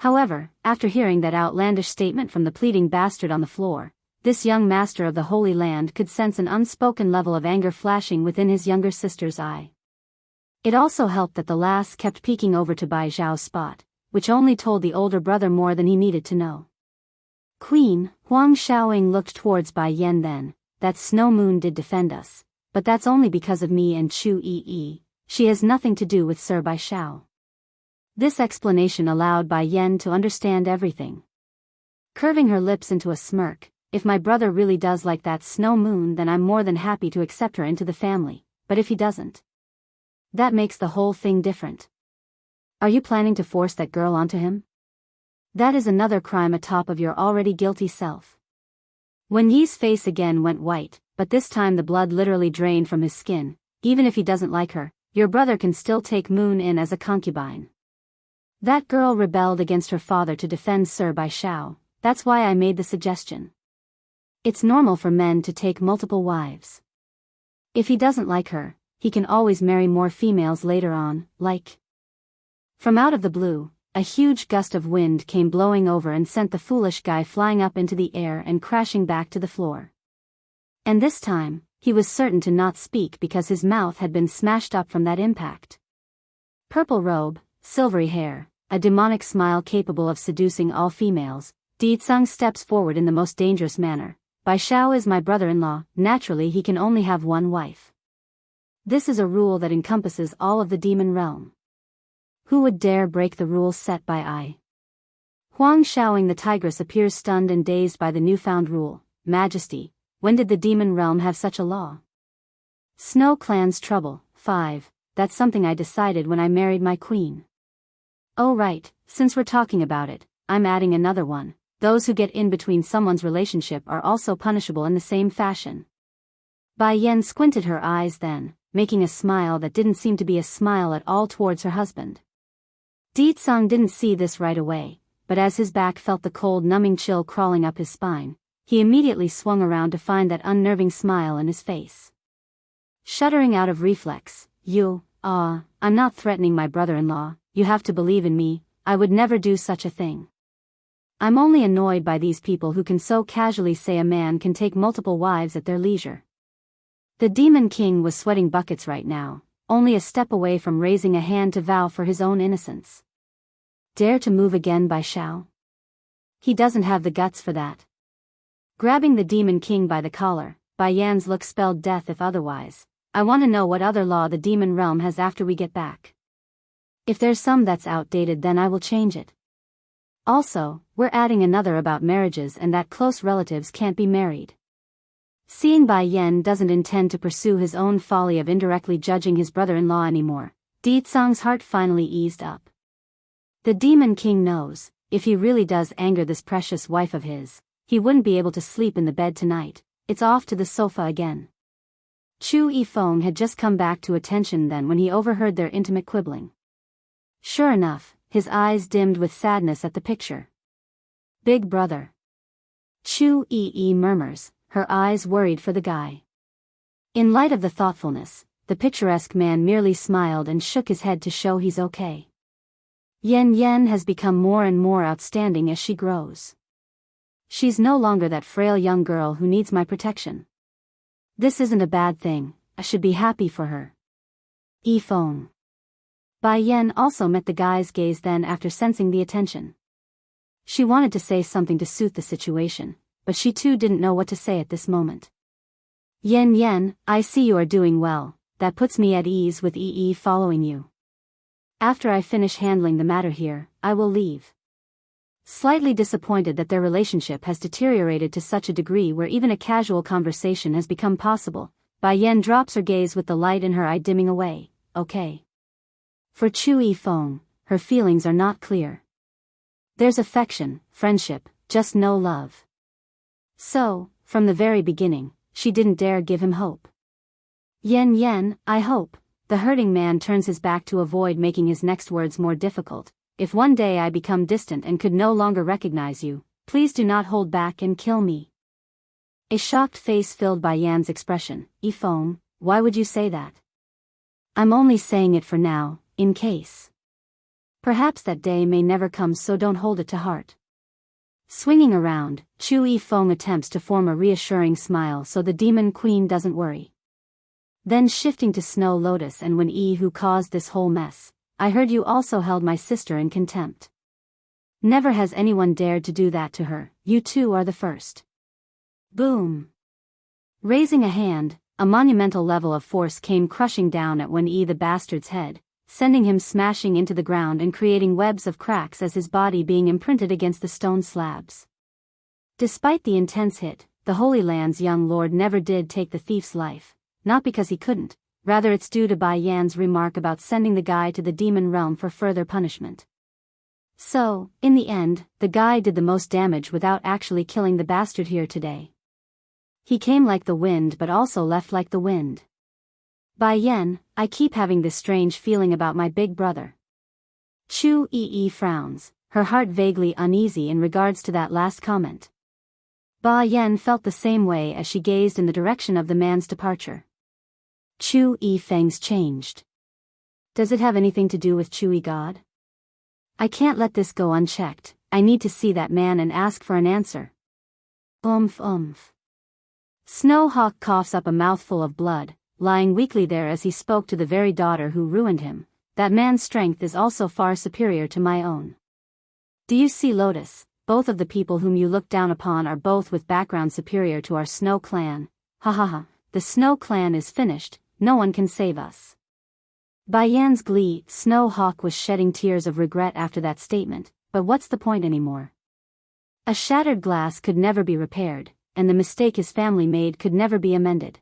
Speaker 1: However, after hearing that outlandish statement from the pleading bastard on the floor, this young master of the Holy Land could sense an unspoken level of anger flashing within his younger sister's eye. It also helped that the lass kept peeking over to Bai Zhao's spot, which only told the older brother more than he needed to know. Queen, Huang Xiaoying looked towards Bai Yan then. That Snow Moon did defend us, but that's only because of me and Chu Yi. She has nothing to do with Sir Bai Zhao. This explanation allowed Bai Yan to understand everything. Curving her lips into a smirk, if my brother really does like that Snow Moon, then I'm more than happy to accept her into the family, but if he doesn't, that makes the whole thing different. Are you planning to force that girl onto him? That is another crime atop of your already guilty self. Wen Yi's face again went white, but this time the blood literally drained from his skin. Even if he doesn't like her, your brother can still take Moon in as a concubine. That girl rebelled against her father to defend Sir Bai Zhao. That's why I made the suggestion. It's normal for men to take multiple wives. If he doesn't like her, he can always marry more females later on, like. From out of the blue, a huge gust of wind came blowing over and sent the foolish guy flying up into the air and crashing back to the floor. And this time, he was certain to not speak because his mouth had been smashed up from that impact. Purple robe, silvery hair, a demonic smile capable of seducing all females, Ditsang steps forward in the most dangerous manner. Bai Zhao is my brother-in-law, naturally he can only have one wife. This is a rule that encompasses all of the demon realm. Who would dare break the rules set by I? Huang Xiaoying the tigress appears stunned and dazed by the newfound rule. Majesty, when did the demon realm have such a law? Snow Clan's trouble. 5. That's something I decided when I married my queen. Oh right, since we're talking about it, I'm adding another one. Those who get in between someone's relationship are also punishable in the same fashion. Bai Yan squinted her eyes then, making a smile that didn't seem to be a smile at all towards her husband. Ditsang didn't see this right away, but as his back felt the cold numbing chill crawling up his spine, he immediately swung around to find that unnerving smile in his face. Shuddering out of reflex, I'm not threatening my brother-in-law, you have to believe in me, I would never do such a thing. I'm only annoyed by these people who can so casually say a man can take multiple wives at their leisure. The Demon King was sweating buckets right now, only a step away from raising a hand to vow for his own innocence. Dare to move again Bai Xiao? He doesn't have the guts for that. Grabbing the Demon King by the collar, Bai Yan's look spelled death if otherwise. I want to know what other law the demon realm has after we get back. If there's some that's outdated, then I will change it. Also, we're adding another about marriages and that close relatives can't be married. Seeing Bai Yan doesn't intend to pursue his own folly of indirectly judging his brother-in-law anymore, Di Tsang's heart finally eased up. The Demon King knows, if he really does anger this precious wife of his, he wouldn't be able to sleep in the bed tonight. It's off to the sofa again. Chu Yifeng had just come back to attention then when he overheard their intimate quibbling. Sure enough, his eyes dimmed with sadness at the picture. Big brother. Chu Yi murmurs, her eyes worried for the guy. In light of the thoughtfulness, the picturesque man merely smiled and shook his head to show he's okay. Yen Yen has become more and more outstanding as she grows. She's no longer that frail young girl who needs my protection. This isn't a bad thing, I should be happy for her. Yifeng. Bai Yan also met the guy's gaze then after sensing the attention. She wanted to say something to suit the situation, but she too didn't know what to say at this moment. Yen Yen, I see you are doing well, that puts me at ease with Yi following you. After I finish handling the matter here, I will leave. Slightly disappointed that their relationship has deteriorated to such a degree where even a casual conversation has become possible, Bai Yan drops her gaze with the light in her eye dimming away. Okay. For Chu Yifeng, her feelings are not clear. There's affection, friendship, just no love. So, from the very beginning, she didn't dare give him hope. Yen Yen, I hope. The hurting man turns his back to avoid making his next words more difficult. If one day I become distant and could no longer recognize you, please do not hold back and kill me. A shocked face filled Bai Yan's expression. Yifeng, why would you say that? I'm only saying it for now, in case. Perhaps that day may never come, so don't hold it to heart. Swinging around, Chu Yifeng attempts to form a reassuring smile so the Demon Queen doesn't worry. Then shifting to Snow Lotus, and when who caused this whole mess, I heard you also held my sister in contempt. Never has anyone dared to do that to her, you two are the first. Boom. Raising a hand, a monumental level of force came crushing down at Wen the bastard's head, sending him smashing into the ground and creating webs of cracks as his body being imprinted against the stone slabs. Despite the intense hit, the Holy Land's young lord never did take the thief's life, not because he couldn't, rather it's due to Bai Yan's remark about sending the guy to the demon realm for further punishment. So, in the end, the guy did the most damage without actually killing the bastard here today. He came like the wind but also left like the wind. Bai Yan, I keep having this strange feeling about my big brother. Chu Yi frowns, her heart vaguely uneasy in regards to that last comment. Bai Yan felt the same way as she gazed in the direction of the man's departure. Chu Yifeng's changed. Does it have anything to do with Chu God? I can't let this go unchecked, I need to see that man and ask for an answer. Oomph. Snowhawk coughs up a mouthful of blood, lying weakly there as he spoke to the very daughter who ruined him. That man's strength is also far superior to my own. Do you see, Lotus, both of the people whom you look down upon are both with background superior to our Snow clan. Ha ha ha, the Snow clan is finished, no one can save us. Bai Yan's glee, Snowhawk was shedding tears of regret after that statement, but what's the point anymore? A shattered glass could never be repaired, and the mistake his family made could never be amended.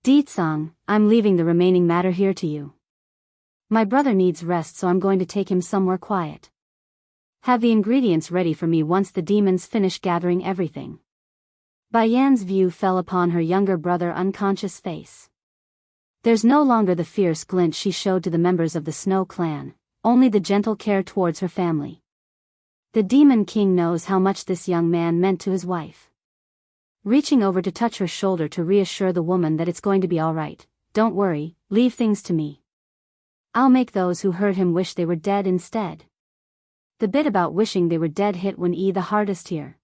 Speaker 1: Ditsang, I'm leaving the remaining matter here to you. My brother needs rest, so I'm going to take him somewhere quiet. Have the ingredients ready for me once the demons finish gathering everything. Bai Yan's view fell upon her younger brother's unconscious face. There's no longer the fierce glint she showed to the members of the Snow clan, only the gentle care towards her family. The Demon King knows how much this young man meant to his wife. Reaching over to touch her shoulder to reassure the woman that it's going to be all right, don't worry, leave things to me. I'll make those who hurt him wish they were dead instead. The bit about wishing they were dead hit when the hardest here.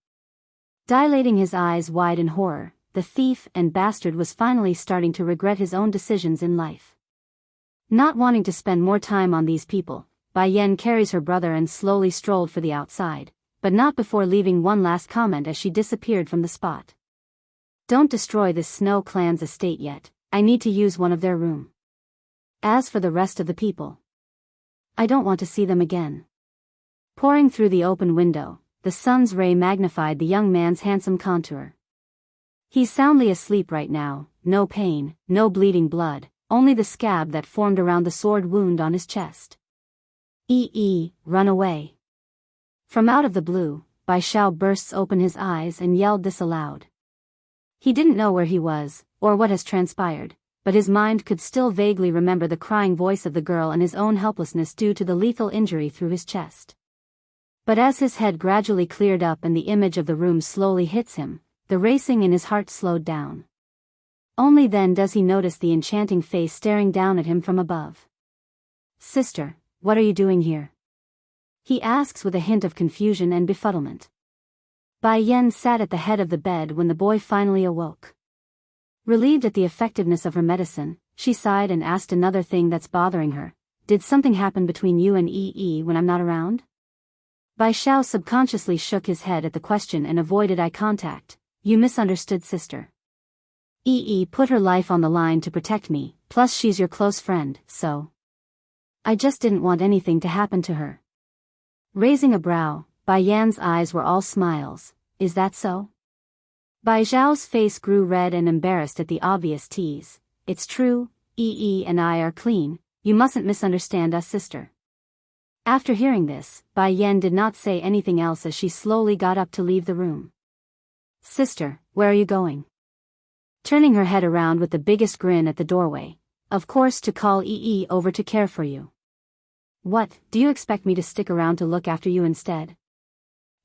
Speaker 1: Dilating his eyes wide in horror, the thief and bastard was finally starting to regret his own decisions in life. Not wanting to spend more time on these people, Bai Yan carries her brother and slowly strolled for the outside, but not before leaving one last comment as she disappeared from the spot. Don't destroy this Snow clan's estate yet, I need to use one of their room. As for the rest of the people, I don't want to see them again. Pouring through the open window, the sun's ray magnified the young man's handsome contour. He's soundly asleep right now, no pain, no bleeding blood, only the scab that formed around the sword wound on his chest. Run away. From out of the blue, Bai Xiao bursts open his eyes and yelled this aloud. He didn't know where he was, or what has transpired, but his mind could still vaguely remember the crying voice of the girl and his own helplessness due to the lethal injury through his chest. But as his head gradually cleared up and the image of the room slowly hits him, the racing in his heart slowed down. Only then does he notice the enchanting face staring down at him from above. Sister, what are you doing here? He asks with a hint of confusion and befuddlement. Bai Yan sat at the head of the bed when the boy finally awoke. Relieved at the effectiveness of her medicine, she sighed and asked another thing that's bothering her. Did something happen between you and when I'm not around? Bai Xiao subconsciously shook his head at the question and avoided eye contact. You misunderstood, sister. Put her life on the line to protect me, plus she's your close friend, so. I just didn't want anything to happen to her. Raising a brow, Bai Yan's eyes were all smiles. Is that so? Bai Zhao's face grew red and embarrassed at the obvious tease. It's true, and I are clean, you mustn't misunderstand us, sister. After hearing this, Bai Yan did not say anything else as she slowly got up to leave the room. Sister, where are you going? Turning her head around with the biggest grin at the doorway. Of course, to call over to care for you. What, do you expect me to stick around to look after you instead?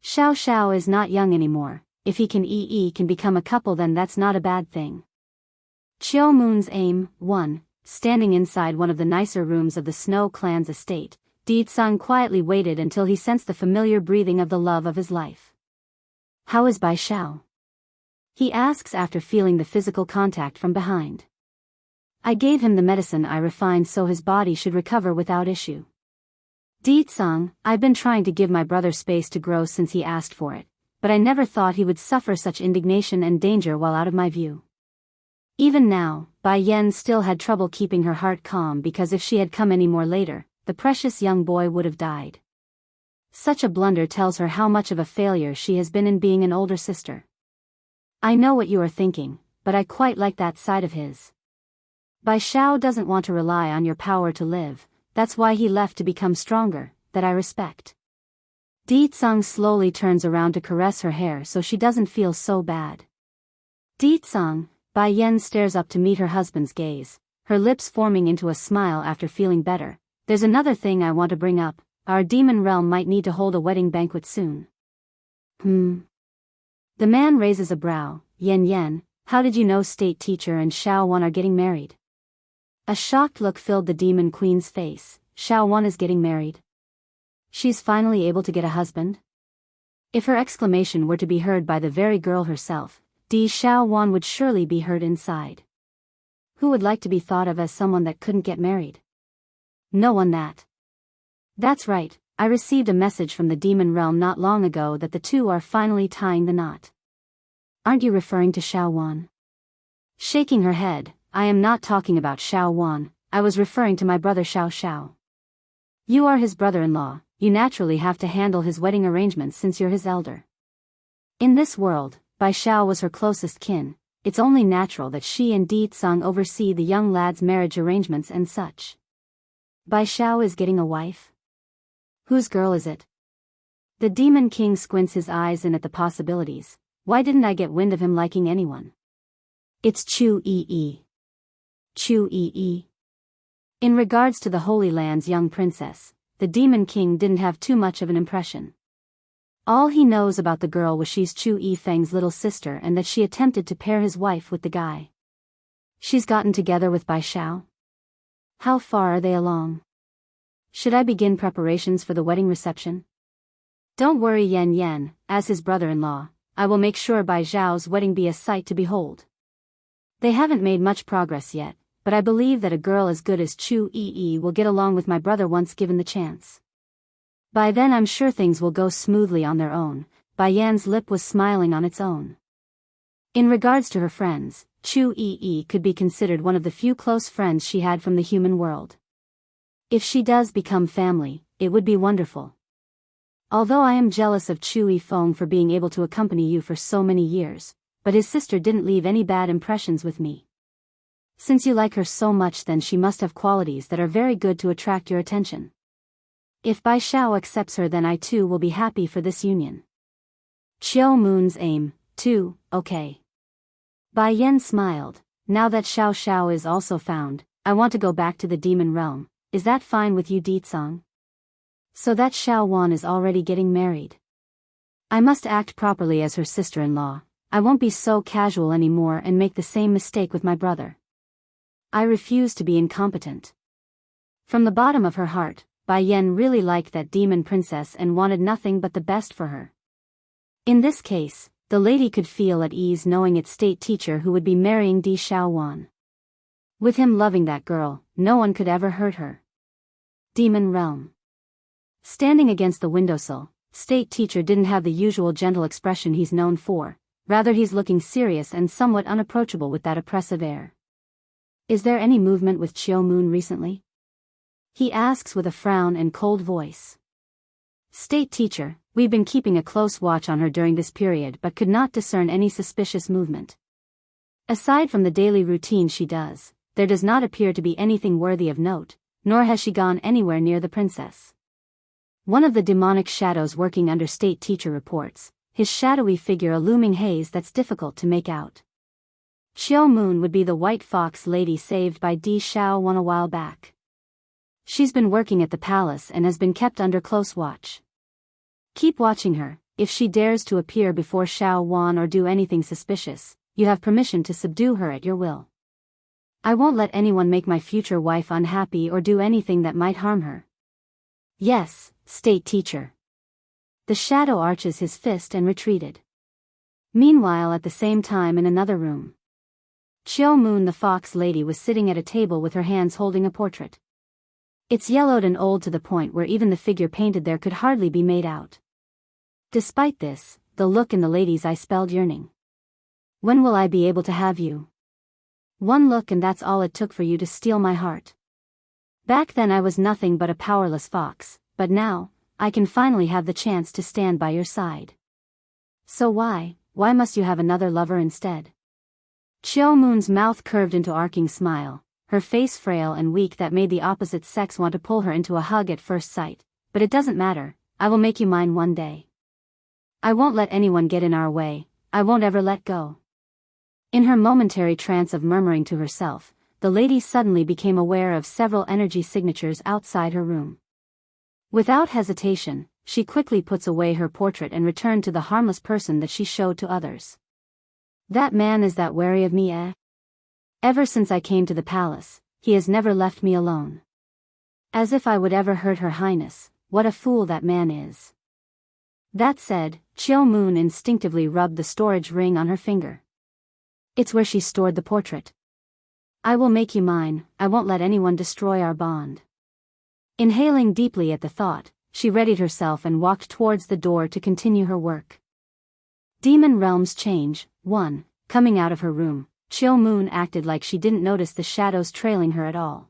Speaker 1: Xiao Xiao is not young anymore. If he can become a couple, then that's not a bad thing. Chiu Moon's aim, 1, standing inside one of the nicer rooms of the Snow clan's estate, Di-Tsang quietly waited until he sensed the familiar breathing of the love of his life. How is Bai Xiao? He asks after feeling the physical contact from behind. I gave him the medicine I refined so his body should recover without issue. Di-Tsang, I've been trying to give my brother space to grow since he asked for it, but I never thought he would suffer such indignation and danger while out of my view. Even now, Bai Yan still had trouble keeping her heart calm because if she had come any more later, the precious young boy would have died. Such a blunder tells her how much of a failure she has been in being an older sister. I know what you are thinking, but I quite like that side of his. Bai Xiao doesn't want to rely on your power to live, that's why he left to become stronger, that I respect. Di-Tsang slowly turns around to caress her hair so she doesn't feel so bad. Di-Tsang, Bai Yan stares up to meet her husband's gaze, her lips forming into a smile after feeling better. There's another thing I want to bring up, our demon realm might need to hold a wedding banquet soon. The man raises a brow. Yen, how did you know state teacher and Xiao Wan are getting married? A shocked look filled the demon queen's face. Xiao Wan is getting married. She's finally able to get a husband? If her exclamation were to be heard by the very girl herself, Xiao Wan would surely be heard inside. Who would like to be thought of as someone that couldn't get married? No one that. That's right, I received a message from the demon realm not long ago that the two are finally tying the knot. Aren't you referring to Xiao Wan? Shaking her head, I am not talking about Xiao Wan, I was referring to my brother Xiao Xiao. You are his brother-in-law, you naturally have to handle his wedding arrangements since you're his elder. In this world, Bai Xiao was her closest kin, it's only natural that she and Di-Tsang oversee the young lad's marriage arrangements and such. Bai Xiao is getting a wife? Whose girl is it? The Demon King squints his eyes in at the possibilities. Why didn't I get wind of him liking anyone? It's Chu Yi. Chu Yi. In regards to the Holy Land's young princess, the Demon King didn't have too much of an impression. All he knows about the girl was she's Chu Yifeng's little sister and that she attempted to pair his wife with the guy. She's gotten together with Bai Xiao? How far are they along? Should I begin preparations for the wedding reception? Don't worry Yan Yan, as his brother-in-law, I will make sure Bai Zhao's wedding be a sight to behold. They haven't made much progress yet, but I believe that a girl as good as Chu Yi will get along with my brother once given the chance. By then I'm sure things will go smoothly on their own. Bai Yan's lip was smiling on its own. In regards to her friends, Chu Yi could be considered one of the few close friends she had from the human world. If she does become family, it would be wonderful. Although I am jealous of Chu Yifeng for being able to accompany you for so many years, but his sister didn't leave any bad impressions with me. Since you like her so much, then she must have qualities that are very good to attract your attention. If Bai Xiao accepts her, then I too will be happy for this union. Qiao Moon's aim, too, okay. Bai Yan smiled. Now that Xiao Xiao is also found, I want to go back to the demon realm. Is that fine with you, Ditsang? So that Xiao Wan is already getting married. I must act properly as her sister-in-law. I won't be so casual anymore and make the same mistake with my brother. I refuse to be incompetent. From the bottom of her heart, Bai Yan really liked that demon princess and wanted nothing but the best for her. In this case, the lady could feel at ease knowing its state teacher who would be marrying Di Xiaowan. With him loving that girl, no one could ever hurt her. Demon Realm. Standing against the windowsill, state teacher didn't have the usual gentle expression he's known for, rather he's looking serious and somewhat unapproachable with that oppressive air. Is there any movement with Qiao Moon recently? He asks with a frown and cold voice. State teacher, we've been keeping a close watch on her during this period but could not discern any suspicious movement. Aside from the daily routine she does, there does not appear to be anything worthy of note, nor has she gone anywhere near the princess. One of the demonic shadows working under state teacher reports, his shadowy figure a looming haze that's difficult to make out. Qiao Moon would be the white fox lady saved by Di Xiaowan a while back. She's been working at the palace and has been kept under close watch. Keep watching her. If she dares to appear before Xiaowan or do anything suspicious, you have permission to subdue her at your will. I won't let anyone make my future wife unhappy or do anything that might harm her. Yes, state teacher. The shadow arches his fist and retreated. Meanwhile, at the same time in another room, Qiao Moon the fox lady was sitting at a table with her hands holding a portrait. It's yellowed and old to the point where even the figure painted there could hardly be made out. Despite this, the look in the lady's eye spelled yearning. When will I be able to have you? One look and that's all it took for you to steal my heart. Back then I was nothing but a powerless fox, but now, I can finally have the chance to stand by your side. So why must you have another lover instead? Qiao Moon's mouth curved into arcing smile, her face frail and weak that made the opposite sex want to pull her into a hug at first sight, but it doesn't matter, I will make you mine one day. I won't let anyone get in our way, I won't ever let go. In her momentary trance of murmuring to herself, the lady suddenly became aware of several energy signatures outside her room. Without hesitation, she quickly puts away her portrait and returned to the harmless person that she showed to others. That man is that wary of me, eh? Ever since I came to the palace, he has never left me alone. As if I would ever hurt her highness, what a fool that man is. That said, Qiao Moon instinctively rubbed the storage ring on her finger. It's where she stored the portrait. I will make you mine, I won't let anyone destroy our bond. Inhaling deeply at the thought, she readied herself and walked towards the door to continue her work. Demon Realms Change 1. Coming out of her room, Qiao Moon acted like she didn't notice the shadows trailing her at all.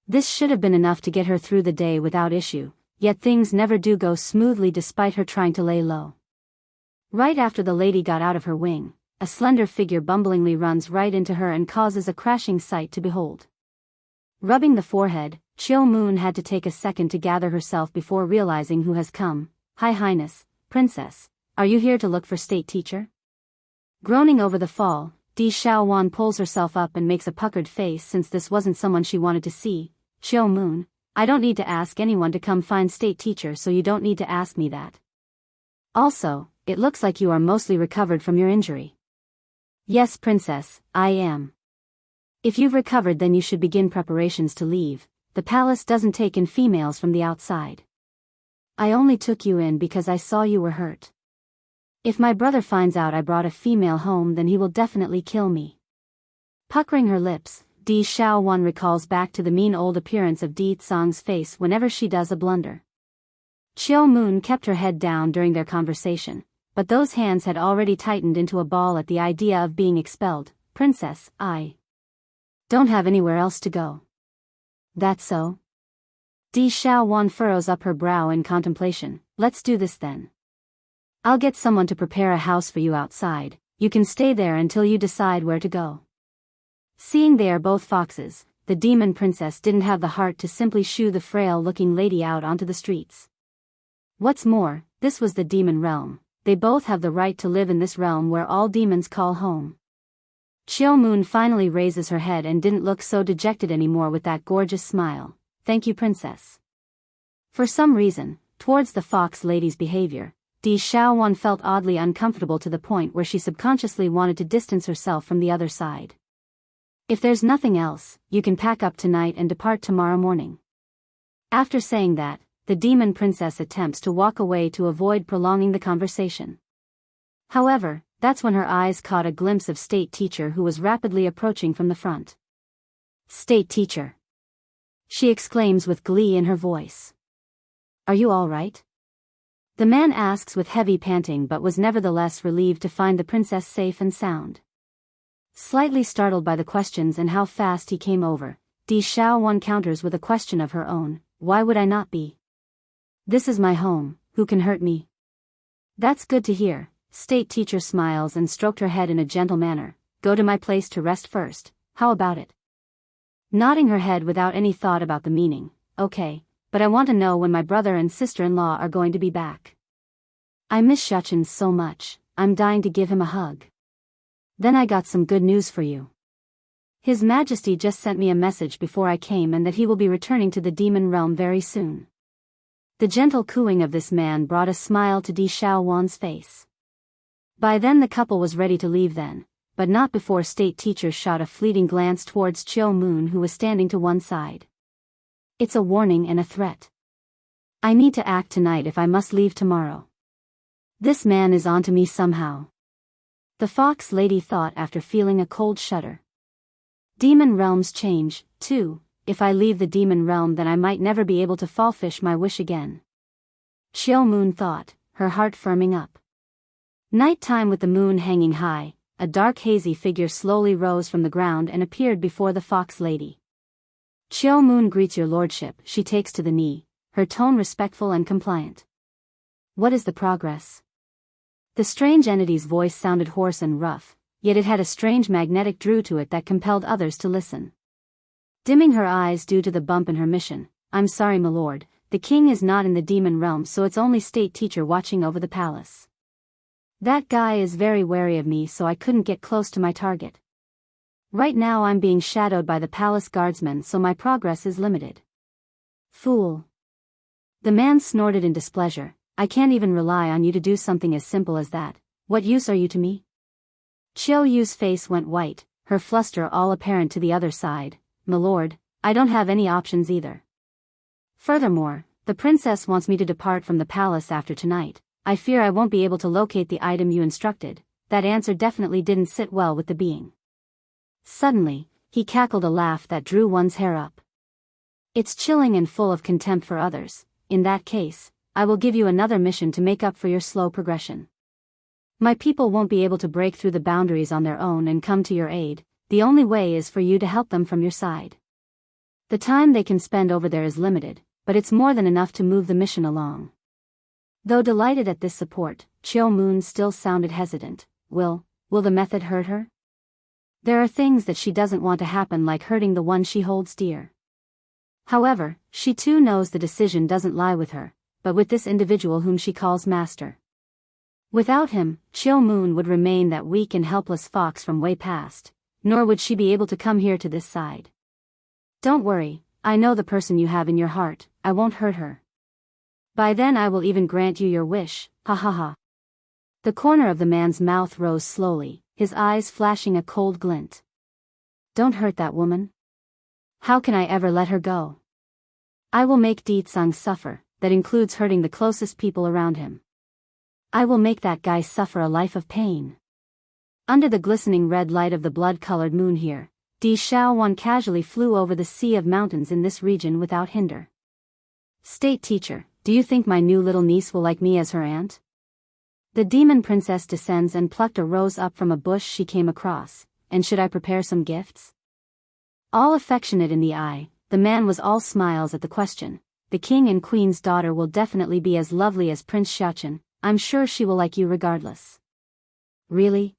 Speaker 1: This should have been enough to get her through the day without issue, yet things never do go smoothly despite her trying to lay low. Right after the lady got out of her wing, a slender figure bumblingly runs right into her and causes a crashing sight to behold. Rubbing the forehead, Qiao Moon had to take a second to gather herself before realizing who has come. Hi Highness, Princess, are you here to look for state teacher? Groaning over the fall, Di Xiaowan pulls herself up and makes a puckered face since this wasn't someone she wanted to see. Qiao Moon, I don't need to ask anyone to come find state teacher, so you don't need to ask me that. Also, it looks like you are mostly recovered from your injury. Yes, Princess, I am. If you've recovered, then you should begin preparations to leave. The palace doesn't take in females from the outside. I only took you in because I saw you were hurt. If my brother finds out I brought a female home, then he will definitely kill me. Puckering her lips, Di Xiaowan recalls back to the mean old appearance of Di Tsang's face whenever she does a blunder. Chiu Moon kept her head down during their conversation, but those hands had already tightened into a ball at the idea of being expelled. Princess, I don't have anywhere else to go. That's so? Di Xiaowan furrows up her brow in contemplation. Let's do this then. I'll get someone to prepare a house for you outside. You can stay there until you decide where to go. Seeing they are both foxes, the demon princess didn't have the heart to simply shoo the frail-looking lady out onto the streets. What's more, this was the demon realm. They both have the right to live in this realm where all demons call home. Chiu Moon finally raises her head and didn't look so dejected anymore with that gorgeous smile. Thank you, princess. For some reason, towards the fox lady's behavior, Di Xiaowan felt oddly uncomfortable to the point where she subconsciously wanted to distance herself from the other side. If there's nothing else, you can pack up tonight and depart tomorrow morning. After saying that, the demon princess attempts to walk away to avoid prolonging the conversation. However, that's when her eyes caught a glimpse of State Teacher, who was rapidly approaching from the front. State Teacher, she exclaims with glee in her voice. Are you all right? The man asks with heavy panting, but was nevertheless relieved to find the princess safe and sound. Slightly startled by the questions and how fast he came over, Di Xiaowan counters with a question of her own. Why would I not be? This is my home. Who can hurt me? That's good to hear. State Teacher smiles and stroked her head in a gentle manner. Go to my place to rest first. How about it? Nodding her head without any thought about the meaning. Okay, but I want to know when my brother and sister-in-law are going to be back. I miss Xiachen so much. I'm dying to give him a hug. Then I got some good news for you. His Majesty just sent me a message before I came, and that he will be returning to the demon realm very soon. The gentle cooing of this man brought a smile to Di Xiaowan's face. By then the couple was ready to leave then, but not before State Teacher shot a fleeting glance towards Chiu Moon, who was standing to one side. It's a warning and a threat. I need to act tonight if I must leave tomorrow. This man is onto me somehow. The fox lady thought after feeling a cold shudder. Demon realms change, too. If I leave the demon realm, then I might never be able to fulfill my wish again. Chiu Moon thought, her heart firming up. Nighttime with the moon hanging high, a dark hazy figure slowly rose from the ground and appeared before the fox lady. Chiu Moon greets your lordship, she takes to the knee, her tone respectful and compliant. What is the progress? The strange entity's voice sounded hoarse and rough, yet it had a strange magnetic draw to it that compelled others to listen. Dimming her eyes due to the bump in her mission, I'm sorry, my lord, the king is not in the demon realm, so it's only State Teacher watching over the palace. That guy is very wary of me, so I couldn't get close to my target. Right now I'm being shadowed by the palace guardsmen, so my progress is limited. Fool. The man snorted in displeasure. I can't even rely on you to do something as simple as that. What use are you to me? Chiu Yu's face went white, her fluster all apparent to the other side. My lord, I don't have any options either. Furthermore, the princess wants me to depart from the palace after tonight. I fear I won't be able to locate the item you instructed. That answer definitely didn't sit well with the being. Suddenly, he cackled a laugh that drew one's hair up. It's chilling and full of contempt for others. In that case, I will give you another mission to make up for your slow progression. My people won't be able to break through the boundaries on their own and come to your aid. The only way is for you to help them from your side. The time they can spend over there is limited, but it's more than enough to move the mission along. Though delighted at this support, Chiu Moon still sounded hesitant. Will the method hurt her? There are things that she doesn't want to happen, like hurting the one she holds dear. However, she too knows the decision doesn't lie with her, but with this individual whom she calls master. Without him, Chiu Moon would remain that weak and helpless fox from way past, nor would she be able to come here to this side. Don't worry, I know the person you have in your heart, I won't hurt her. By then I will even grant you your wish, ha ha ha. The corner of the man's mouth rose slowly, his eyes flashing a cold glint. Don't hurt that woman. How can I ever let her go? I will make Di Tsang suffer, that includes hurting the closest people around him. I will make that guy suffer a life of pain. Under the glistening red light of the blood-colored moon here, Di Shaowan casually flew over the sea of mountains in this region without hinder. State teacher, do you think my new little niece will like me as her aunt? The demon princess descends and plucked a rose up from a bush she came across. And should I prepare some gifts? All affectionate in the eye, the man was all smiles at the question. The king and queen's daughter will definitely be as lovely as Prince Xiaochen. I'm sure she will like you regardless. Really?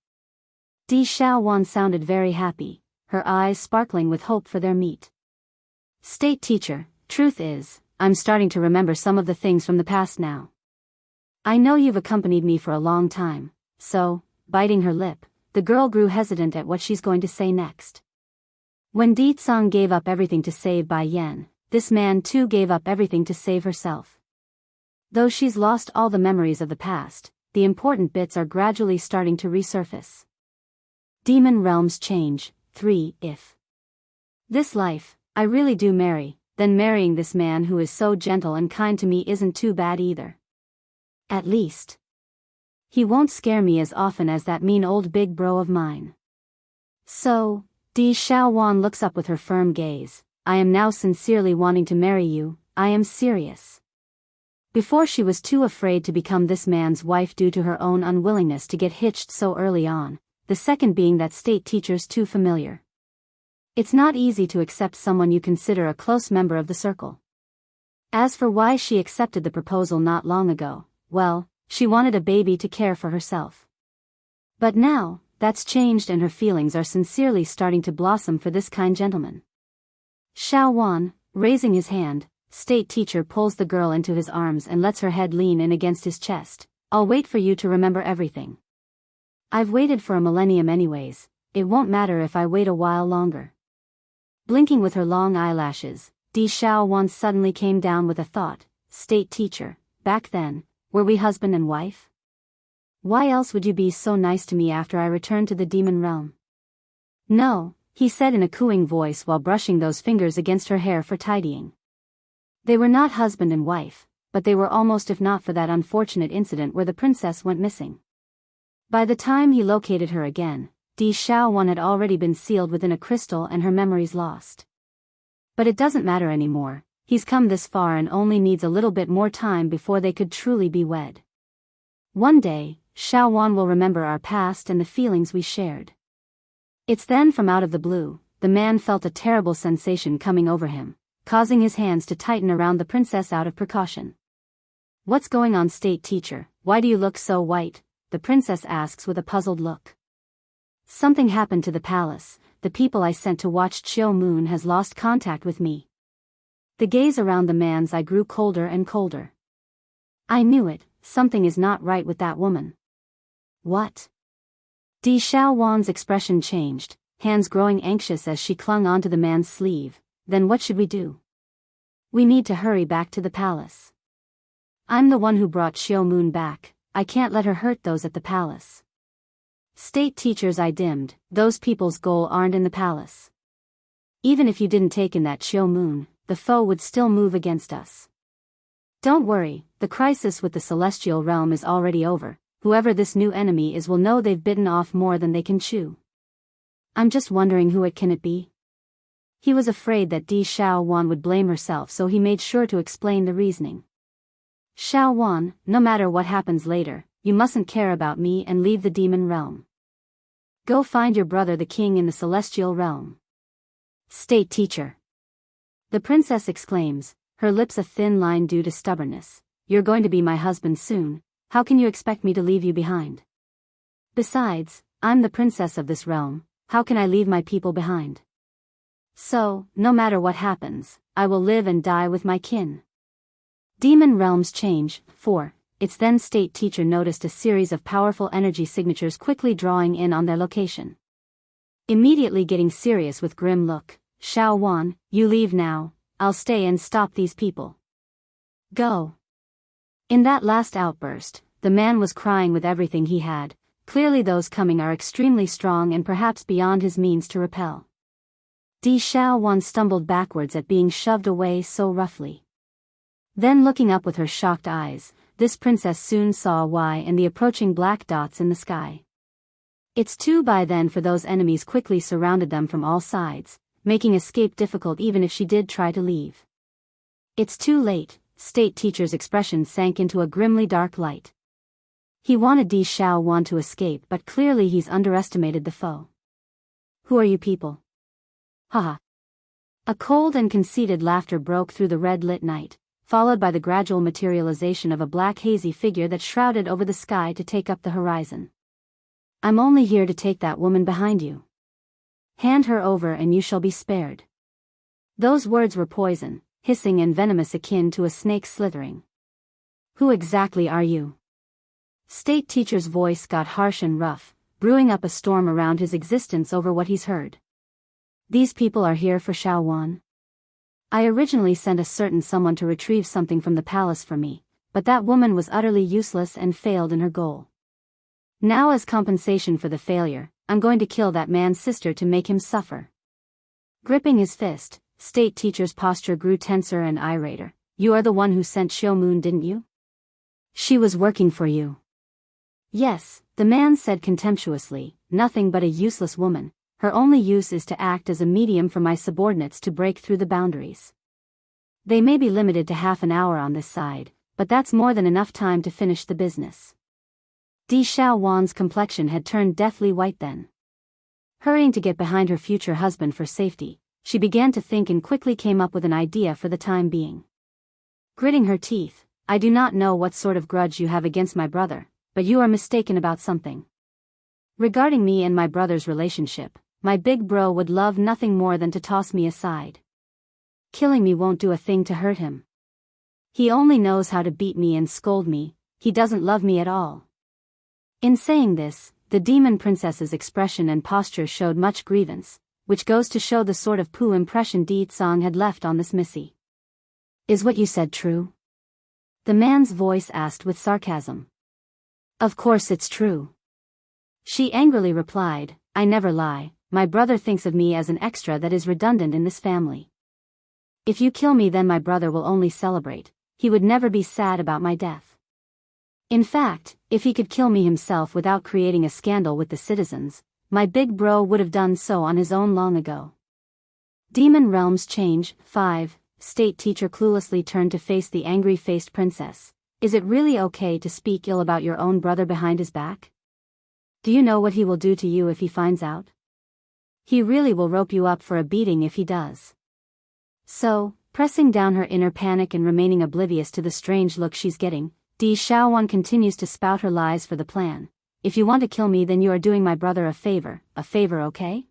Speaker 1: Di Shaowan sounded very happy, her eyes sparkling with hope for their meet. State teacher, truth is, I'm starting to remember some of the things from the past now. I know you've accompanied me for a long time, so, biting her lip, the girl grew hesitant at what she's going to say next. When Di Tsang gave up everything to save Bai Yan, this man too gave up everything to save herself. Though she's lost all the memories of the past, the important bits are gradually starting to resurface. Demon realms change. 3. If this life, I really do marry, then marrying this man who is so gentle and kind to me isn't too bad either. At least he won't scare me as often as that mean old big bro of mine. So, Di Shaowan looks up with her firm gaze. I am now sincerely wanting to marry you, I am serious. Before she was too afraid to become this man's wife due to her own unwillingness to get hitched so early on, the second being that state teacher's too familiar. It's not easy to accept someone you consider a close member of the circle. As for why she accepted the proposal not long ago, well, she wanted a baby to care for herself. But now, that's changed and her feelings are sincerely starting to blossom for this kind gentleman. Shaowan, raising his hand, state teacher pulls the girl into his arms and lets her head lean in against his chest. I'll wait for you to remember everything. I've waited for a millennium anyways, it won't matter if I wait a while longer. Blinking with her long eyelashes, Di Shaowan suddenly came down with a thought. State teacher, back then, were we husband and wife? Why else would you be so nice to me after I returned to the demon realm? No, he said in a cooing voice while brushing those fingers against her hair for tidying. They were not husband and wife, but they were almost, if not for that unfortunate incident where the princess went missing. By the time he located her again, Di Shaowan had already been sealed within a crystal and her memories lost. But it doesn't matter anymore, he's come this far and only needs a little bit more time before they could truly be wed. One day, Shaowan will remember our past and the feelings we shared. It's then from out of the blue, the man felt a terrible sensation coming over him, causing his hands to tighten around the princess out of precaution. What's going on, state teacher? Why do you look so white? The princess asks with a puzzled look. Something happened to the palace. The people I sent to watch Chiu Moon has lost contact with me. The gaze around the man's eye grew colder and colder. I knew it, something is not right with that woman. What? Di Shaowan's expression changed, hands growing anxious as she clung onto the man's sleeve. Then what should we do? We need to hurry back to the palace. I'm the one who brought Chiu Moon back, I can't let her hurt those at the palace. State teacher's eye dimmed, those people's goal aren't in the palace. Even if you didn't take in that Chiu Moon, the foe would still move against us. Don't worry, the crisis with the celestial realm is already over. Whoever this new enemy is will know they've bitten off more than they can chew. I'm just wondering who it can be? He was afraid that Di Shaowan would blame herself, so he made sure to explain the reasoning. Shaowan, no matter what happens later, you mustn't care about me and leave the demon realm. Go find your brother the king in the celestial realm. State teacher. The princess exclaims, her lips a thin line due to stubbornness. You're going to be my husband soon, how can you expect me to leave you behind? Besides, I'm the princess of this realm, how can I leave my people behind? So, no matter what happens, I will live and die with my kin. Demon realms change. 4. It's then state teacher noticed a series of powerful energy signatures quickly drawing in on their location. Immediately getting serious with grim look, Shaowan, you leave now, I'll stay and stop these people. Go. In that last outburst, the man was crying with everything he had. Clearly those coming are extremely strong and perhaps beyond his means to repel. Di Shaowan stumbled backwards at being shoved away so roughly. Then looking up with her shocked eyes, this princess soon saw why and the approaching black dots in the sky. It's too by then for those enemies quickly surrounded them from all sides, making escape difficult even if she did try to leave. It's too late, State Teacher's expression sank into a grimly dark light. He wanted Di Xiaowan to escape but clearly he's underestimated the foe. Who are you people? Haha. A cold and conceited laughter broke through the red-lit night, followed by the gradual materialization of a black hazy figure that shrouded over the sky to take up the horizon. I'm only here to take that woman behind you. Hand her over and you shall be spared. Those words were poison, hissing and venomous akin to a snake slithering. Who exactly are you? State Teacher's voice got harsh and rough, brewing up a storm around his existence over what he's heard. These people are here for Xiaowan. I originally sent a certain someone to retrieve something from the palace for me, but that woman was utterly useless and failed in her goal. Now as compensation for the failure, I'm going to kill that man's sister to make him suffer. Gripping his fist, State Teacher's posture grew tenser and irater. You are the one who sent Xiao Moon, didn't you? She was working for you. Yes, the man said contemptuously, nothing but a useless woman. Her only use is to act as a medium for my subordinates to break through the boundaries. They may be limited to half an hour on this side, but that's more than enough time to finish the business. Di Xiaowan's complexion had turned deathly white then. Hurrying to get behind her future husband for safety, she began to think and quickly came up with an idea for the time being. Gritting her teeth, I do not know what sort of grudge you have against my brother, but you are mistaken about something. Regarding me and my brother's relationship, my big bro would love nothing more than to toss me aside. Killing me won't do a thing to hurt him. He only knows how to beat me and scold me, he doesn't love me at all. In saying this, the demon princess's expression and posture showed much grievance, which goes to show the sort of poo impression Di Tsong had left on this missy. Is what you said true? The man's voice asked with sarcasm. Of course it's true. She angrily replied, I never lie, my brother thinks of me as an extra that is redundant in this family. If you kill me then my brother will only celebrate, he would never be sad about my death. In fact, if he could kill me himself without creating a scandal with the citizens, my big bro would have done so on his own long ago. Demon Realms Change 5. State Teacher cluelessly turned to face the angry-faced princess. Is it really okay to speak ill about your own brother behind his back? Do you know what he will do to you if he finds out? He really will rope you up for a beating if he does. So, pressing down her inner panic and remaining oblivious to the strange look she's getting, Di Xiaowan continues to spout her lies for the plan. If you want to kill me then you are doing my brother a favor, okay?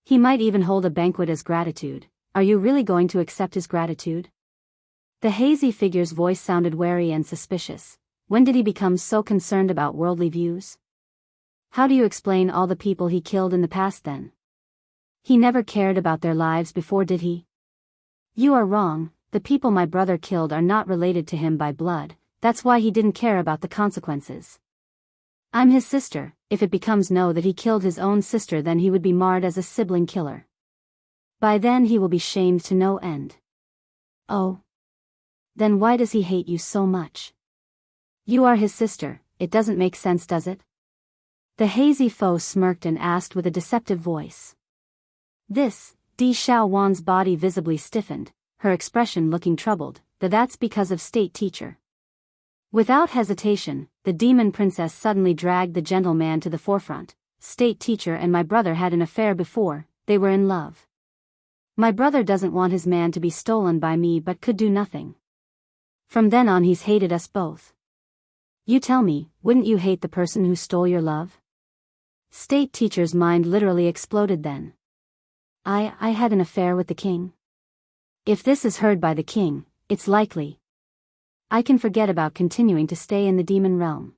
Speaker 1: He might even hold a banquet as gratitude. Are you really going to accept his gratitude? The hazy figure's voice sounded wary and suspicious. When did he become so concerned about worldly views? How do you explain all the people he killed in the past then? He never cared about their lives before, did he? You are wrong, the people my brother killed are not related to him by blood, that's why he didn't care about the consequences. I'm his sister, if it becomes known that he killed his own sister then he would be marred as a sibling killer. By then he will be shamed to no end. Oh. Then why does he hate you so much? You are his sister, it doesn't make sense, does it? The hazy foe smirked and asked with a deceptive voice. This, Di Xiaowan's body visibly stiffened, her expression looking troubled, that's because of State Teacher. Without hesitation, the demon princess suddenly dragged the gentleman to the forefront. State Teacher and my brother had an affair before, they were in love. My brother doesn't want his man to be stolen by me but could do nothing. From then on he's hated us both. You tell me, wouldn't you hate the person who stole your love? State Teacher's mind literally exploded then. I had an affair with the king. If this is heard by the king, it's likely. I can forget about continuing to stay in the demon realm.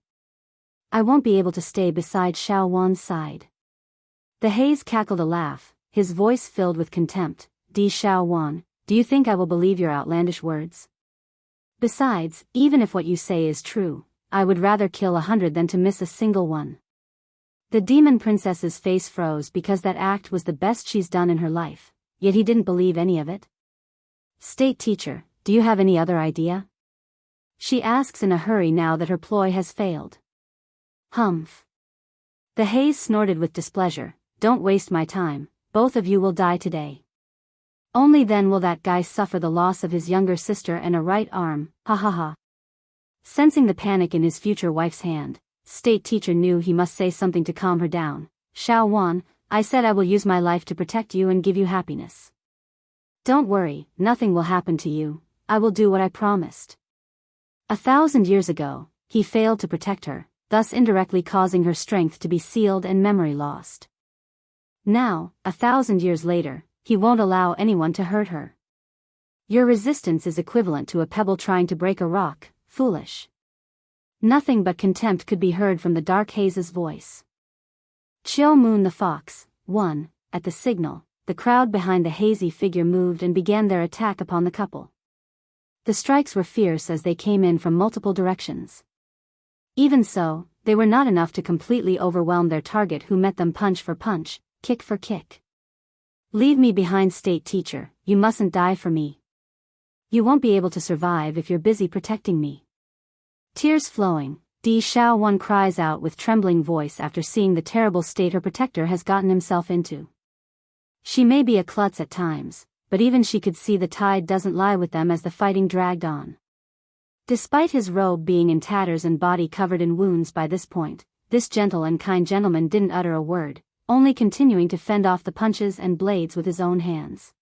Speaker 1: I won't be able to stay beside Xiaowan's side. The haze cackled a laugh, his voice filled with contempt. Di Xiaowan, do you think I will believe your outlandish words? Besides, even if what you say is true, I would rather kill 100 than to miss a single one. The demon princess's face froze because that act was the best she's done in her life, yet he didn't believe any of it. State Teacher, Do you have any other idea? She asks in a hurry now that her ploy has failed. Humph. The haze snorted with displeasure. Don't waste my time, both of you will die today. Only then will that guy suffer the loss of his younger sister and a right arm, ha ha ha. Sensing the panic in his future wife's hand, state teacher knew he must say something to calm her down. Xiao Wan, I said I will use my life to protect you and give you happiness. Don't worry, nothing will happen to you, I will do what I promised. 1,000 years ago, he failed to protect her, thus indirectly causing her strength to be sealed and memory lost. Now, 1,000 years later, he won't allow anyone to hurt her. Your resistance is equivalent to a pebble trying to break a rock, foolish. Nothing but contempt could be heard from the dark haze's voice. Chiu Moon the fox, won. At the signal, the crowd behind the hazy figure moved and began their attack upon the couple. The strikes were fierce as they came in from multiple directions. Even so, they were not enough to completely overwhelm their target, who met them punch for punch, kick for kick. Leave me behind, state teacher, you mustn't die for me. You won't be able to survive if you're busy protecting me. Tears flowing, Di Xiao Wan cries out with trembling voice after seeing the terrible state her protector has gotten himself into. She may be a klutz at times, but even she could see the tide doesn't lie with them as the fighting dragged on. Despite his robe being in tatters and body covered in wounds by this point, this gentle and kind gentleman didn't utter a word, only continuing to fend off the punches and blades with his own hands.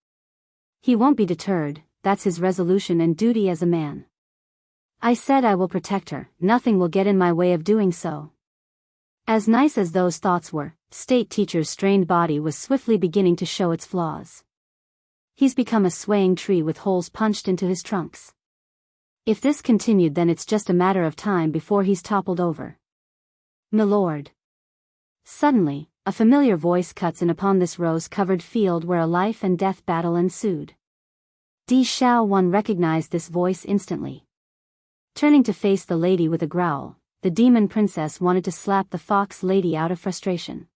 Speaker 1: He won't be deterred, that's his resolution and duty as a man. I said I will protect her, nothing will get in my way of doing so. As nice as those thoughts were, state teacher's strained body was swiftly beginning to show its flaws. He's become a swaying tree with holes punched into his trunks. If this continued, then it's just a matter of time before he's toppled over. Milord. Suddenly, a familiar voice cuts in upon this rose-covered field where a life and death battle ensued. Di Xiao Wan recognized this voice instantly. Turning to face the lady with a growl, the demon princess wanted to slap the fox lady out of frustration.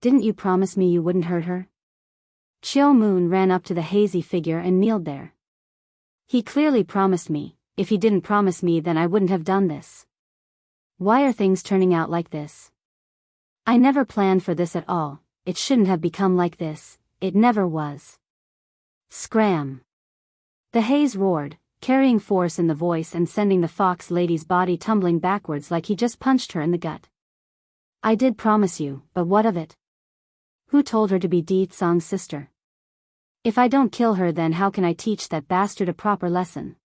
Speaker 1: Didn't you promise me you wouldn't hurt her? Chiu Moon ran up to the hazy figure and kneeled there. He clearly promised me. If he didn't promise me, then I wouldn't have done this. Why are things turning out like this? I never planned for this at all, it shouldn't have become like this, it never was. Scram! The haze roared, carrying force in the voice and sending the fox lady's body tumbling backwards like he just punched her in the gut. I did promise you, but what of it? Who told her to be Di Tsong's sister? If I don't kill her, then how can I teach that bastard a proper lesson?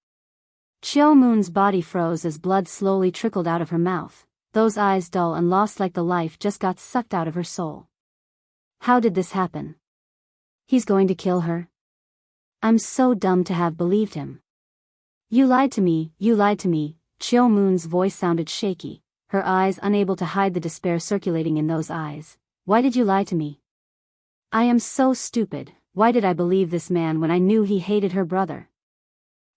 Speaker 1: Chiu Moon's body froze as blood slowly trickled out of her mouth, those eyes dull and lost like the life just got sucked out of her soul. How did this happen? He's going to kill her? I'm so dumb to have believed him. You lied to me, you lied to me. Chiu Moon's voice sounded shaky, her eyes unable to hide the despair circulating in those eyes. Why did you lie to me? I am so stupid, why did I believe this man when I knew he hated her brother?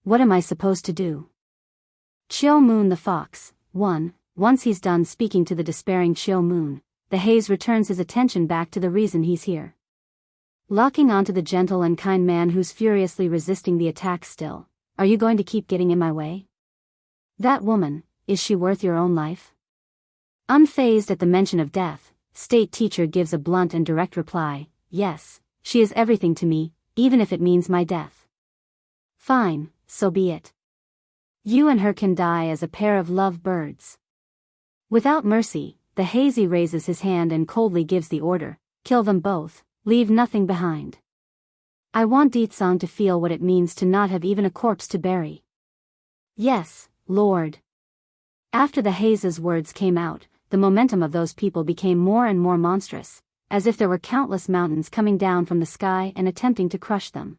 Speaker 1: What am I supposed to do? Chiu Moon the fox, won. Once he's done speaking to the despairing Chiu Moon, the haze returns his attention back to the reason he's here. Locking onto the gentle and kind man who's furiously resisting the attack still. Are you going to keep getting in my way? That woman, is she worth your own life? Unfazed at the mention of death, state teacher gives a blunt and direct reply, yes, she is everything to me, even if it means my death. Fine, so be it. You and her can die as a pair of love birds. Without mercy, the hazy raises his hand and coldly gives the order, kill them both, leave nothing behind. I want Di Tsong to feel what it means to not have even a corpse to bury. Yes, Lord. After the haze's words came out, the momentum of those people became more and more monstrous, as if there were countless mountains coming down from the sky and attempting to crush them.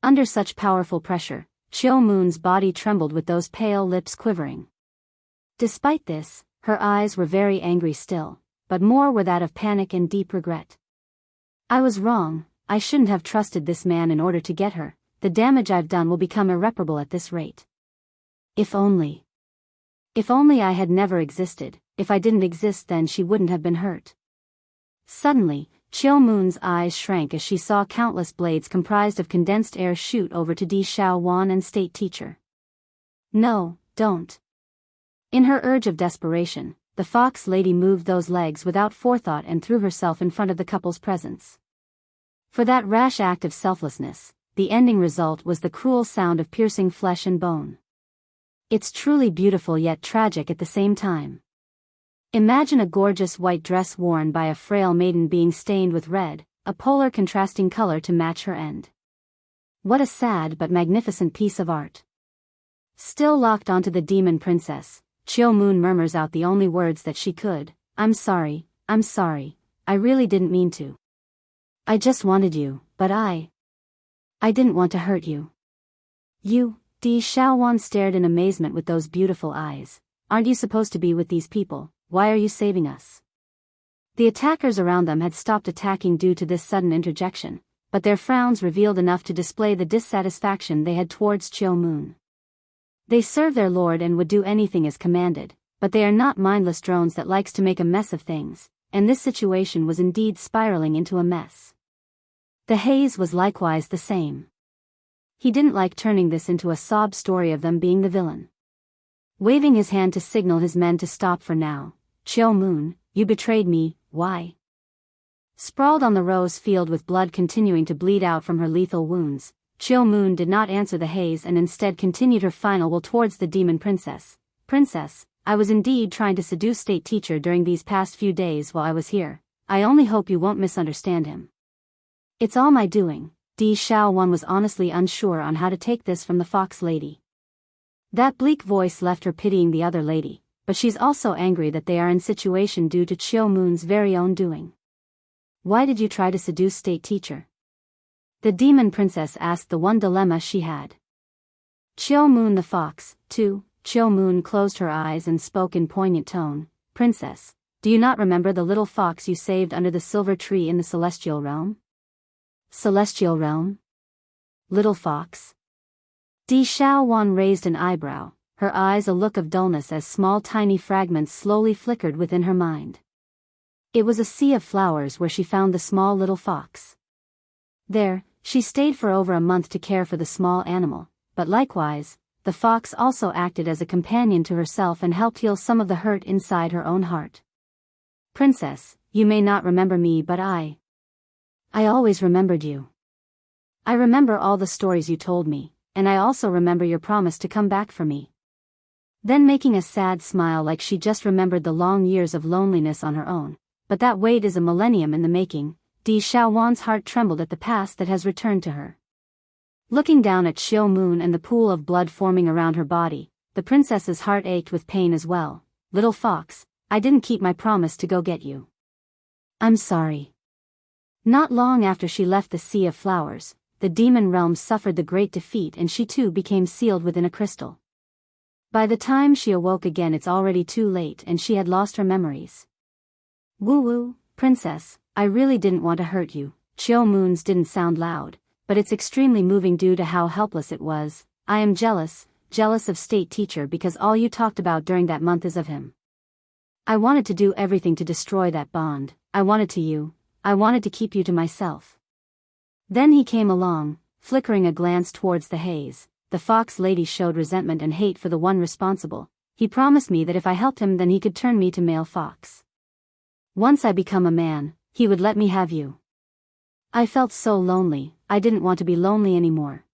Speaker 1: Under such powerful pressure, Chiu Moon's body trembled with those pale lips quivering. Despite this, her eyes were very angry still, but more were that of panic and deep regret. I was wrong, I shouldn't have trusted this man in order to get her, the damage I've done will become irreparable at this rate. If only. If only I had never existed, if I didn't exist then she wouldn't have been hurt. Suddenly, Chill Moon's eyes shrank as she saw countless blades comprised of condensed air shoot over to Di Xiaowan and state teacher. No, don't. In her urge of desperation, the fox lady moved those legs without forethought and threw herself in front of the couple's presence. For that rash act of selflessness, the ending result was the cruel sound of piercing flesh and bone. It's truly beautiful yet tragic at the same time. Imagine a gorgeous white dress worn by a frail maiden being stained with red, a polar contrasting color to match her end. What a sad but magnificent piece of art. Still locked onto the demon princess, Chill Moon murmurs out the only words that she could. I'm sorry, I really didn't mean to. I just wanted you, but I didn't want to hurt you. You, Di Xiaowan stared in amazement with those beautiful eyes. Aren't you supposed to be with these people? Why are you saving us? The attackers around them had stopped attacking due to this sudden interjection, but their frowns revealed enough to display the dissatisfaction they had towards Chill Moon. They serve their lord and would do anything as commanded, but they are not mindless drones that likes to make a mess of things, and this situation was indeed spiraling into a mess. The haze was likewise the same. He didn't like turning this into a sob story of them being the villain. Waving his hand to signal his men to stop for now, Chill Moon, you betrayed me, why? Sprawled on the rose field with blood continuing to bleed out from her lethal wounds, Chill Moon did not answer the haze and instead continued her final will towards the demon princess. Princess, I was indeed trying to seduce state teacher during these past few days while I was here. I only hope you won't misunderstand him. It's all my doing. Di Xiaowan was honestly unsure on how to take this from the fox lady. That bleak voice left her pitying the other lady, but she's also angry that they are in situation due to Chill Moon's very own doing. Why did you try to seduce state teacher? The demon princess asked the one dilemma she had. Chill Moon the fox, too. Chill Moon closed her eyes and spoke in poignant tone. Princess, do you not remember the little fox you saved under the silver tree in the celestial realm? Celestial realm? Little fox? Di Xiaowan raised an eyebrow, her eyes a look of dullness as small tiny fragments slowly flickered within her mind. It was a sea of flowers where she found the small little fox. There, she stayed for over a month to care for the small animal, but likewise, the fox also acted as a companion to herself and helped heal some of the hurt inside her own heart. Princess, you may not remember me but I always remembered you. I remember all the stories you told me, and I also remember your promise to come back for me. Then making a sad smile like she just remembered the long years of loneliness on her own, but that wait is a millennium in the making. Di Xiaowan's heart trembled at the past that has returned to her. Looking down at Chill Moon and the pool of blood forming around her body, the princess's heart ached with pain as well. Little fox, I didn't keep my promise to go get you. I'm sorry. Not long after she left the Sea of Flowers, the demon realm suffered the great defeat and she too became sealed within a crystal. By the time she awoke again it's already too late and she had lost her memories. Woo-woo, princess, I really didn't want to hurt you. Chill Moon's didn't sound loud, but it's extremely moving due to how helpless it was. I am jealous of state teacher because all you talked about during that month is of him. I wanted to do everything to destroy that bond. I wanted to keep you to myself. Then he came along, flickering a glance towards the haze. The fox lady showed resentment and hate for the one responsible. He promised me that if I helped him then he could turn me to male fox. Once I become a man, he would let me have you. I felt so lonely, I didn't want to be lonely anymore.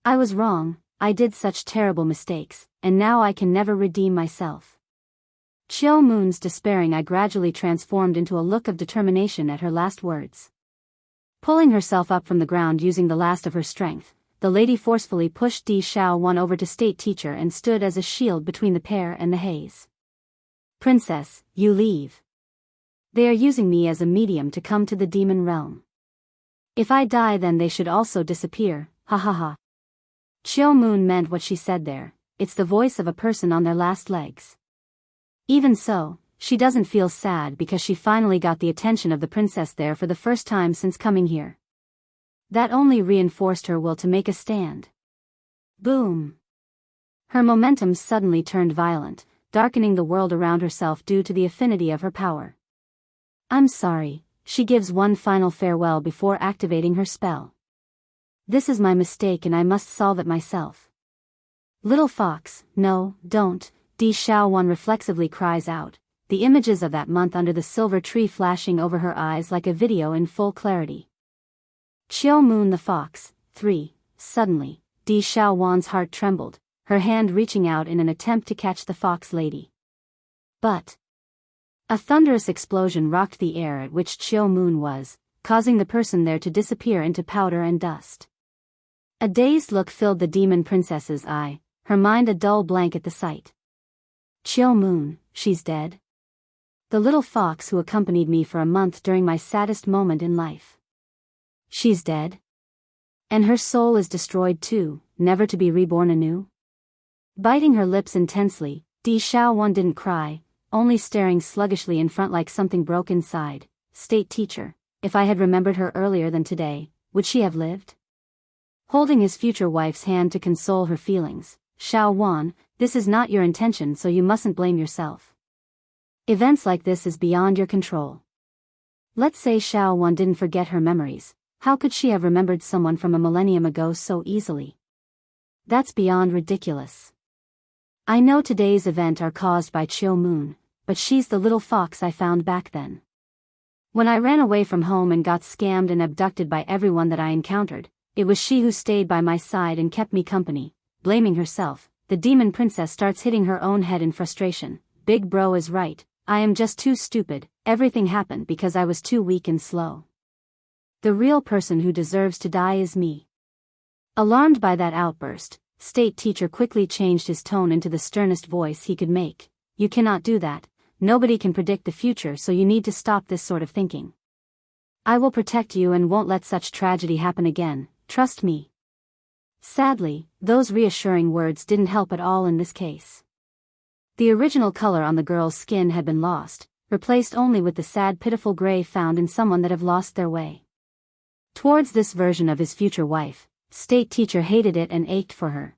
Speaker 1: I was wrong, I did such terrible mistakes, and now I can never redeem myself. Chill Moon's despairing eye gradually transformed into a look of determination at her last words. Pulling herself up from the ground using the last of her strength, the lady forcefully pushed Di Xiaowan over to state teacher and stood as a shield between the pair and the haze. Princess, you leave. They are using me as a medium to come to the demon realm. If I die then they should also disappear, ha ha ha. Chill Moon meant what she said there, it's the voice of a person on their last legs. Even so, she doesn't feel sad because she finally got the attention of the princess there for the first time since coming here. That only reinforced her will to make a stand. Boom! Her momentum suddenly turned violent, darkening the world around herself due to the affinity of her power. I'm sorry, she gives one final farewell before activating her spell. This is my mistake and I must solve it myself. Little fox, no, don't, Di Xiaowan reflexively cries out, the images of that month under the silver tree flashing over her eyes like a video in full clarity. Qiu Moon the fox, 3, suddenly, Di Xiaowan's heart trembled, her hand reaching out in an attempt to catch the fox lady. But a thunderous explosion rocked the air at which Qiu Moon was, causing the person there to disappear into powder and dust. A dazed look filled the demon princess's eye, her mind a dull blank at the sight. Qiu Moon, she's dead? The little fox who accompanied me for a month during my saddest moment in life. She's dead? And her soul is destroyed too, never to be reborn anew? Biting her lips intensely, Di Xiaowan didn't cry, only staring sluggishly in front like something broke inside. State teacher, if I had remembered her earlier than today, would she have lived? Holding his future wife's hand to console her feelings, Xiaowan, this is not your intention so you mustn't blame yourself. Events like this is beyond your control. Let's say Xiaowan didn't forget her memories, how could she have remembered someone from a millennium ago so easily? That's beyond ridiculous. I know today's event are caused by Qiu Moon, but she's the little fox I found back then. When I ran away from home and got scammed and abducted by everyone that I encountered, it was she who stayed by my side and kept me company. Blaming herself, the demon princess starts hitting her own head in frustration. Big bro is right, I am just too stupid, everything happened because I was too weak and slow. The real person who deserves to die is me. Alarmed by that outburst, state teacher quickly changed his tone into the sternest voice he could make. You cannot do that, nobody can predict the future so you need to stop this sort of thinking. I will protect you and won't let such tragedy happen again, trust me. Sadly, those reassuring words didn't help at all in this case. The original color on the girl's skin had been lost, replaced only with the sad pitiful gray found in someone that have lost their way. Towards this version of his future wife, state teacher hated it and ached for her.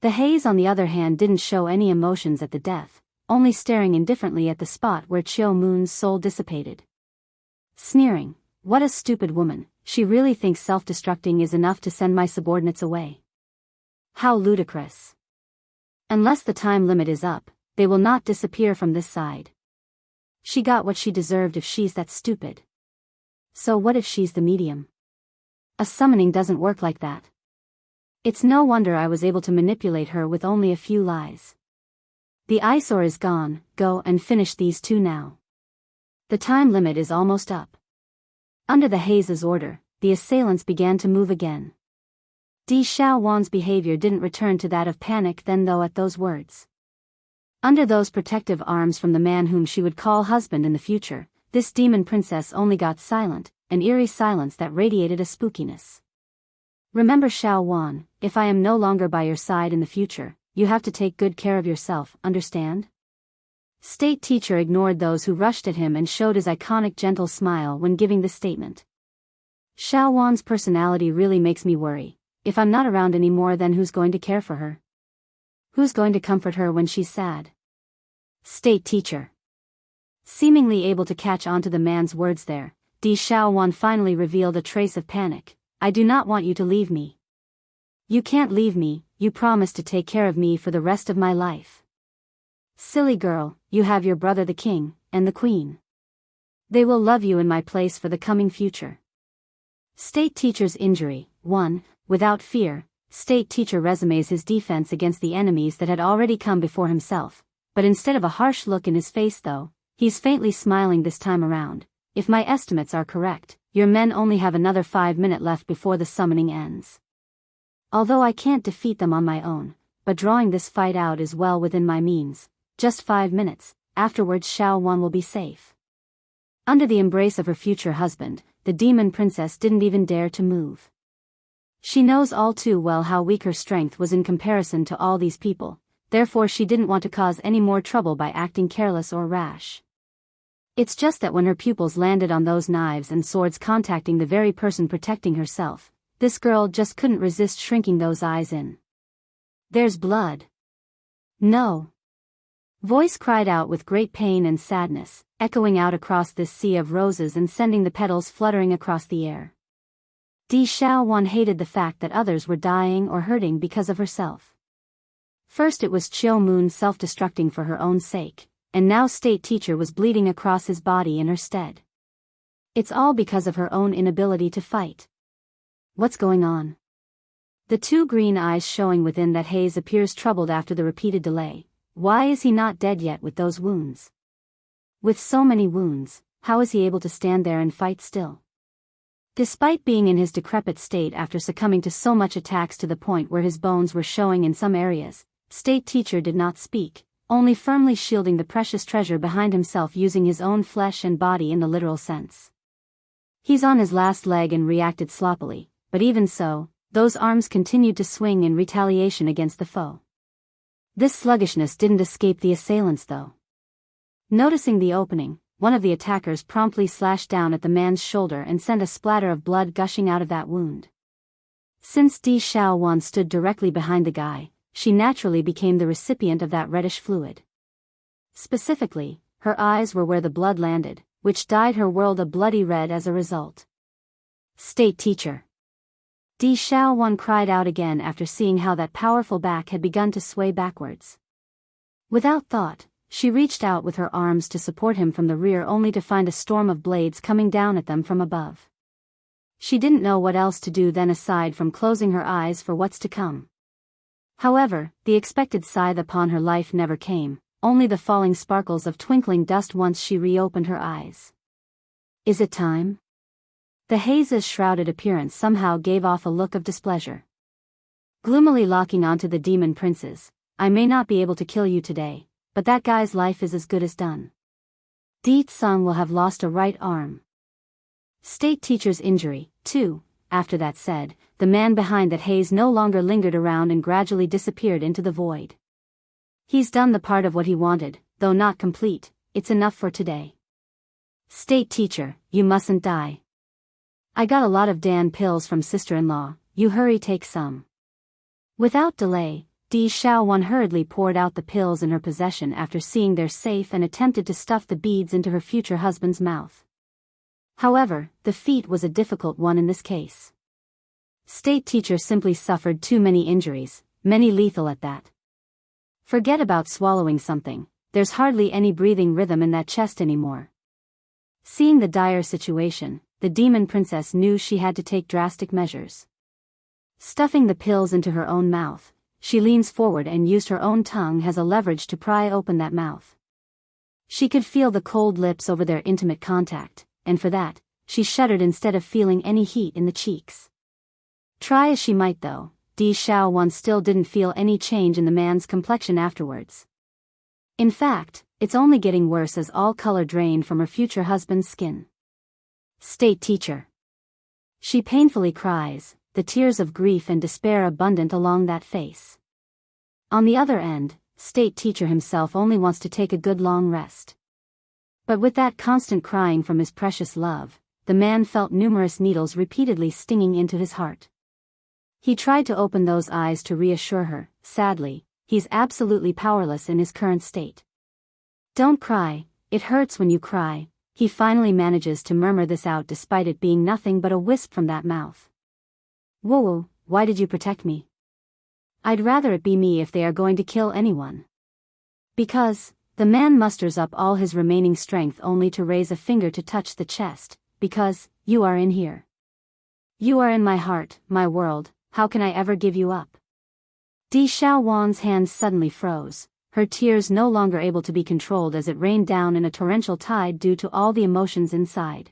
Speaker 1: The haze on the other hand didn't show any emotions at the death, only staring indifferently at the spot where Qiu Moon's soul dissipated. Sneering, what a stupid woman, she really thinks self-destructing is enough to send my subordinates away. How ludicrous. Unless the time limit is up, they will not disappear from this side. She got what she deserved if she's that stupid. So what if she's the medium? A summoning doesn't work like that. It's no wonder I was able to manipulate her with only a few lies. The eyesore is gone, go and finish these two now. The time limit is almost up. Under the Haze's order, the assailants began to move again. Di Xiaowan's behavior didn't return to that of panic then though at those words. Under those protective arms from the man whom she would call husband in the future, this demon princess only got silent, an eerie silence that radiated a spookiness. Remember Xiaowan, if I am no longer by your side in the future, you have to take good care of yourself, understand? State teacher ignored those who rushed at him and showed his iconic gentle smile when giving the statement. Xiaowan's personality really makes me worry. If I'm not around anymore then who's going to care for her? Who's going to comfort her when she's sad? State teacher. Seemingly able to catch on to the man's words there, Di Xiaowan finally revealed a trace of panic. I do not want you to leave me. You can't leave me, you promised to take care of me for the rest of my life. Silly girl, you have your brother the king, and the queen. They will love you in my place for the coming future. State teacher's injury. 1. Without fear, state teacher resumes his defense against the enemies that had already come before himself, but instead of a harsh look in his face though, he's faintly smiling this time around. If my estimates are correct, your men only have another 5 minutes left before the summoning ends. Although I can't defeat them on my own, but drawing this fight out is well within my means. Just 5 minutes, afterwards Xiaowan will be safe. Under the embrace of her future husband, the demon princess didn't even dare to move. She knows all too well how weak her strength was in comparison to all these people, therefore she didn't want to cause any more trouble by acting careless or rash. It's just that when her pupils landed on those knives and swords contacting the very person protecting herself, this girl just couldn't resist shrinking those eyes in. There's blood. No. Voice cried out with great pain and sadness, echoing out across this sea of roses and sending the petals fluttering across the air. Di Xiaowan hated the fact that others were dying or hurting because of herself. First it was Chiu Moon self-destructing for her own sake, and now State Teacher was bleeding across his body in her stead. It's all because of her own inability to fight. What's going on? The two green eyes showing within that haze appears troubled after the repeated delay. Why is he not dead yet with those wounds? With so many wounds, how is he able to stand there and fight still? Despite being in his decrepit state after succumbing to so much attacks to the point where his bones were showing in some areas, State Teacher did not speak, only firmly shielding the precious treasure behind himself using his own flesh and body in the literal sense. He's on his last leg and reacted sloppily, but even so, those arms continued to swing in retaliation against the foe. This sluggishness didn't escape the assailants though. Noticing the opening, one of the attackers promptly slashed down at the man's shoulder and sent a splatter of blood gushing out of that wound. Since Di Xiaowan stood directly behind the guy, she naturally became the recipient of that reddish fluid. Specifically, her eyes were where the blood landed, which dyed her world a bloody red as a result. State Teacher. Di Xiaowan cried out again after seeing how that powerful back had begun to sway backwards. Without thought, she reached out with her arms to support him from the rear only to find a storm of blades coming down at them from above. She didn't know what else to do then aside from closing her eyes for what's to come. However, the expected scythe upon her life never came, only the falling sparkles of twinkling dust once she reopened her eyes. Is it time? The haze's shrouded appearance somehow gave off a look of displeasure. Gloomily locking onto the demon princes, I may not be able to kill you today, but that guy's life is as good as done. Di Tsung will have lost a right arm. State Teacher's injury, too. After that said, the man behind that haze no longer lingered around and gradually disappeared into the void. He's done the part of what he wanted, though not complete. It's enough for today. State Teacher, you mustn't die. I got a lot of Dan pills from sister-in-law, you hurry take some. Without delay, Di Xiaowan hurriedly poured out the pills in her possession after seeing they're safe and attempted to stuff the beads into her future husband's mouth. However, the feat was a difficult one in this case. State Teacher simply suffered too many injuries, many lethal at that. Forget about swallowing something, there's hardly any breathing rhythm in that chest anymore. Seeing the dire situation, the demon princess knew she had to take drastic measures. Stuffing the pills into her own mouth, she leans forward and used her own tongue as a leverage to pry open that mouth. She could feel the cold lips over their intimate contact, and for that, she shuddered instead of feeling any heat in the cheeks. Try as she might though, Di Xiaowan still didn't feel any change in the man's complexion afterwards. In fact, it's only getting worse as all color drained from her future husband's skin. State Teacher. She painfully cries, the tears of grief and despair abundant along that face. On the other end, State Teacher himself only wants to take a good long rest. But with that constant crying from his precious love, the man felt numerous needles repeatedly stinging into his heart. He tried to open those eyes to reassure her, sadly, he's absolutely powerless in his current state. Don't cry, it hurts when you cry. He finally manages to murmur this out despite it being nothing but a wisp from that mouth. Whoa, why did you protect me? I'd rather it be me if they are going to kill anyone. Because, the man musters up all his remaining strength only to raise a finger to touch the chest, because, you are in here. You are in my heart, my world, how can I ever give you up? Di Xiaowan's hands suddenly froze, her tears no longer able to be controlled as it rained down in a torrential tide due to all the emotions inside.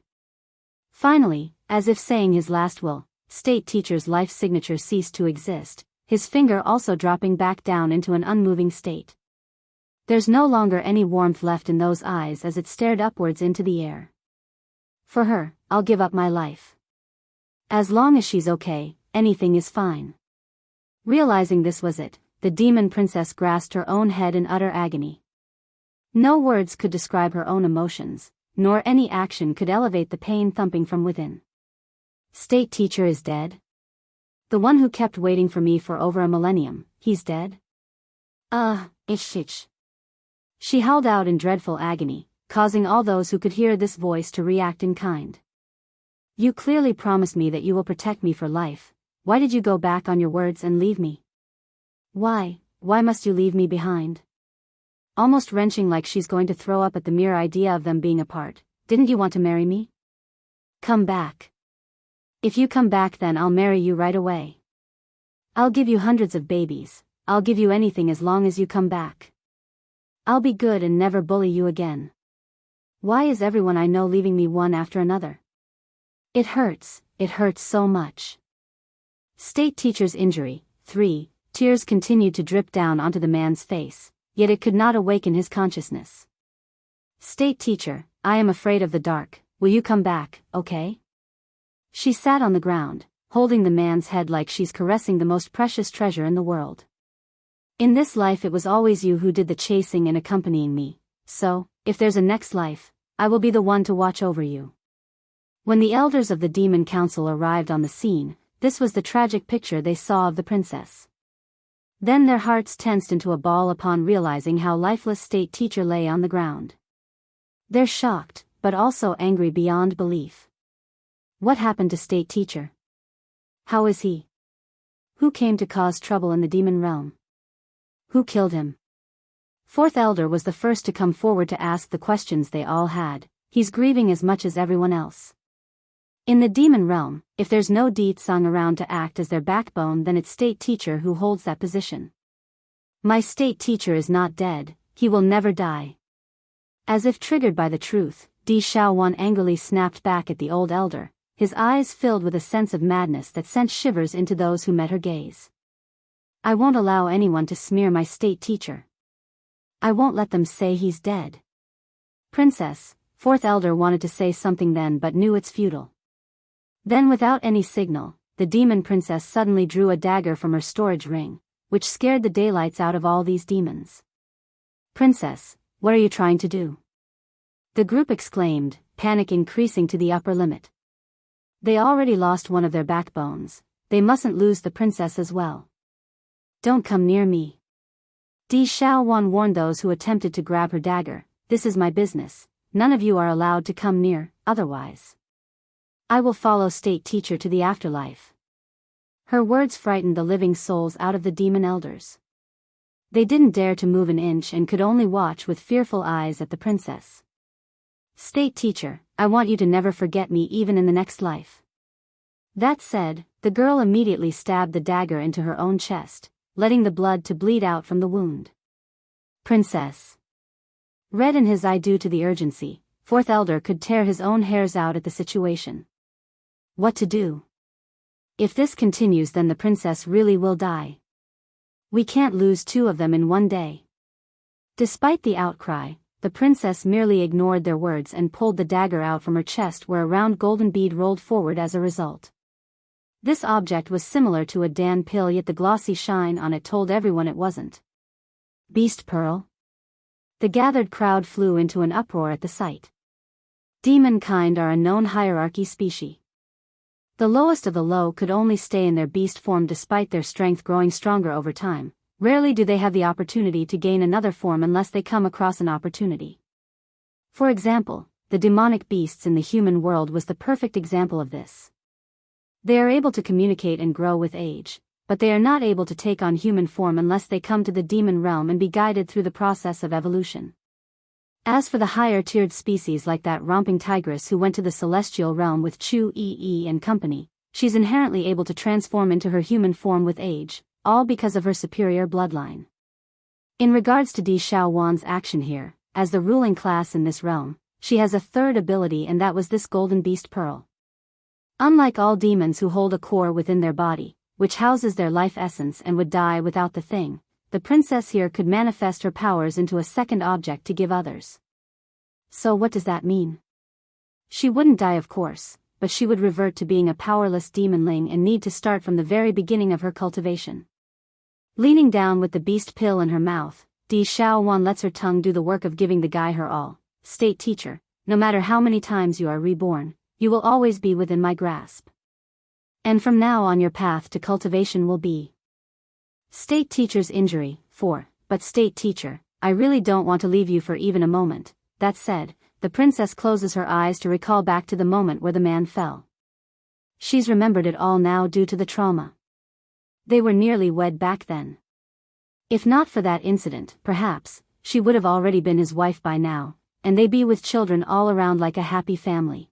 Speaker 1: Finally, as if saying his last will, State Teacher's life signature ceased to exist, his finger also dropping back down into an unmoving state. There's no longer any warmth left in those eyes as it stared upwards into the air. For her, I'll give up my life. As long as she's okay, anything is fine. Realizing this was it, the demon princess grasped her own head in utter agony. No words could describe her own emotions, nor any action could elevate the pain thumping from within. State Teacher is dead? The one who kept waiting for me for over a millennium, he's dead? Ish. She howled out in dreadful agony, causing all those who could hear this voice to react in kind. You clearly promised me that you will protect me for life. Why did you go back on your words and leave me? Why must you leave me behind? Almost wrenching like she's going to throw up at the mere idea of them being apart. Didn't you want to marry me? Come back. If you come back, then I'll marry you right away. I'll give you hundreds of babies. I'll give you anything as long as you come back. I'll be good and never bully you again. Why is everyone I know leaving me one after another? It hurts so much. State teacher's injury. 3. Tears continued to drip down onto the man's face, yet it could not awaken his consciousness. State teacher, I am afraid of the dark. Will you come back, okay? She sat on the ground, holding the man's head like she's caressing the most precious treasure in the world. In this life it was always you who did the chasing and accompanying me, so, if there's a next life, I will be the one to watch over you. When the elders of the Demon Council arrived on the scene, this was the tragic picture they saw of the princess. Then their hearts tensed into a ball upon realizing how lifeless state teacher lay on the ground. They're shocked, but also angry beyond belief. What happened to state teacher? How is he? Who came to cause trouble in the demon realm? Who killed him? Fourth elder was the first to come forward to ask the questions they all had. He's grieving as much as everyone else. In the demon realm, if there's no Deetsung around to act as their backbone, then it's state teacher who holds that position. My state teacher is not dead, he will never die. As if triggered by the truth, Di Shaowan angrily snapped back at the old elder, his eyes filled with a sense of madness that sent shivers into those who met her gaze. I won't allow anyone to smear my state teacher. I won't let them say he's dead. Princess, fourth elder wanted to say something then but knew it's futile. Then without any signal, the demon princess suddenly drew a dagger from her storage ring, which scared the daylights out of all these demons. Princess, what are you trying to do? The group exclaimed, panic increasing to the upper limit. They already lost one of their backbones, they mustn't lose the princess as well. Don't come near me. Di Shaowan warned those who attempted to grab her dagger, this is my business, none of you are allowed to come near, otherwise I will follow state teacher to the afterlife. Her words frightened the living souls out of the demon elders. They didn't dare to move an inch and could only watch with fearful eyes at the princess. State teacher, I want you to never forget me even in the next life. That said, the girl immediately stabbed the dagger into her own chest, letting the blood to bleed out from the wound. Princess. Red in his eye due to the urgency, fourth elder could tear his own hairs out at the situation. What to do? If this continues, then the princess really will die. We can't lose two of them in one day. Despite the outcry, the princess merely ignored their words and pulled the dagger out from her chest, where a round golden bead rolled forward as a result. This object was similar to a Dan pill, yet the glossy shine on it told everyone it wasn't. Beast pearl? The gathered crowd flew into an uproar at the sight. Demon kind are a known hierarchy species. The lowest of the low could only stay in their beast form despite their strength growing stronger over time. Rarely do they have the opportunity to gain another form unless they come across an opportunity. For example, the demonic beasts in the human world was the perfect example of this. They are able to communicate and grow with age, but they are not able to take on human form unless they come to the demon realm and be guided through the process of evolution. As for the higher-tiered species like that romping tigress who went to the celestial realm with Chu Yi and company, she's inherently able to transform into her human form with age, all because of her superior bloodline. In regards to Di Shaowan's action here, as the ruling class in this realm, she has a third ability, and that was this golden beast pearl. Unlike all demons who hold a core within their body, which houses their life essence and would die without the thing, the princess here could manifest her powers into a second object to give others. So what does that mean? She wouldn't die, of course, but she would revert to being a powerless demonling and need to start from the very beginning of her cultivation. Leaning down with the beast pill in her mouth, Di Shaowan lets her tongue do the work of giving the guy her all. State teacher, no matter how many times you are reborn, you will always be within my grasp. And from now on your path to cultivation will be State teacher's injury. 4. But state teacher, I really don't want to leave you for even a moment. That said, the princess closes her eyes to recall back to the moment where the man fell. She's remembered it all now due to the trauma. They were nearly wed back then. If not for that incident, perhaps, she would have already been his wife by now, and they'd be with children all around like a happy family.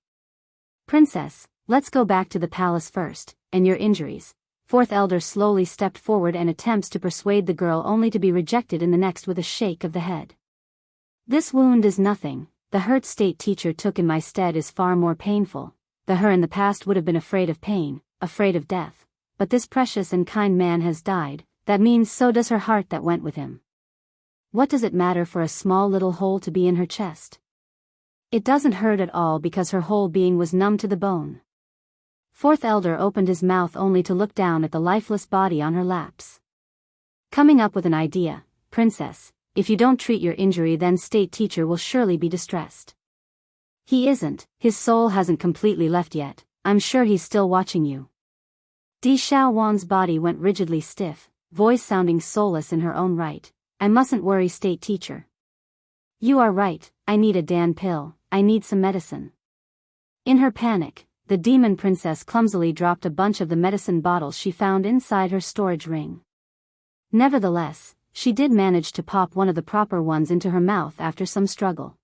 Speaker 1: Princess, let's go back to the palace first, and your injuries. Fourth elder slowly stepped forward and attempts to persuade the girl only to be rejected in the next with a shake of the head. This wound is nothing, the hurt state teacher took in my stead is far more painful. The her in the past would have been afraid of pain, afraid of death. But this precious and kind man has died, that means so does her heart that went with him. What does it matter for a small little hole to be in her chest? It doesn't hurt at all because her whole being was numb to the bone. Fourth elder opened his mouth only to look down at the lifeless body on her laps. Coming up with an idea, princess, if you don't treat your injury then state teacher will surely be distressed. He isn't, his soul hasn't completely left yet, I'm sure he's still watching you. Di Xiaowan's body went rigidly stiff, voice sounding soulless in her own right. I mustn't worry state teacher. You are right, I need a Dan pill, I need some medicine. In her panic, the demon princess clumsily dropped a bunch of the medicine bottles she found inside her storage ring. Nevertheless, she did manage to pop one of the proper ones into her mouth after some struggle.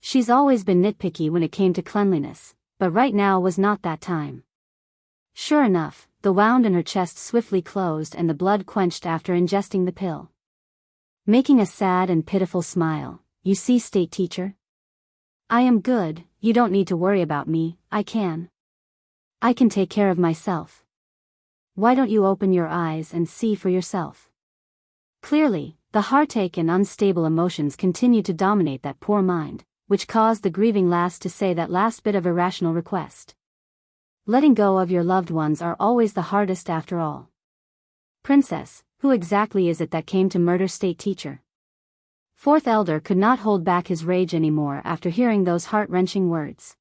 Speaker 1: She's always been nitpicky when it came to cleanliness, but right now was not that time. Sure enough, the wound in her chest swiftly closed and the blood quenched after ingesting the pill. Making a sad and pitiful smile, you see state teacher? I am good, you don't need to worry about me, I can take care of myself. Why don't you open your eyes and see for yourself? Clearly, the heartache and unstable emotions continued to dominate that poor mind, which caused the grieving lass to say that last bit of irrational request. Letting go of your loved ones are always the hardest after all. Princess, who exactly is it that came to murder state teacher? Fourth elder could not hold back his rage anymore after hearing those heart-wrenching words.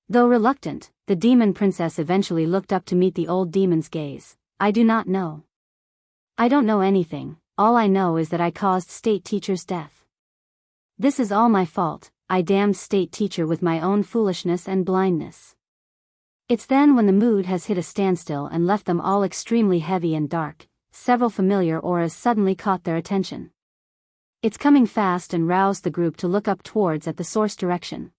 Speaker 1: Though reluctant, the demon princess eventually looked up to meet the old demon's gaze. I do not know. I don't know anything, all I know is that I caused state teacher's death. This is all my fault, I damned state teacher with my own foolishness and blindness. It's then when the mood has hit a standstill and left them all extremely heavy and dark, several familiar auras suddenly caught their attention. It's coming fast and roused the group to look up towards at the source direction.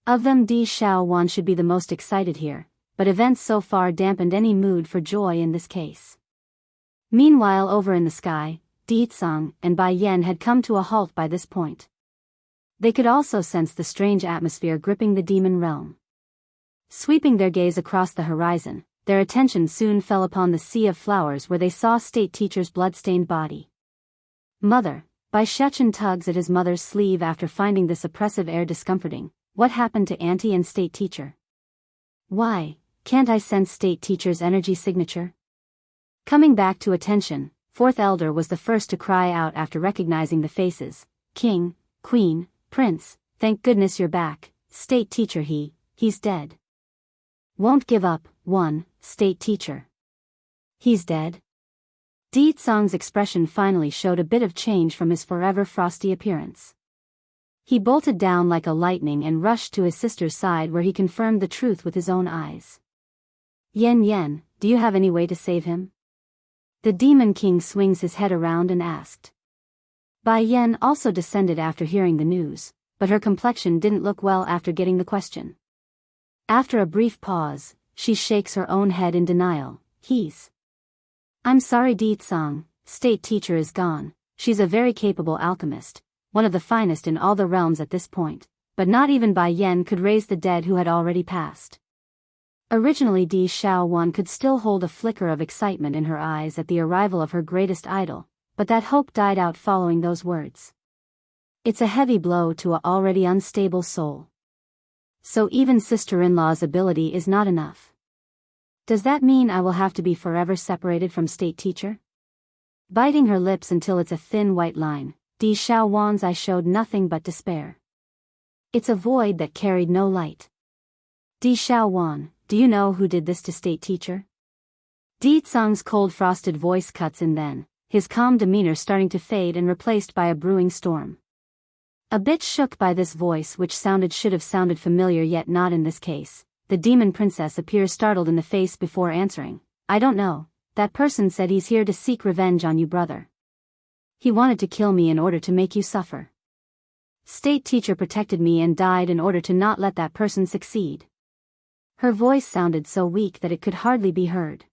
Speaker 1: Of them Di Xiaowan should be the most excited here, but events so far dampened any mood for joy in this case. Meanwhile over in the sky, Di Tsang and Bai Yan had come to a halt by this point. They could also sense the strange atmosphere gripping the demon realm. Sweeping their gaze across the horizon, their attention soon fell upon the sea of flowers where they saw state teacher's blood-stained body. Mother, Bai Shechen tugs at his mother's sleeve after finding this oppressive air discomforting. What happened to auntie and state teacher? Why, can't I sense state teacher's energy signature? Coming back to attention, fourth elder was the first to cry out after recognizing the faces. King, Queen, Prince, thank goodness you're back. State teacher he's dead. Won't give up, state teacher. He's dead? Di Tsang's expression finally showed a bit of change from his forever frosty appearance. He bolted down like a lightning and rushed to his sister's side where he confirmed the truth with his own eyes. Yen, do you have any way to save him? The demon king swings his head around and asked. Bai Yan also descended after hearing the news, but her complexion didn't look well after getting the question. After a brief pause, she shakes her own head in denial. I'm sorry Di Tsang, state teacher is gone. She's a very capable alchemist, one of the finest in all the realms at this point, but not even Bai Yan could raise the dead who had already passed. Originally Di Xiaowan could still hold a flicker of excitement in her eyes at the arrival of her greatest idol, but that hope died out following those words. It's a heavy blow to an already unstable soul. So even sister-in-law's ability is not enough. Does that mean I will have to be forever separated from state teacher? Biting her lips until it's a thin white line, Di Xiaowan's eye showed nothing but despair. It's a void that carried no light. Di Xiaowan, do you know who did this to state teacher? Di Tsang's cold frosted voice cuts in then, his calm demeanor starting to fade and replaced by a brewing storm. A bit shook by this voice which should have sounded familiar yet not in this case, the demon princess appears startled in the face before answering. I don't know, that person said he's here to seek revenge on you, brother. He wanted to kill me in order to make you suffer. State teacher protected me and died in order to not let that person succeed. Her voice sounded so weak that it could hardly be heard.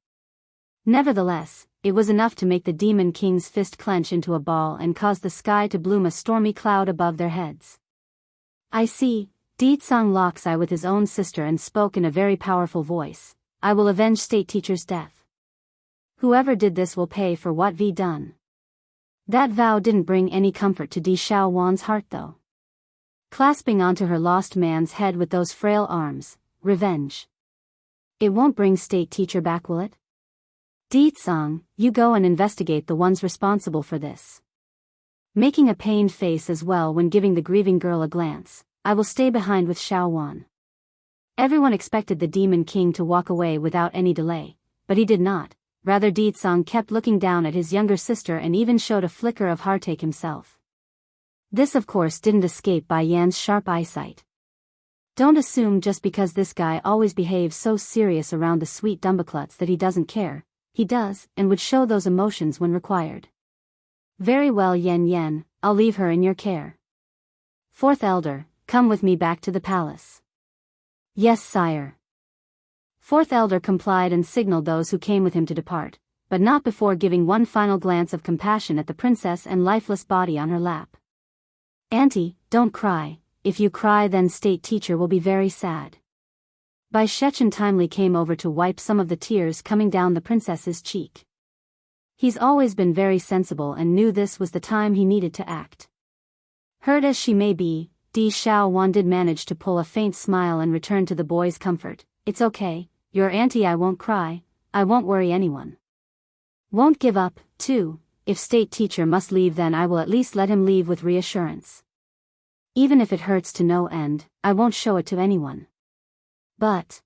Speaker 1: Nevertheless, it was enough to make the Demon King's fist clench into a ball and cause the sky to bloom a stormy cloud above their heads. I see, Deetsang locks eye with his own sister and spoke in a very powerful voice. I will avenge state teacher's death. Whoever did this will pay for what we done. That vow didn't bring any comfort to Di Xiaowan's heart though. Clasping onto her lost man's head with those frail arms, revenge. It won't bring state teacher back, will it? Deetsang, you go and investigate the ones responsible for this. Making a pained face as well when giving the grieving girl a glance, I will stay behind with Xiaowan. Everyone expected the Demon King to walk away without any delay, but he did not. Rather, Deetsang kept looking down at his younger sister and even showed a flicker of heartache himself. This of course didn't escape Bai Yan's sharp eyesight. Don't assume just because this guy always behaves so serious around the sweet Dumbakluts that he doesn't care. He does, and would show those emotions when required. Very well, Yen, I'll leave her in your care. Fourth elder, come with me back to the palace. Yes, sire. Fourth elder complied and signaled those who came with him to depart, but not before giving one final glance of compassion at the princess and lifeless body on her lap. Auntie, don't cry. If you cry then state teacher will be very sad. Bai Shechen timely came over to wipe some of the tears coming down the princess's cheek. He's always been very sensible and knew this was the time he needed to act. Hurt as she may be, Di Xiaowan did manage to pull a faint smile and return to the boy's comfort. It's okay, your auntie, I won't cry, I won't worry anyone. Won't give up, too. If state teacher must leave then I will at least let him leave with reassurance. Even if it hurts to no end, I won't show it to anyone. But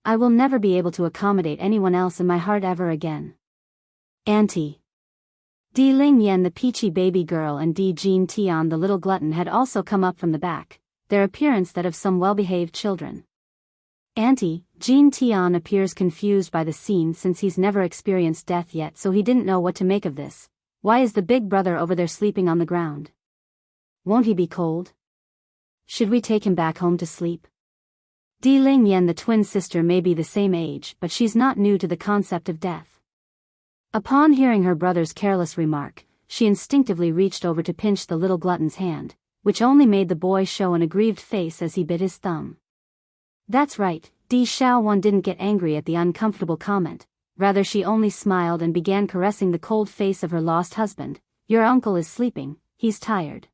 Speaker 1: I will never be able to accommodate anyone else in my heart ever again. Auntie. Di Ling Yan the peachy baby girl and Di Jin Tian the little glutton had also come up from the back, their appearance that of some well-behaved children. Auntie, Jin Tian appears confused by the scene since he's never experienced death yet, so he didn't know what to make of this. Why is the big brother over there sleeping on the ground? Won't he be cold? Should we take him back home to sleep? Di Ling Yan the twin sister may be the same age, but she's not new to the concept of death. Upon hearing her brother's careless remark, she instinctively reached over to pinch the little glutton's hand, which only made the boy show an aggrieved face as he bit his thumb. That's right, Di Xiaowan didn't get angry at the uncomfortable comment, rather she only smiled and began caressing the cold face of her lost husband. Your uncle is sleeping, he's tired.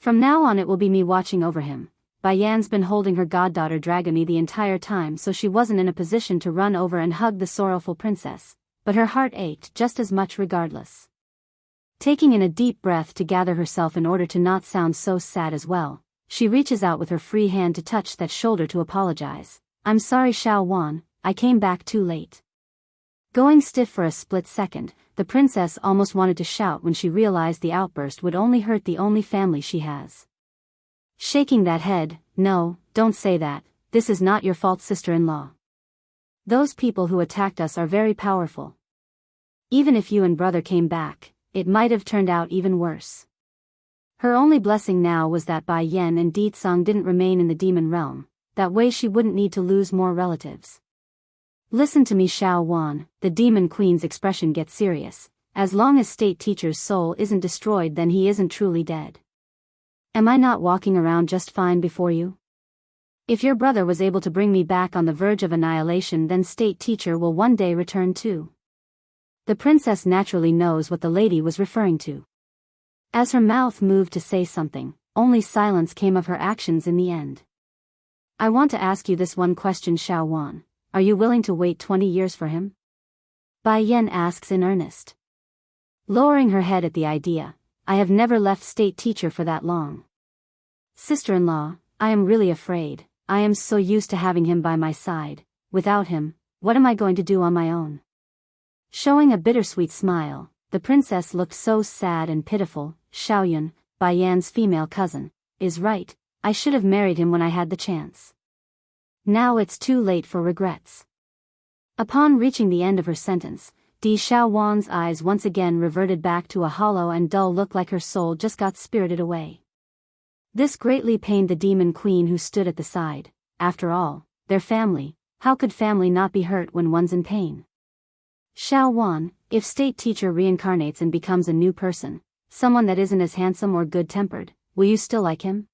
Speaker 1: From now on it will be me watching over him. Bai Yan's been holding her goddaughter Dragony the entire time, so she wasn't in a position to run over and hug the sorrowful princess, but her heart ached just as much regardless. Taking in a deep breath to gather herself in order to not sound so sad as well, she reaches out with her free hand to touch that shoulder to apologize. I'm sorry Xiaowan, I came back too late. Going stiff for a split second, the princess almost wanted to shout when she realized the outburst would only hurt the only family she has. Shaking that head, no, don't say that, this is not your fault, sister-in-law. Those people who attacked us are very powerful. Even if you and brother came back, it might have turned out even worse. Her only blessing now was that Bai Yan and Deetsang didn't remain in the demon realm, that way she wouldn't need to lose more relatives. Listen to me Xiaowan, the demon queen's expression gets serious. As long as state teacher's soul isn't destroyed then he isn't truly dead. Am I not walking around just fine before you? If your brother was able to bring me back on the verge of annihilation then state teacher will one day return too. The princess naturally knows what the lady was referring to. As her mouth moved to say something, only silence came of her actions in the end. I want to ask you this one question Xiaowan, are you willing to wait 20 years for him? Bai Yan asks in earnest. Lowering her head at the idea, I have never left state teacher for that long. Sister-in-law, I am really afraid, I am so used to having him by my side, without him, what am I going to do on my own? Showing a bittersweet smile, The princess looked so sad and pitiful. Xiaoyun, Bai Yan's female cousin, is right, I should have married him when I had the chance. Now it's too late for regrets. Upon reaching the end of her sentence, Di Xiaowan's eyes once again reverted back to a hollow and dull look like her soul just got spirited away. This greatly pained the demon queen who stood at the side. After all, their family, how could family not be hurt when one's in pain? Xiaowan, if state teacher reincarnates and becomes a new person, someone that isn't as handsome or good-tempered, will you still like him?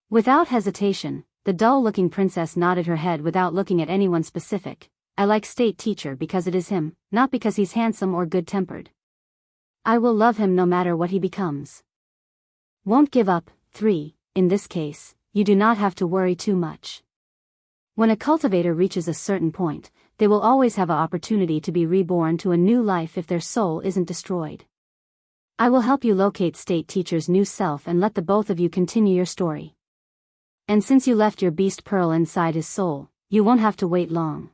Speaker 1: Without hesitation, the dull-looking princess nodded her head without looking at anyone specific. I like state teacher because it is him, not because he's handsome or good-tempered. I will love him no matter what he becomes. Won't give up. 3. In this case, you do not have to worry too much. When a cultivator reaches a certain point, they will always have an opportunity to be reborn to a new life if their soul isn't destroyed. I will help you locate state teacher's new self and let the both of you continue your story. And since you left your beast pearl inside his soul, you won't have to wait long.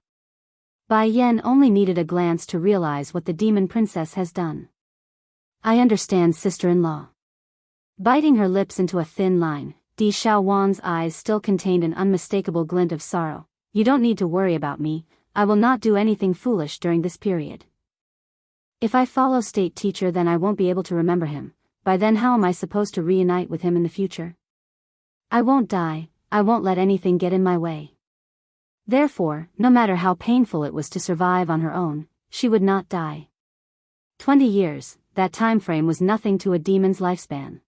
Speaker 1: Bai Yan only needed a glance to realize what the demon princess has done. I understand, sister-in-law. Biting her lips into a thin line, Di Xiaowan's eyes still contained an unmistakable glint of sorrow. You don't need to worry about me, I will not do anything foolish during this period. If I follow state teacher, then I won't be able to remember him. By then how am I supposed to reunite with him in the future? I won't die, I won't let anything get in my way. Therefore, no matter how painful it was to survive on her own, she would not die. 20 years, that time frame was nothing to a demon's lifespan.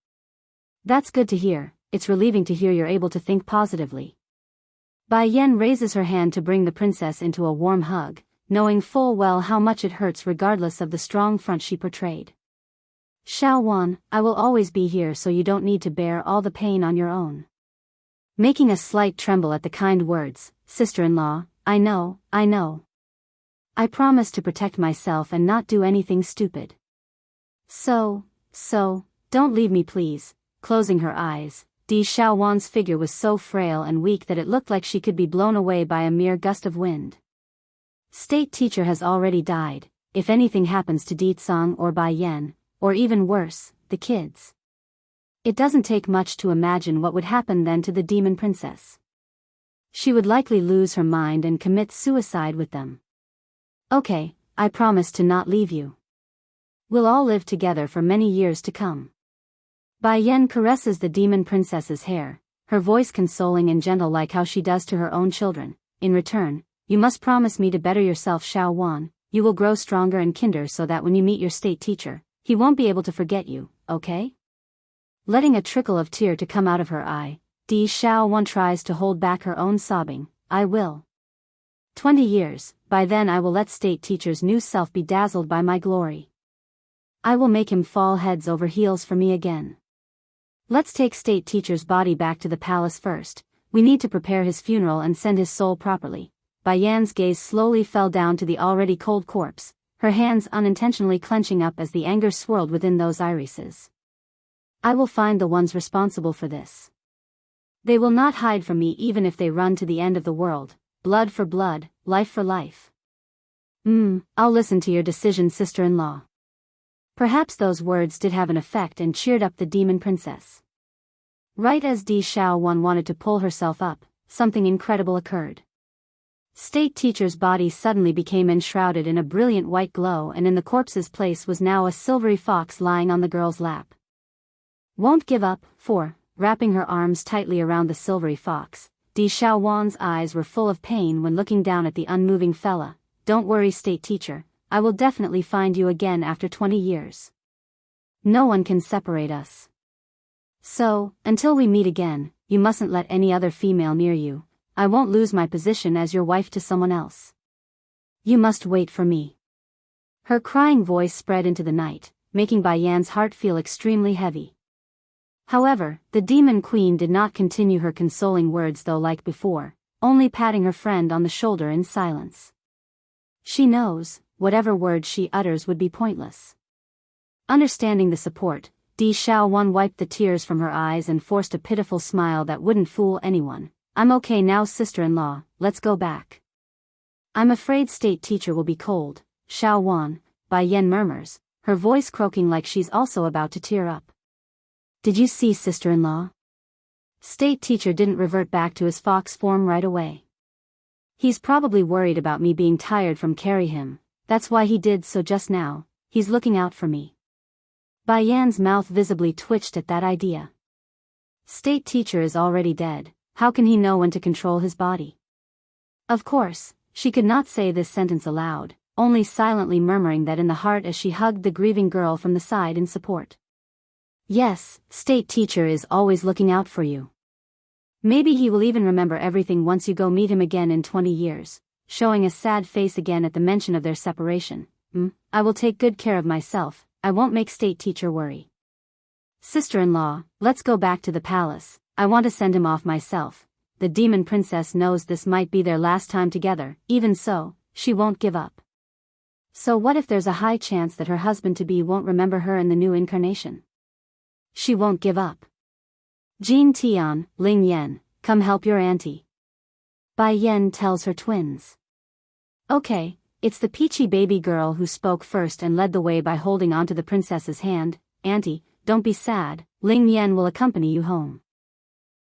Speaker 1: That's good to hear, it's relieving to hear you're able to think positively. Bai Yan raises her hand to bring the princess into a warm hug, knowing full well how much it hurts regardless of the strong front she portrayed. Xiaowan, I will always be here so you don't need to bear all the pain on your own. Making a slight tremble at the kind words, sister-in-law, I know. I promise to protect myself and not do anything stupid. So, don't leave me please. Closing her eyes, Di Xiaowan's figure was so frail and weak that it looked like she could be blown away by a mere gust of wind. State teacher has already died. If anything happens to Di Tsang or Bai Yan, or even worse, the kids. It doesn't take much to imagine what would happen then to the demon princess. She would likely lose her mind and commit suicide with them. Okay, I promise to not leave you. We'll all live together for many years to come. Bai Yan caresses the demon princess's hair, her voice consoling and gentle like how she does to her own children. In return, you must promise me to better yourself, Xiaowan. You will grow stronger and kinder so that when you meet your state teacher, he won't be able to forget you, okay? Letting a trickle of tear to come out of her eye, Di Xiaowan tries to hold back her own sobbing. I will. 20 years, by then I will let state teacher's new self be dazzled by my glory. I will make him fall heads over heels for me again. Let's take state teacher's body back to the palace first. We need to prepare his funeral and send his soul properly. Bai Yan's gaze slowly fell down to the already cold corpse, her hands unintentionally clenching up as the anger swirled within those irises. I will find the ones responsible for this. They will not hide from me even if they run to the end of the world. Blood for blood, life for life. I'll listen to your decision, sister-in-law. Perhaps those words did have an effect and cheered up the demon princess. Right as Di Xiaowan wanted to pull herself up, something incredible occurred. State teacher's body suddenly became enshrouded in a brilliant white glow, and in the corpse's place was now a silvery fox lying on the girl's lap. Won't give up. 4. Wrapping her arms tightly around the silvery fox, Di Xiaowan's eyes were full of pain when looking down at the unmoving fella. Don't worry, state teacher, I will definitely find you again after 20 years. No one can separate us. So, until we meet again, you mustn't let any other female near you. I won't lose my position as your wife to someone else. You must wait for me. Her crying voice spread into the night, making Bai Yan's heart feel extremely heavy. However, the demon queen did not continue her consoling words though like before, only patting her friend on the shoulder in silence. She knows, whatever words she utters would be pointless. Understanding the support, Di Xiaowan wiped the tears from her eyes and forced a pitiful smile that wouldn't fool anyone. I'm okay now, sister-in-law, let's go back. I'm afraid state teacher will be cold. Xiaowan, Bai Yan murmurs, her voice croaking like she's also about to tear up. Did you see sister-in-law? State teacher didn't revert back to his fox form right away. He's probably worried about me being tired from carry him, that's why he did so just now, he's looking out for me. Bai Yan's mouth visibly twitched at that idea. State teacher is already dead, how can he know when to control his body? Of course, she could not say this sentence aloud, only silently murmuring that in the heart as she hugged the grieving girl from the side in support. Yes, state teacher is always looking out for you. Maybe he will even remember everything once you go meet him again in 20 years, showing a sad face again at the mention of their separation. I will take good care of myself, I won't make state teacher worry. Sister-in-law, let's go back to the palace, I want to send him off myself. The demon princess knows this might be their last time together, even so, she won't give up. So what if there's a high chance that her husband-to-be won't remember her in the new incarnation? She won't give up. Jin Tian, Ling Yan, come help your auntie. Bai Yan tells her twins. Okay, it's the peachy baby girl who spoke first and led the way by holding onto the princess's hand. Auntie, don't be sad, Ling Yan will accompany you home.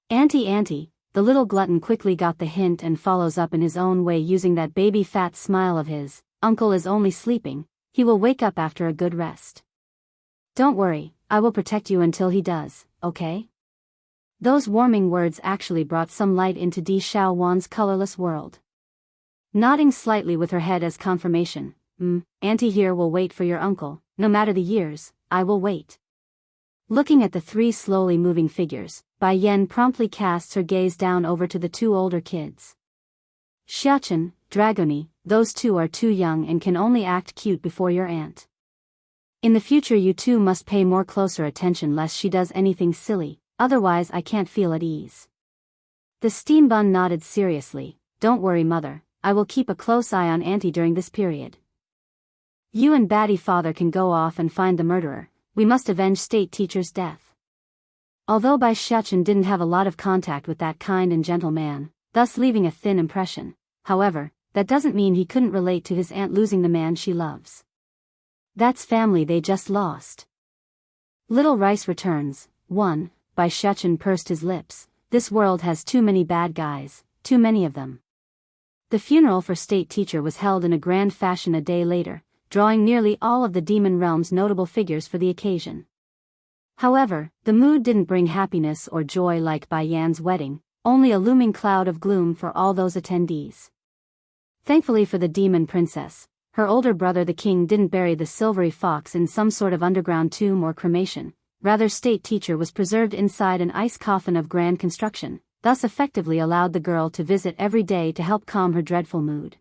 Speaker 1: Auntie, the little glutton quickly got the hint and follows up in his own way using that baby fat smile of his. Uncle is only sleeping, he will wake up after a good rest. Don't worry, I will protect you until he does, okay? Those warming words actually brought some light into Di Xiaowan's colorless world. Nodding slightly with her head as confirmation, Auntie here will wait for your uncle, no matter the years, I will wait. Looking at the three slowly moving figures, Bai Yan promptly casts her gaze down over to the two older kids. Xiachen, Dragoni, those two are too young and can only act cute before your aunt. In the future you two must pay more closer attention lest she does anything silly, otherwise I can't feel at ease. The steam bun nodded seriously, don't worry mother, I will keep a close eye on auntie during this period. You and Batty father can go off and find the murderer, we must avenge state teacher's death. Although Bai Xiachen didn't have a lot of contact with that kind and gentle man, thus leaving a thin impression, however, that doesn't mean he couldn't relate to his aunt losing the man she loves. That's family they just lost. Little Rice returns. 1. Bai Xiachen pursed his lips, this world has too many bad guys, too many of them. The funeral for state teacher was held in a grand fashion a day later, drawing nearly all of the demon realm's notable figures for the occasion. However, the mood didn't bring happiness or joy like Bai Yan's wedding, only a looming cloud of gloom for all those attendees. Thankfully for the demon princess, her older brother the king didn't bury the silvery fox in some sort of underground tomb or cremation, rather state teacher was preserved inside an ice coffin of grand construction, thus effectively allowed the girl to visit every day to help calm her dreadful mood.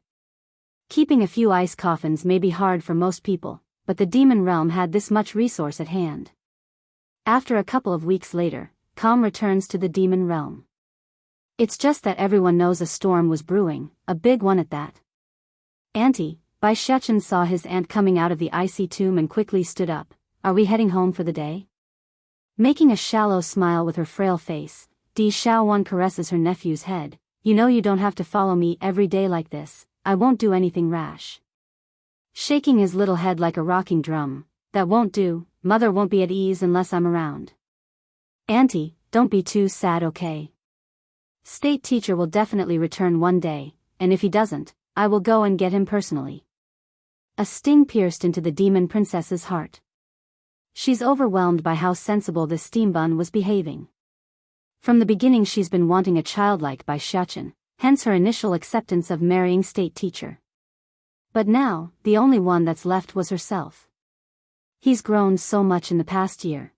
Speaker 1: Keeping a few ice coffins may be hard for most people, but the demon realm had this much resource at hand. After a couple of weeks later, calm returns to the demon realm. It's just that everyone knows a storm was brewing, a big one at that. Auntie, Bai Xiachen saw his aunt coming out of the icy tomb and quickly stood up. Are we heading home for the day? Making a shallow smile with her frail face, Di Xiaowan caresses her nephew's head. You know you don't have to follow me every day like this, I won't do anything rash. Shaking his little head like a rocking drum, that won't do, mother won't be at ease unless I'm around. Auntie, don't be too sad okay? State teacher will definitely return one day, and if he doesn't, I will go and get him personally. A sting pierced into the demon princess's heart. She's overwhelmed by how sensible this steam bun was behaving. From the beginning she's been wanting a child like Bai Xiachen, hence her initial acceptance of marrying state teacher. But now, the only one that's left was herself. He's grown so much in the past year.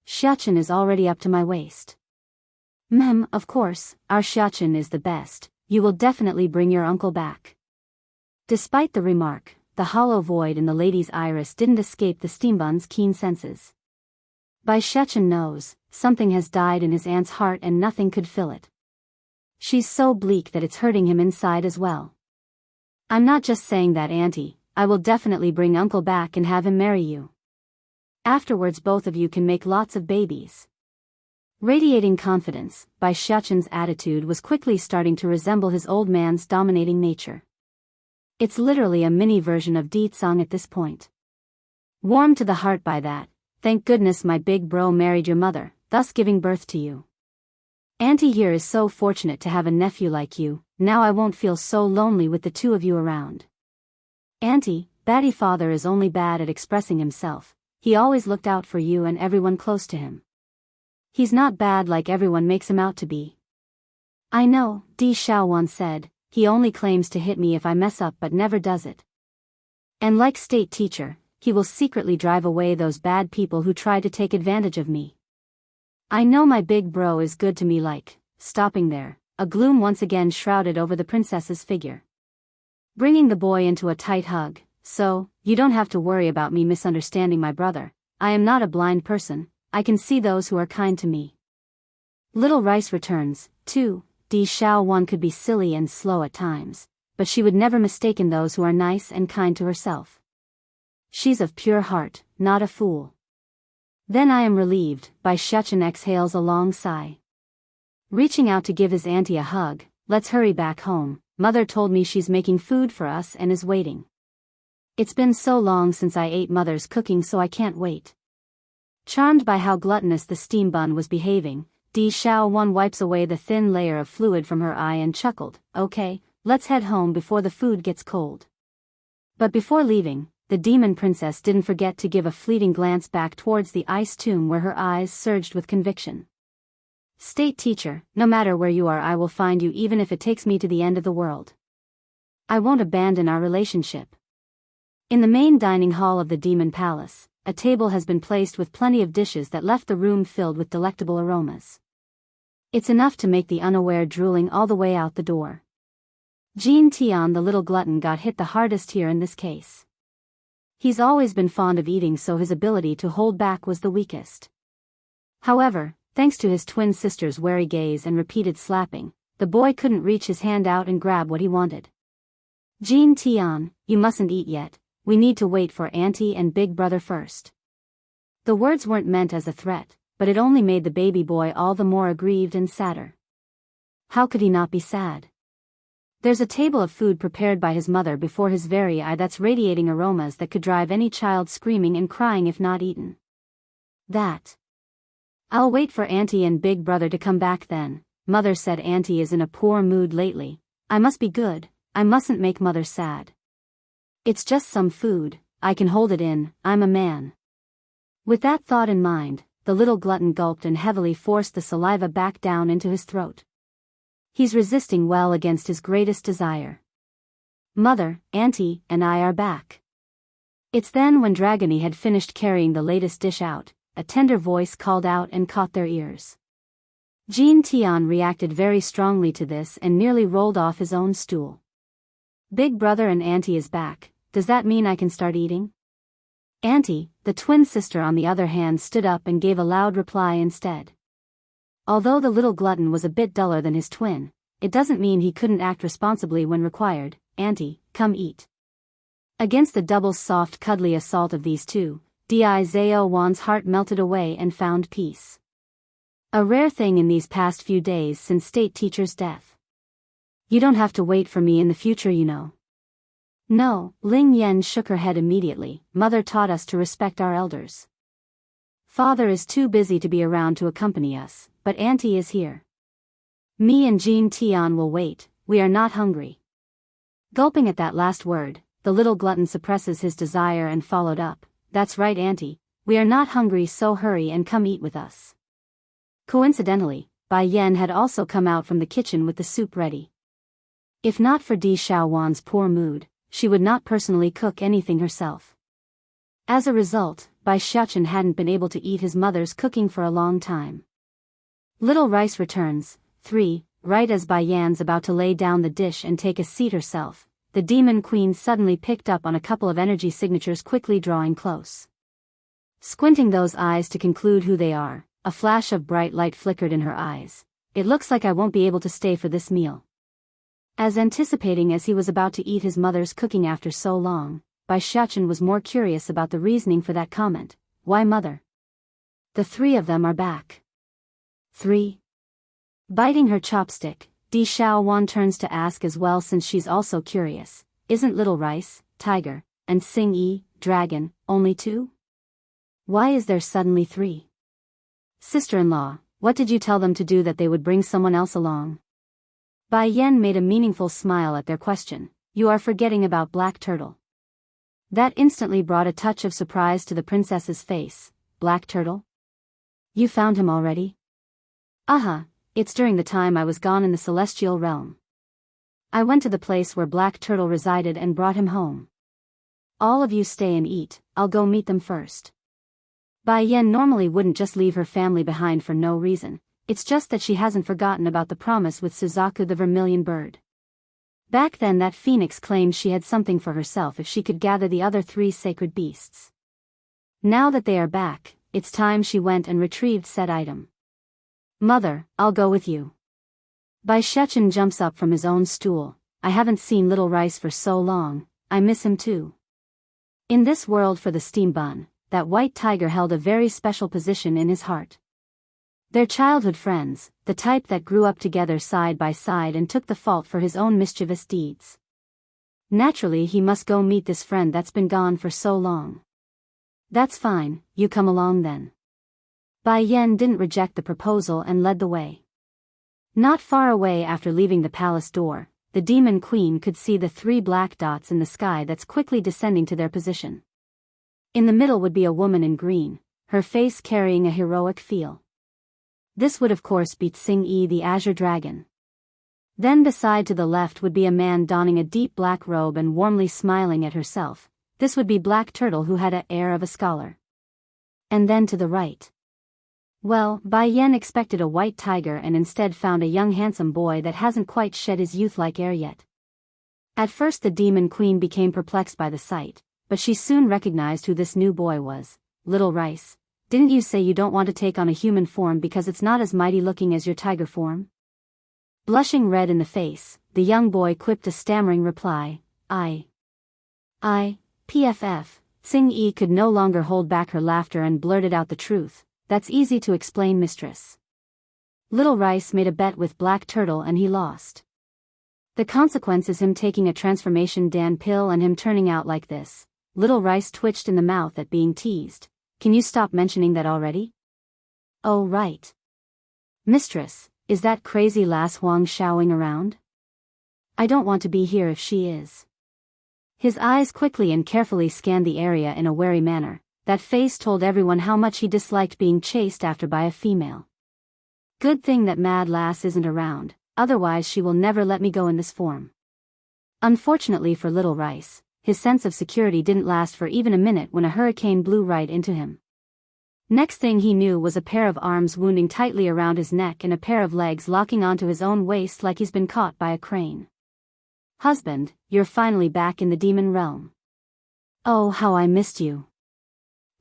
Speaker 1: Xiachen is already up to my waist. Of course, our Xiachen is the best, you will definitely bring your uncle back. Despite the remark, the hollow void in the lady's iris didn't escape the steambun's keen senses. Bai Xiachen knows, something has died in his aunt's heart and nothing could fill it. She's so bleak that it's hurting him inside as well. I'm not just saying that auntie, I will definitely bring uncle back and have him marry you. Afterwards both of you can make lots of babies. Radiating confidence, Bai Xiachen's attitude was quickly starting to resemble his old man's dominating nature. It's literally a mini version of Di Tsang at this point. Warmed to the heart by that, thank goodness my big bro married your mother, thus giving birth to you. Auntie here is so fortunate to have a nephew like you, now I won't feel so lonely with the two of you around. Auntie, Batty father is only bad at expressing himself, he always looked out for you and everyone close to him. He's not bad like everyone makes him out to be. I know, Di Xiaowan said, he only claims to hit me if I mess up but never does it. And like state teacher, he will secretly drive away those bad people who try to take advantage of me. I know my big bro is good to me like, stopping there, a gloom once again shrouded over the princess's figure. Bringing the boy into a tight hug, so, you don't have to worry about me misunderstanding my brother, I am not a blind person, I can see those who are kind to me. Little Rice returns, too. Di Xiaowan could be silly and slow at times, but she would never mistaken those who are nice and kind to herself. She's of pure heart, not a fool. Then I am relieved, Bai Shuchen exhales a long sigh. Reaching out to give his auntie a hug, let's hurry back home, mother told me she's making food for us and is waiting. It's been so long since I ate mother's cooking so I can't wait. Charmed by how gluttonous the steam bun was behaving, Di Xiaowan wipes away the thin layer of fluid from her eye and chuckled, okay, let's head home before the food gets cold. But before leaving, the demon princess didn't forget to give a fleeting glance back towards the ice tomb where her eyes surged with conviction. State teacher, no matter where you are I will find you even if it takes me to the end of the world. I won't abandon our relationship. In the main dining hall of the demon palace, a table has been placed with plenty of dishes that left the room filled with delectable aromas. It's enough to make the unaware drooling all the way out the door. Jean Tian the little glutton got hit the hardest here in this case. He's always been fond of eating so his ability to hold back was the weakest. However, thanks to his twin sister's wary gaze and repeated slapping, the boy couldn't reach his hand out and grab what he wanted. Jean Tian, you mustn't eat yet. We need to wait for Auntie and Big Brother first. The words weren't meant as a threat, but it only made the baby boy all the more aggrieved and sadder. How could he not be sad? There's a table of food prepared by his mother before his very eye that's radiating aromas that could drive any child screaming and crying if not eaten. That. I'll wait for Auntie and Big Brother to come back then. Mother said Auntie is in a poor mood lately. I must be good, I mustn't make mother sad. It's just some food, I can hold it in, I'm a man. With that thought in mind, the little glutton gulped and heavily forced the saliva back down into his throat. He's resisting well against his greatest desire. Mother, Auntie, and I are back. It's then when Dragony had finished carrying the latest dish out, a tender voice called out and caught their ears. Jean Tian reacted very strongly to this and nearly rolled off his own stool. Big Brother and Auntie is back. Does that mean I can start eating? Auntie, the twin sister on the other hand stood up and gave a loud reply instead. Although the little glutton was a bit duller than his twin, it doesn't mean he couldn't act responsibly when required. Auntie, come eat. Against the double soft cuddly assault of these two, Di Xiaowan's heart melted away and found peace. A rare thing in these past few days since state teacher's death. You don't have to wait for me in the future you know. No, Ling Yan shook her head immediately. Mother taught us to respect our elders. Father is too busy to be around to accompany us, but Auntie is here. Me and Jean Tian will wait, we are not hungry. Gulping at that last word, the little glutton suppresses his desire and followed up. That's right Auntie, we are not hungry so hurry and come eat with us. Coincidentally, Bai Yan had also come out from the kitchen with the soup ready. If not for Di Xiaowan's poor mood, she would not personally cook anything herself. As a result, Bai Shuchen hadn't been able to eat his mother's cooking for a long time. Little Rice returns, 3, right as Bai Yan's about to lay down the dish and take a seat herself, the demon queen suddenly picked up on a couple of energy signatures quickly drawing close. Squinting those eyes to conclude who they are, a flash of bright light flickered in her eyes. It looks like I won't be able to stay for this meal. As anticipating as he was about to eat his mother's cooking after so long, Bai Shuchen was more curious about the reasoning for that comment. Why mother? The three of them are back. 3. Biting her chopstick, Di Xiaowan turns to ask as well since she's also curious. Isn't Little Rice, Tiger, and Sing Yi, Dragon, only 2? Why is there suddenly 3? Sister-in-law, what did you tell them to do that they would bring someone else along? Bai Yan made a meaningful smile at their question. You are forgetting about Black Turtle. That instantly brought a touch of surprise to the princess's face. Black Turtle? You found him already? It's during the time I was gone in the celestial realm. I went to the place where Black Turtle resided and brought him home. All of you stay and eat, I'll go meet them first. Bai Yan normally wouldn't just leave her family behind for no reason, it's just that she hasn't forgotten about the promise with Suzaku the vermilion bird. Back then that phoenix claimed she had something for herself if she could gather the other 3 sacred beasts. Now that they are back, it's time she went and retrieved said item. Mother, I'll go with you. Bai Shechen jumps up from his own stool. I haven't seen Little Rice for so long, I miss him too. In this world for the steam bun, that white tiger held a very special position in his heart. Their childhood friends, the type that grew up together side by side and took the fault for his own mischievous deeds. Naturally he must go meet this friend that's been gone for so long. That's fine, you come along then. Bai Yan didn't reject the proposal and led the way. Not far away after leaving the palace door, the demon queen could see the 3 black dots in the sky that's quickly descending to their position. In the middle would be a woman in green, her face carrying a heroic feel. This would of course be Tsing-Yi the Azure Dragon. Then beside to the left would be a man donning a deep black robe and warmly smiling at herself. This would be Black Turtle who had an air of a scholar. And then to the right. Well, Bai Yan expected a white tiger and instead found a young handsome boy that hasn't quite shed his youth-like air yet. At first the demon queen became perplexed by the sight, but she soon recognized who this new boy was. Little Rice. Didn't you say you don't want to take on a human form because it's not as mighty looking as your tiger form? Blushing red in the face, the young boy quipped a stammering reply, PFF. Tsing-Yi could no longer hold back her laughter and blurted out the truth. That's easy to explain, mistress. Little Rice made a bet with Black Turtle and he lost. The consequence is him taking a transformation Dan pill and him turning out like this. Little Rice twitched in the mouth at being teased. Can you stop mentioning that already? Oh right. Mistress, is that crazy lass Huang Xiaoing around? I don't want to be here if she is. His eyes quickly and carefully scanned the area in a wary manner. That face told everyone how much he disliked being chased after by a female. Good thing that mad lass isn't around, otherwise she will never let me go in this form. Unfortunately for Little Rice, his sense of security didn't last for even a minute when a hurricane blew right into him. Next thing he knew was a pair of arms wounding tightly around his neck and a pair of legs locking onto his own waist like he's been caught by a crane. Husband, you're finally back in the demon realm. Oh, how I missed you.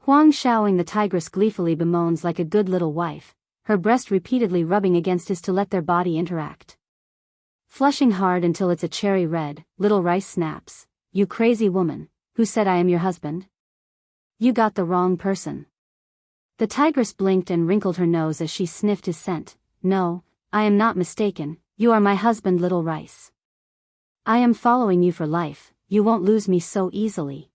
Speaker 1: Huang Xiaoing the tigress gleefully bemoans like a good little wife, her breast repeatedly rubbing against his to let their body interact. Flushing hard until it's a cherry red, Little Rice snaps, You crazy woman, who said I am your husband? You got the wrong person. The tigress blinked and wrinkled her nose as she sniffed his scent. No, I am not mistaken, you are my husband Little Rice. I am following you for life, you won't lose me so easily.